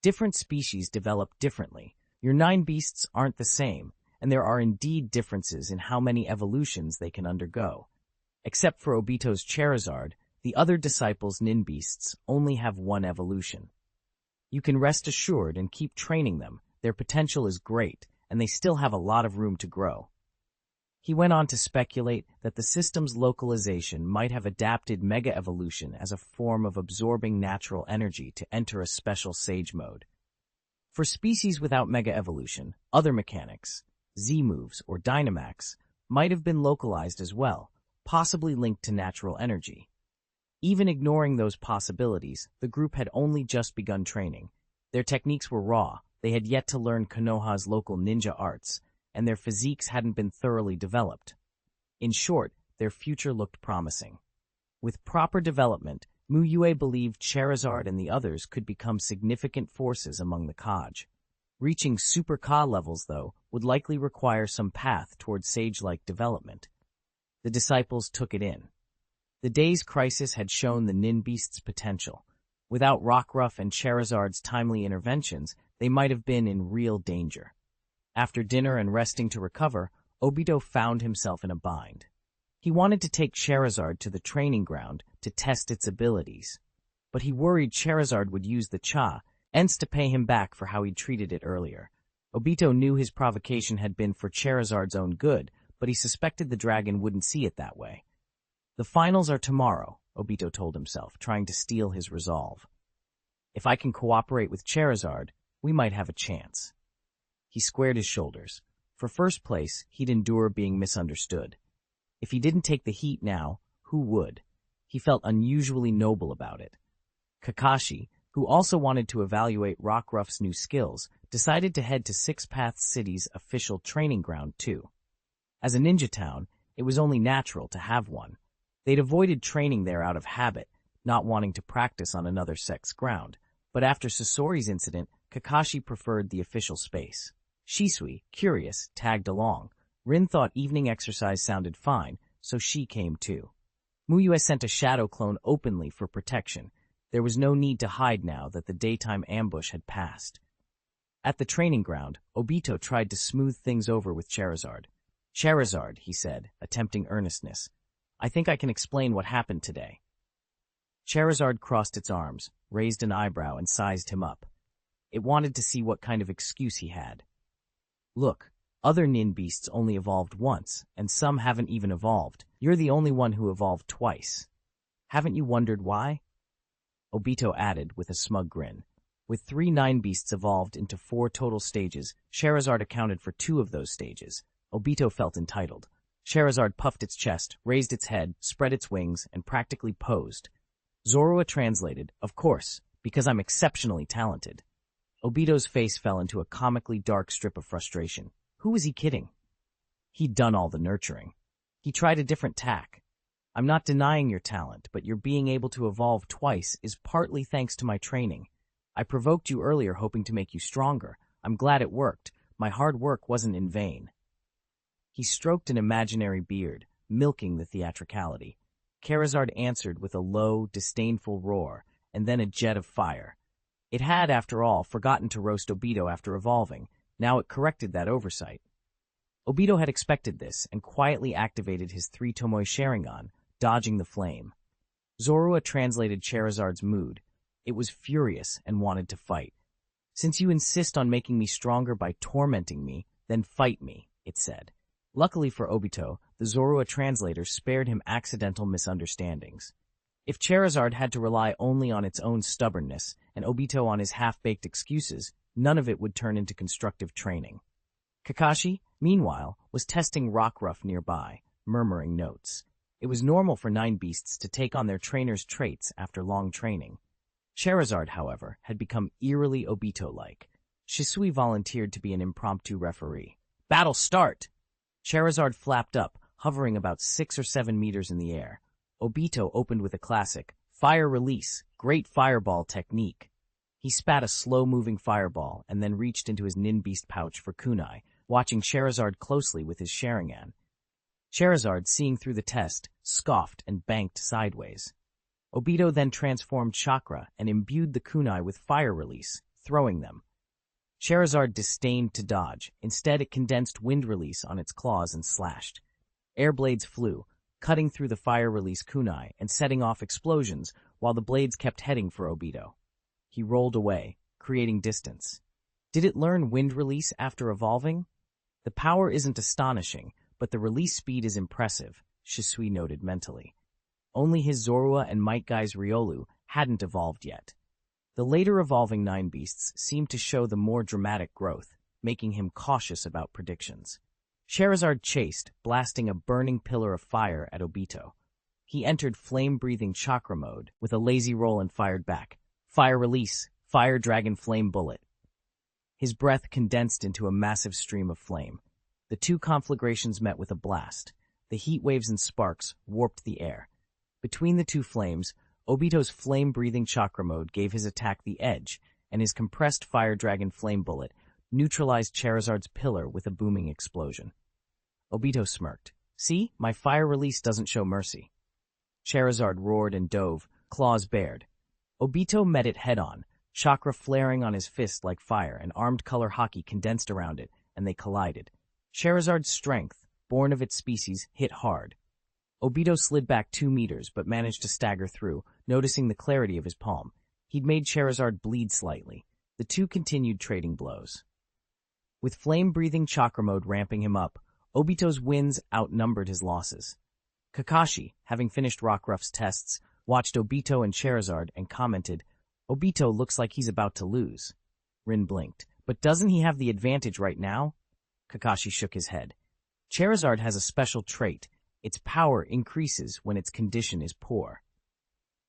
Speaker 1: Different species develop differently. Your 9 beasts aren't the same, and there are indeed differences in how many evolutions they can undergo. Except for Obito's Scheherazade, the other disciples' nin beasts only have 1 evolution. You can rest assured and keep training them. Their potential is great, and they still have a lot of room to grow. He went on to speculate that the system's localization might have adapted Mega Evolution as a form of absorbing natural energy to enter a special Sage mode. For species without Mega Evolution, other mechanics, Z-moves or Dynamax, might have been localized as well, possibly linked to natural energy. Even ignoring those possibilities, the group had only just begun training. Their techniques were raw, they had yet to learn Konoha's local ninja arts, and their physiques hadn't been thoroughly developed. In short, their future looked promising. With proper development, Mu Yue believed Scheherazade and the others could become significant forces among the Kaj. Reaching Super Ka levels, though, would likely require some path toward sage-like development. The disciples took it in. The day's crisis had shown the nin beast's potential. Without Rockruff and Scheherazade's timely interventions, they might have been in real danger. After dinner and resting to recover, Obito found himself in a bind. He wanted to take Scheherazade to the training ground to test its abilities, but he worried Scheherazade would use the cha, hence to pay him back for how he'd treated it earlier. Obito knew his provocation had been for Scheherazade's own good, but he suspected the dragon wouldn't see it that way. The finals are tomorrow, Obito told himself, trying to steel his resolve. If I can cooperate with Scheherazade, we might have a chance. He squared his shoulders. For first place, he'd endure being misunderstood. If he didn't take the heat now, who would? He felt unusually noble about it. Kakashi, who also wanted to evaluate Rockruff's new skills, decided to head to Six Paths City's official training ground too. As a ninja town, it was only natural to have one. They'd avoided training there out of habit, not wanting to practice on another sect's ground, but after Sasori's incident, Kakashi preferred the official space. Shisui, curious, tagged along. Rin thought evening exercise sounded fine, so she came too. Mu Yue sent a shadow clone openly for protection. There was no need to hide now that the daytime ambush had passed. At the training ground, Obito tried to smooth things over with Scheherazade. Scheherazade, he said, attempting earnestness. I think I can explain what happened today. Scheherazade crossed its arms, raised an eyebrow, and sized him up. It wanted to see what kind of excuse he had. Look, other nin beasts only evolved once, and some haven't even evolved. You're the only one who evolved twice. Haven't you wondered why? Obito added with a smug grin. With 3 nine beasts evolved into 4 total stages, Scheherazade accounted for 2 of those stages. Obito felt entitled. Scheherazade puffed its chest, raised its head, spread its wings, and practically posed. Zorua translated, of course, because I'm exceptionally talented. Obito's face fell into a comically dark strip of frustration. Who was he kidding? He'd done all the nurturing. He tried a different tack. I'm not denying your talent, but your being able to evolve twice is partly thanks to my training. I provoked you earlier hoping to make you stronger. I'm glad it worked. My hard work wasn't in vain. He stroked an imaginary beard, milking the theatricality. Scheherazade answered with a low, disdainful roar, and then a jet of fire. It had, after all, forgotten to roast Obito after evolving. Now it corrected that oversight. Obito had expected this and quietly activated his 3 Tomoe Sharingan, dodging the flame. Zorua translated Scheherazade's mood. It was furious and wanted to fight. Since you insist on making me stronger by tormenting me, then fight me, it said. Luckily for Obito, the Zorua translator spared him accidental misunderstandings. If Scheherazade had to rely only on its own stubbornness and Obito on his half-baked excuses, none of it would turn into constructive training. Kakashi, meanwhile, was testing Rockruff nearby, murmuring notes. It was normal for 9 beasts to take on their trainer's traits after long training. Scheherazade, however, had become eerily Obito-like. Shisui volunteered to be an impromptu referee. Battle start! Scheherazade flapped up, hovering about 6 or 7 meters in the air. Obito opened with a classic, fire release, great fireball technique. He spat a slow-moving fireball and then reached into his nin beast pouch for kunai, watching Scheherazade closely with his Sharingan. Scheherazade, seeing through the test, scoffed and banked sideways. Obito then transformed chakra and imbued the kunai with fire release, throwing them. Scheherazade disdained to dodge. Instead, it condensed wind release on its claws and slashed. Air blades flew, cutting through the fire release kunai and setting off explosions while the blades kept heading for Obito. He rolled away, creating distance. Did it learn wind release after evolving? The power isn't astonishing, but the release speed is impressive, Shisui noted mentally. Only his Zorua and Metgai's Riolu hadn't evolved yet. The later evolving Nine Beasts seemed to show the more dramatic growth, making him cautious about predictions. Scheherazade chased, blasting a burning pillar of fire at Obito. He entered flame-breathing chakra mode with a lazy roll and fired back. Fire release, fire dragon flame bullet. His breath condensed into a massive stream of flame. The two conflagrations met with a blast. The heat waves and sparks warped the air. Between the two flames, Obito's flame-breathing chakra mode gave his attack the edge, and his compressed fire dragon flame bullet neutralized Scheherazade's pillar with a booming explosion. Obito smirked. See, my fire release doesn't show mercy. Scheherazade roared and dove, claws bared. Obito met it head-on, chakra flaring on his fist like fire, and armed color hockey condensed around it, and they collided. Scheherazade's strength, born of its species, hit hard. Obito slid back 2 meters, but managed to stagger through, noticing the clarity of his palm. He'd made Scheherazade bleed slightly. The two continued trading blows. With flame-breathing chakra mode ramping him up, Obito's wins outnumbered his losses. Kakashi, having finished Rockruff's tests, watched Obito and Scheherazade and commented, "Obito looks like he's about to lose." Rin blinked. "But doesn't he have the advantage right now?" Kakashi shook his head. "Scheherazade has a special trait. Its power increases when its condition is poor."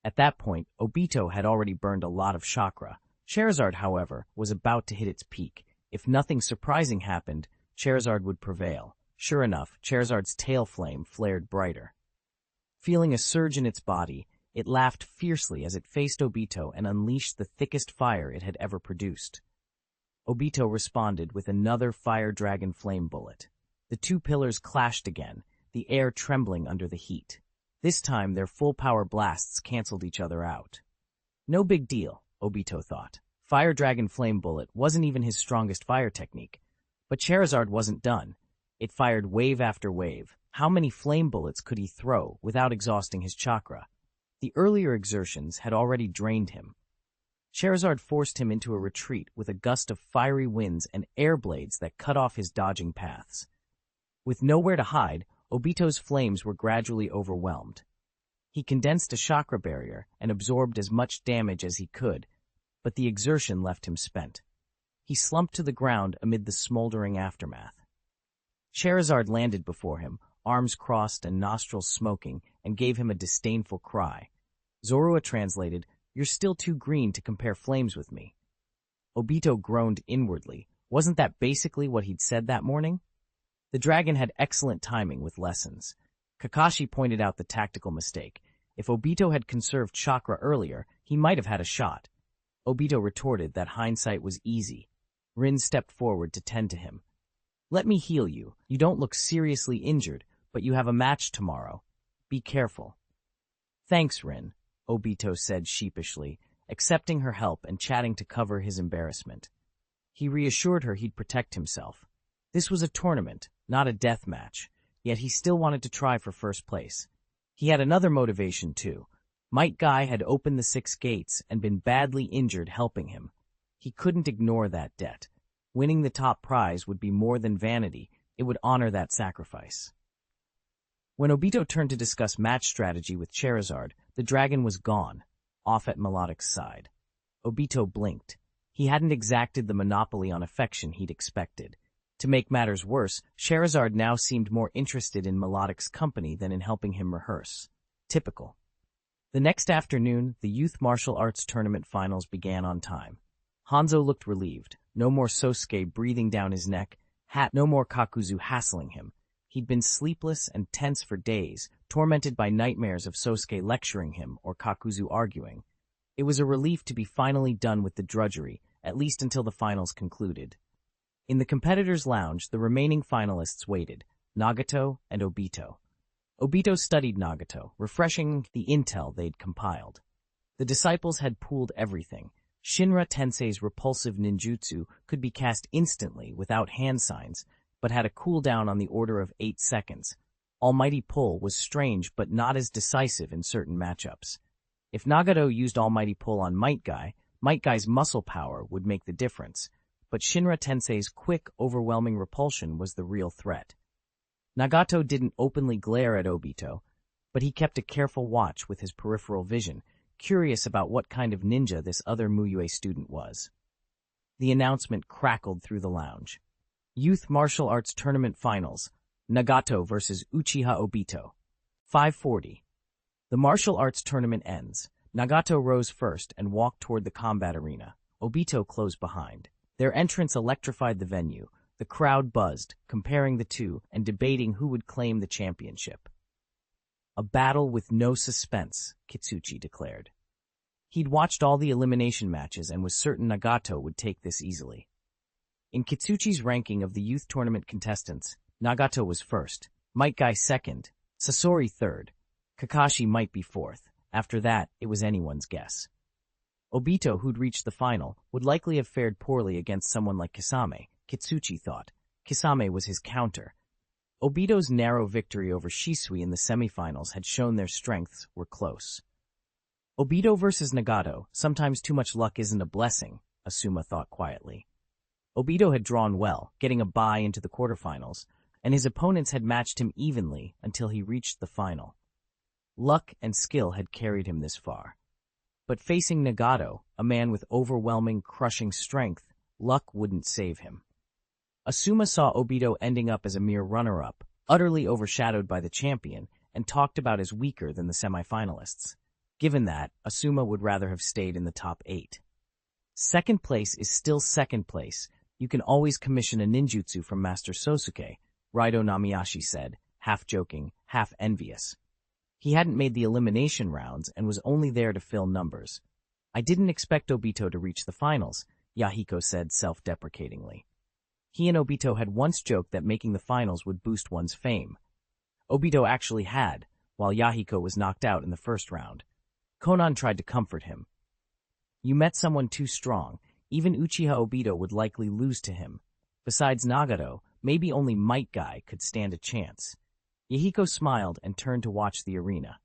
Speaker 1: At that point, Obito had already burned a lot of chakra. Scheherazade, however, was about to hit its peak. If nothing surprising happened, Scheherazade would prevail. Sure enough, Scheherazade's tail flame flared brighter. Feeling a surge in its body, it laughed fiercely as it faced Obito and unleashed the thickest fire it had ever produced. Obito responded with another fire dragon flame bullet. The two pillars clashed again, the air trembling under the heat. This time, their full-power blasts canceled each other out. No big deal, Obito thought. Fire Dragon Flame Bullet wasn't even his strongest fire technique. But Scheherazade wasn't done. It fired wave after wave. How many flame bullets could he throw without exhausting his chakra? The earlier exertions had already drained him. Scheherazade forced him into a retreat with a gust of fiery winds and air blades that cut off his dodging paths. With nowhere to hide, Obito's flames were gradually overwhelmed. He condensed a chakra barrier and absorbed as much damage as he could, but the exertion left him spent. He slumped to the ground amid the smoldering aftermath. Scheherazade landed before him, arms crossed and nostrils smoking, and gave him a disdainful cry. Zorua translated, "You're still too green to compare flames with me." Obito groaned inwardly. Wasn't that basically what he'd said that morning? The dragon had excellent timing with lessons. Kakashi pointed out the tactical mistake. If Obito had conserved chakra earlier, he might have had a shot. Obito retorted that hindsight was easy. Rin stepped forward to tend to him. "Let me heal you. You don't look seriously injured, but you have a match tomorrow. Be careful." "Thanks, Rin," Obito said sheepishly, accepting her help and chatting to cover his embarrassment. He reassured her he'd protect himself. This was a tournament, not a death match, yet he still wanted to try for first place. He had another motivation, too. Metkai had opened the 6 gates and been badly injured helping him. He couldn't ignore that debt. Winning the top prize would be more than vanity. It would honor that sacrifice. When Obito turned to discuss match strategy with Scheherazade, the dragon was gone, off at Melodic's side. Obito blinked. He hadn't exacted the monopoly on affection he'd expected. To make matters worse, Scheherazade now seemed more interested in Melodic's company than in helping him rehearse. Typical. The next afternoon, the youth martial arts tournament finals began on time. Hanzo looked relieved. No more Sosuke breathing down his neck. No more Kakuzu hassling him. He'd been sleepless and tense for days, tormented by nightmares of Sosuke lecturing him or Kakuzu arguing. It was a relief to be finally done with the drudgery, at least until the finals concluded. In the competitors' lounge, the remaining finalists waited, Nagato and Obito. Obito studied Nagato, refreshing the intel they'd compiled. The disciples had pooled everything. Shinra Tensei's repulsive ninjutsu could be cast instantly without hand signs, but had a cooldown on the order of 8 seconds. Almighty Pull was strange but not as decisive in certain matchups. If Nagato used Almighty Pull on Might Guy's muscle power would make the difference, but Shinra Tensei's quick, overwhelming repulsion was the real threat. Nagato didn't openly glare at Obito, but he kept a careful watch with his peripheral vision, curious about what kind of ninja this other Mu Yue student was. The announcement crackled through the lounge. Youth Martial Arts Tournament Finals, Nagato versus Uchiha Obito. 5:40. The martial arts tournament ends. Nagato rose first and walked toward the combat arena. Obito closed behind. Their entrance electrified the venue. The crowd buzzed, comparing the two and debating who would claim the championship. A battle with no suspense, Kitsuchi declared. He'd watched all the elimination matches and was certain Nagato would take this easily. In Kitsuchi's ranking of the youth tournament contestants, Nagato was first, Might Guy second, Sasori third, Kakashi might be fourth. After that, it was anyone's guess. Obito, who'd reached the final, would likely have fared poorly against someone like Kisame, Kitsuchi thought. Kisame was his counter. Obito's narrow victory over Shisui in the semifinals had shown their strengths were close. Obito versus Nagato, sometimes too much luck isn't a blessing, Asuma thought quietly. Obito had drawn well, getting a bye into the quarterfinals, and his opponents had matched him evenly until he reached the final. Luck and skill had carried him this far. But facing Nagato, a man with overwhelming, crushing strength, luck wouldn't save him. Asuma saw Obito ending up as a mere runner-up, utterly overshadowed by the champion, and talked about as weaker than the semifinalists. Given that, Asuma would rather have stayed in the top 8. Second place is still second place. You can always commission a ninjutsu from Master Sosuke, Raido Namiyashi said, half joking, half envious. He hadn't made the elimination rounds and was only there to fill numbers. I didn't expect Obito to reach the finals, Yahiko said self-deprecatingly. He and Obito had once joked that making the finals would boost one's fame. Obito actually had, while Yahiko was knocked out in the first round. Konan tried to comfort him. You met someone too strong. Even Uchiha Obito would likely lose to him. Besides Nagato, maybe only Might Guy could stand a chance. Yahiko smiled and turned to watch the arena.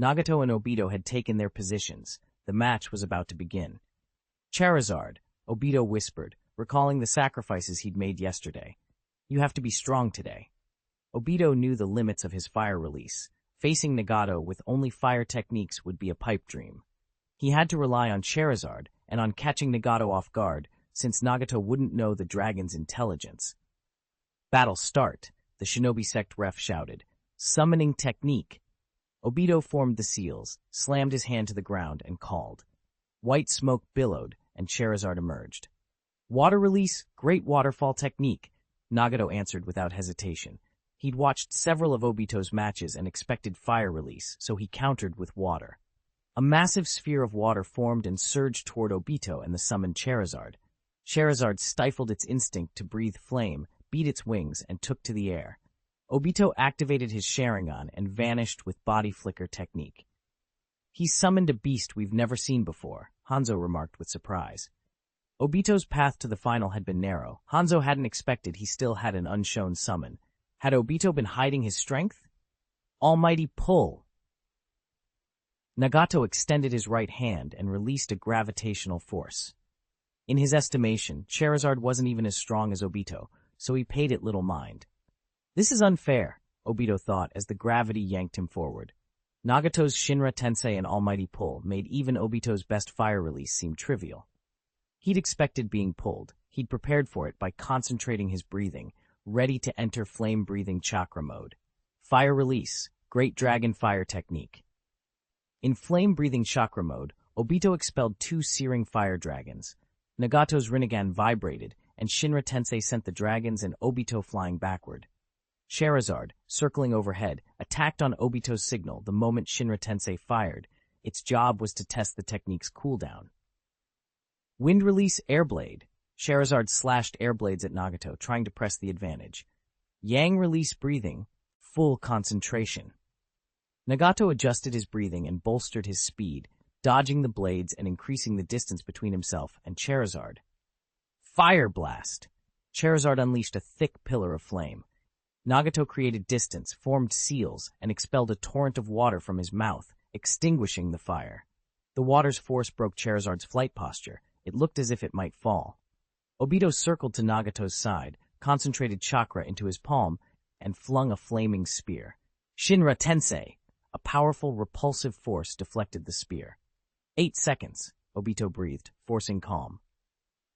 Speaker 1: Nagato and Obito had taken their positions. The match was about to begin. Charizard, Obito whispered, recalling the sacrifices he'd made yesterday. You have to be strong today. Obito knew the limits of his fire release. Facing Nagato with only fire techniques would be a pipe dream. He had to rely on Charizard and on catching Nagato off guard, since Nagato wouldn't know the dragon's intelligence. Battle start, the Shinobi sect ref shouted. Summoning technique. Obito formed the seals, slammed his hand to the ground, and called. White smoke billowed, and Charizard emerged. Water release, great waterfall technique, Nagato answered without hesitation. He'd watched several of Obito's matches and expected fire release, so he countered with water. A massive sphere of water formed and surged toward Obito and the summoned Charizard. Charizard stifled its instinct to breathe flame, beat its wings, and took to the air. Obito activated his Sharingan and vanished with body flicker technique. He's summoned a beast we've never seen before, Hanzo remarked with surprise. Obito's path to the final had been narrow. Hanzo hadn't expected he still had an unshown summon. Had Obito been hiding his strength? Almighty Pull! Nagato extended his right hand and released a gravitational force. In his estimation, Charizard wasn't even as strong as Obito, so he paid it little mind. This is unfair, Obito thought as the gravity yanked him forward. Nagato's Shinra Tensei and Almighty Pull made even Obito's best fire release seem trivial. He'd expected being pulled. He'd prepared for it by concentrating his breathing, ready to enter flame-breathing chakra mode. Fire release, Great Dragon Fire technique. In flame-breathing chakra mode, Obito expelled 2 searing fire dragons. Nagato's Rinnegan vibrated, and Shinra Tensei sent the dragons and Obito flying backward. Charizard, circling overhead, attacked on Obito's signal the moment Shinra Tensei fired, Its job was to test the technique's cooldown. Wind Release Airblade. Scheherazade slashed airblades at Nagato, trying to press the advantage. Yang Release Breathing. Full concentration. Nagato adjusted his breathing and bolstered his speed, dodging the blades and increasing the distance between himself and Scheherazade. Fire Blast. Scheherazade unleashed a thick pillar of flame. Nagato created distance, formed seals, and expelled a torrent of water from his mouth, extinguishing the fire. The water's force broke Scheherazade's flight posture. It looked as if it might fall. Obito circled to Nagato's side, concentrated chakra into his palm, and flung a flaming spear. Shinra Tensei! A powerful, repulsive force deflected the spear. 8 seconds, Obito breathed, forcing calm.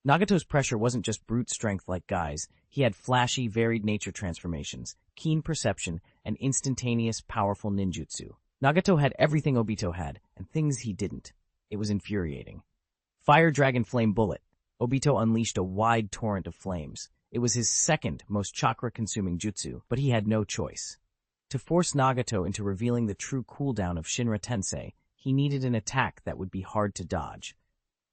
Speaker 1: Nagato's pressure wasn't just brute strength like Guy's. He had flashy, varied nature transformations, keen perception, and instantaneous, powerful ninjutsu. Nagato had everything Obito had, and things he didn't. It was infuriating. Fire Dragon Flame Bullet. Obito unleashed a wide torrent of flames. It was his second most chakra-consuming jutsu, but he had no choice. To force Nagato into revealing the true cooldown of Shinra Tensei, he needed an attack that would be hard to dodge.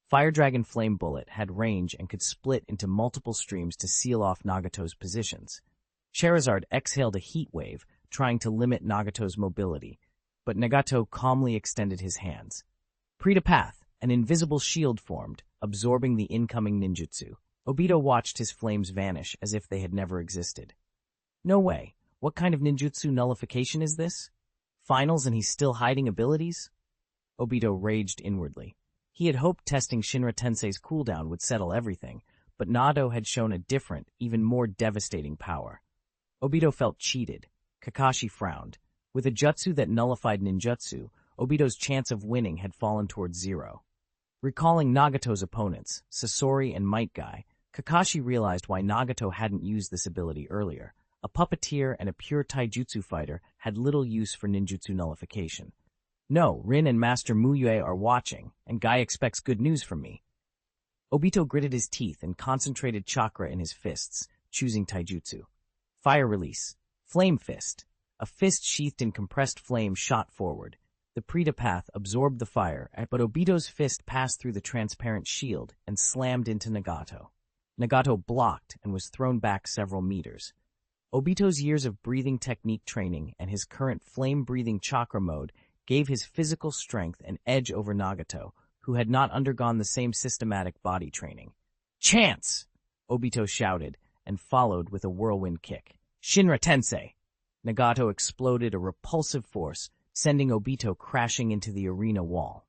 Speaker 1: Fire Dragon Flame Bullet had range and could split into multiple streams to seal off Nagato's positions. Scheherazade exhaled a heat wave, trying to limit Nagato's mobility, but Nagato calmly extended his hands. Path, an invisible shield formed, absorbing the incoming ninjutsu. Obito watched his flames vanish as if they had never existed. No way. What kind of ninjutsu nullification is this? Finals and he's still hiding abilities? Obito raged inwardly. He had hoped testing Shinra Tensei's cooldown would settle everything, but Nado had shown a different, even more devastating power. Obito felt cheated. Kakashi frowned. With a jutsu that nullified ninjutsu, Obito's chance of winning had fallen towards 0. Recalling Nagato's opponents, Sasori and Metkai, Kakashi realized why Nagato hadn't used this ability earlier. A puppeteer and a pure taijutsu fighter had little use for ninjutsu nullification. No, Rin and Master Mu Yue are watching, and Guy expects good news from me. Obito gritted his teeth and concentrated chakra in his fists, choosing taijutsu. Fire Release. Flame Fist. A fist sheathed in compressed flame shot forward. The path absorbed the fire, but Obito's fist passed through the transparent shield and slammed into Nagato. Nagato blocked and was thrown back several meters. Obito's years of breathing technique training and his current flame-breathing chakra mode gave his physical strength an edge over Nagato, who had not undergone the same systematic body training. Chance! Obito shouted, and followed with a whirlwind kick. Shinra Tensei! Nagato exploded a repulsive force, sending Obito crashing into the arena wall.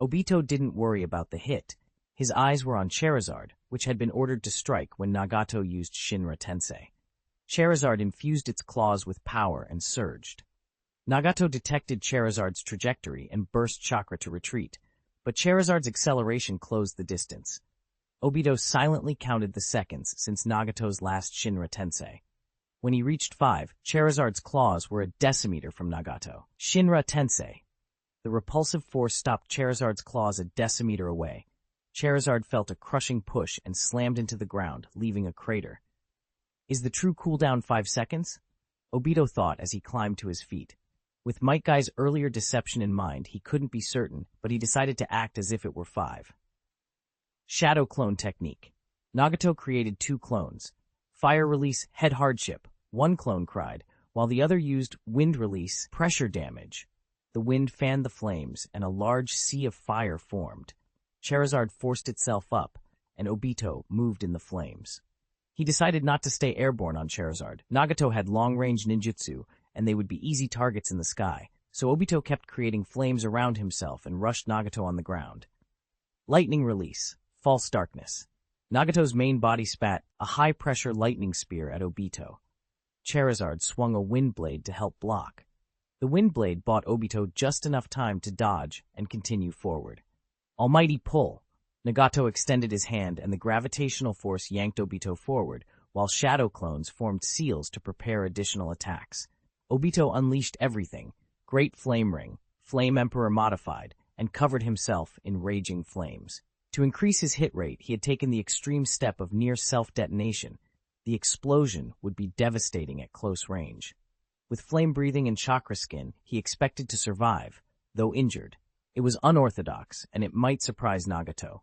Speaker 1: Obito didn't worry about the hit. His eyes were on Scheherazade, which had been ordered to strike when Nagato used Shinra Tensei. Scheherazade infused its claws with power and surged. Nagato detected Scheherazade's trajectory and burst chakra to retreat, but Scheherazade's acceleration closed the distance. Obito silently counted the seconds since Nagato's last Shinra Tensei. When he reached 5, Scheherazade's claws were a decimeter from Nagato. Shinra Tensei. The repulsive force stopped Scheherazade's claws a decimeter away. Scheherazade felt a crushing push and slammed into the ground, leaving a crater. Is the true cooldown 5 seconds? Obito thought as he climbed to his feet. With Metgai's earlier deception in mind, he couldn't be certain, but he decided to act as if it were 5. Shadow Clone Technique. Nagato created 2 clones. Fire Release Head Hardship. One clone cried, while the other used Wind Release Pressure Damage. The wind fanned the flames, and a large sea of fire formed. Scheherazade forced itself up, and Obito moved in the flames. He decided not to stay airborne on Scheherazade. Nagato had long-range ninjutsu, and they would be easy targets in the sky, so Obito kept creating flames around himself and rushed Nagato on the ground. Lightning Release False Darkness. Nagato's main body spat a high-pressure lightning spear at Obito. Scheherazade swung a wind blade to help block. The wind blade bought Obito just enough time to dodge and continue forward. Almighty Pull. Nagato extended his hand and the gravitational force yanked Obito forward, while shadow clones formed seals to prepare additional attacks. Obito unleashed everything, Great Flame Ring, Flame Emperor modified, and covered himself in raging flames. To increase his hit rate, he had taken the extreme step of near self-detonation. The explosion would be devastating at close range. With flame breathing and chakra skin, he expected to survive, though injured. It was unorthodox, and it might surprise Nagato.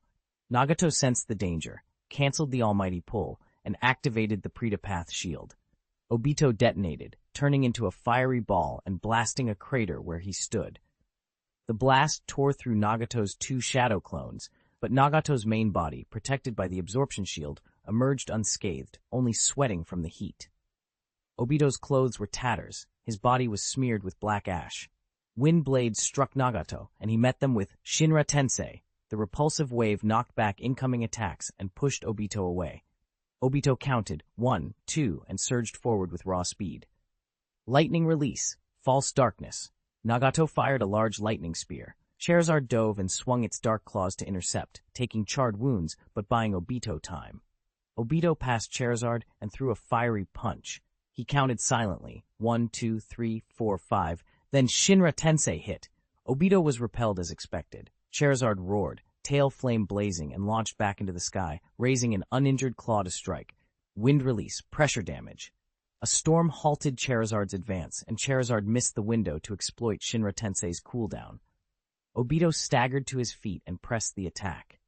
Speaker 1: Nagato sensed the danger, canceled the almighty pull, and activated the Pretapath shield. Obito detonated, turning into a fiery ball and blasting a crater where he stood. The blast tore through Nagato's two shadow clones, but Nagato's main body, protected by the absorption shield, emerged unscathed, only sweating from the heat. Obito's clothes were tatters, his body was smeared with black ash. Wind blades struck Nagato, and he met them with Shinra Tensei. The repulsive wave knocked back incoming attacks and pushed Obito away. Obito counted 1, 2, and surged forward with raw speed. Lightning release, false darkness. Nagato fired a large lightning spear. Charizard dove and swung its dark claws to intercept, taking charred wounds but buying Obito time. Obito passed Charizard and threw a fiery punch. He counted silently, 1, 2, 3, 4, 5, then Shinra Tensei hit. Obito was repelled as expected. Charizard roared, tail flame blazing, and launched back into the sky, raising an uninjured claw to strike. Wind release, pressure damage. A storm halted Charizard's advance, and Charizard missed the window to exploit Shinra Tensei's cooldown. Obito staggered to his feet and pressed the attack.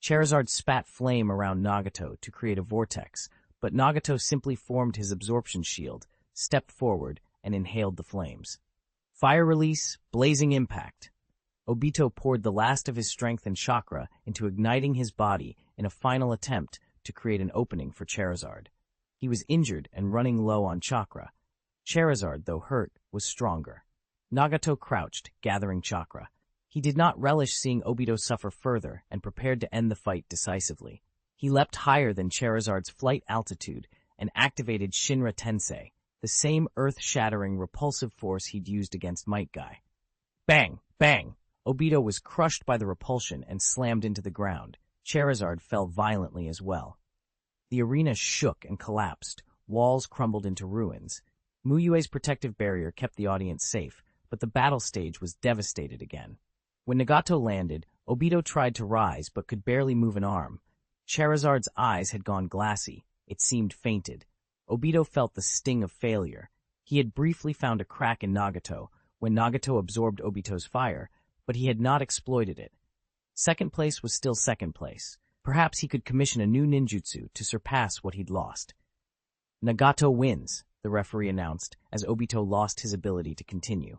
Speaker 1: Charizard spat flame around Nagato to create a vortex, but Nagato simply formed his absorption shield, stepped forward, and inhaled the flames. Fire release, blazing impact. Obito poured the last of his strength and chakra into igniting his body in a final attempt to create an opening for Charizard. He was injured and running low on chakra. Charizard, though hurt, was stronger. Nagato crouched, gathering chakra. He did not relish seeing Obito suffer further and prepared to end the fight decisively. He leapt higher than Charizard's flight altitude and activated Shinra Tensei, the same earth-shattering repulsive force he'd used against Metkai. Bang! Bang! Obito was crushed by the repulsion and slammed into the ground. Charizard fell violently as well. The arena shook and collapsed. Walls crumbled into ruins. Mu Yue's protective barrier kept the audience safe, but the battle stage was devastated again. When Nagato landed, Obito tried to rise but could barely move an arm. Charizard's eyes had gone glassy. It seemed fainted. Obito felt the sting of failure. He had briefly found a crack in Nagato when Nagato absorbed Obito's fire, but he had not exploited it. Second place was still second place. Perhaps he could commission a new ninjutsu to surpass what he'd lost. Nagato wins, the referee announced, as Obito lost his ability to continue.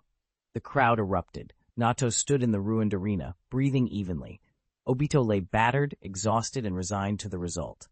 Speaker 1: The crowd erupted. Nato stood in the ruined arena, breathing evenly. Obito lay battered, exhausted, and resigned to the result.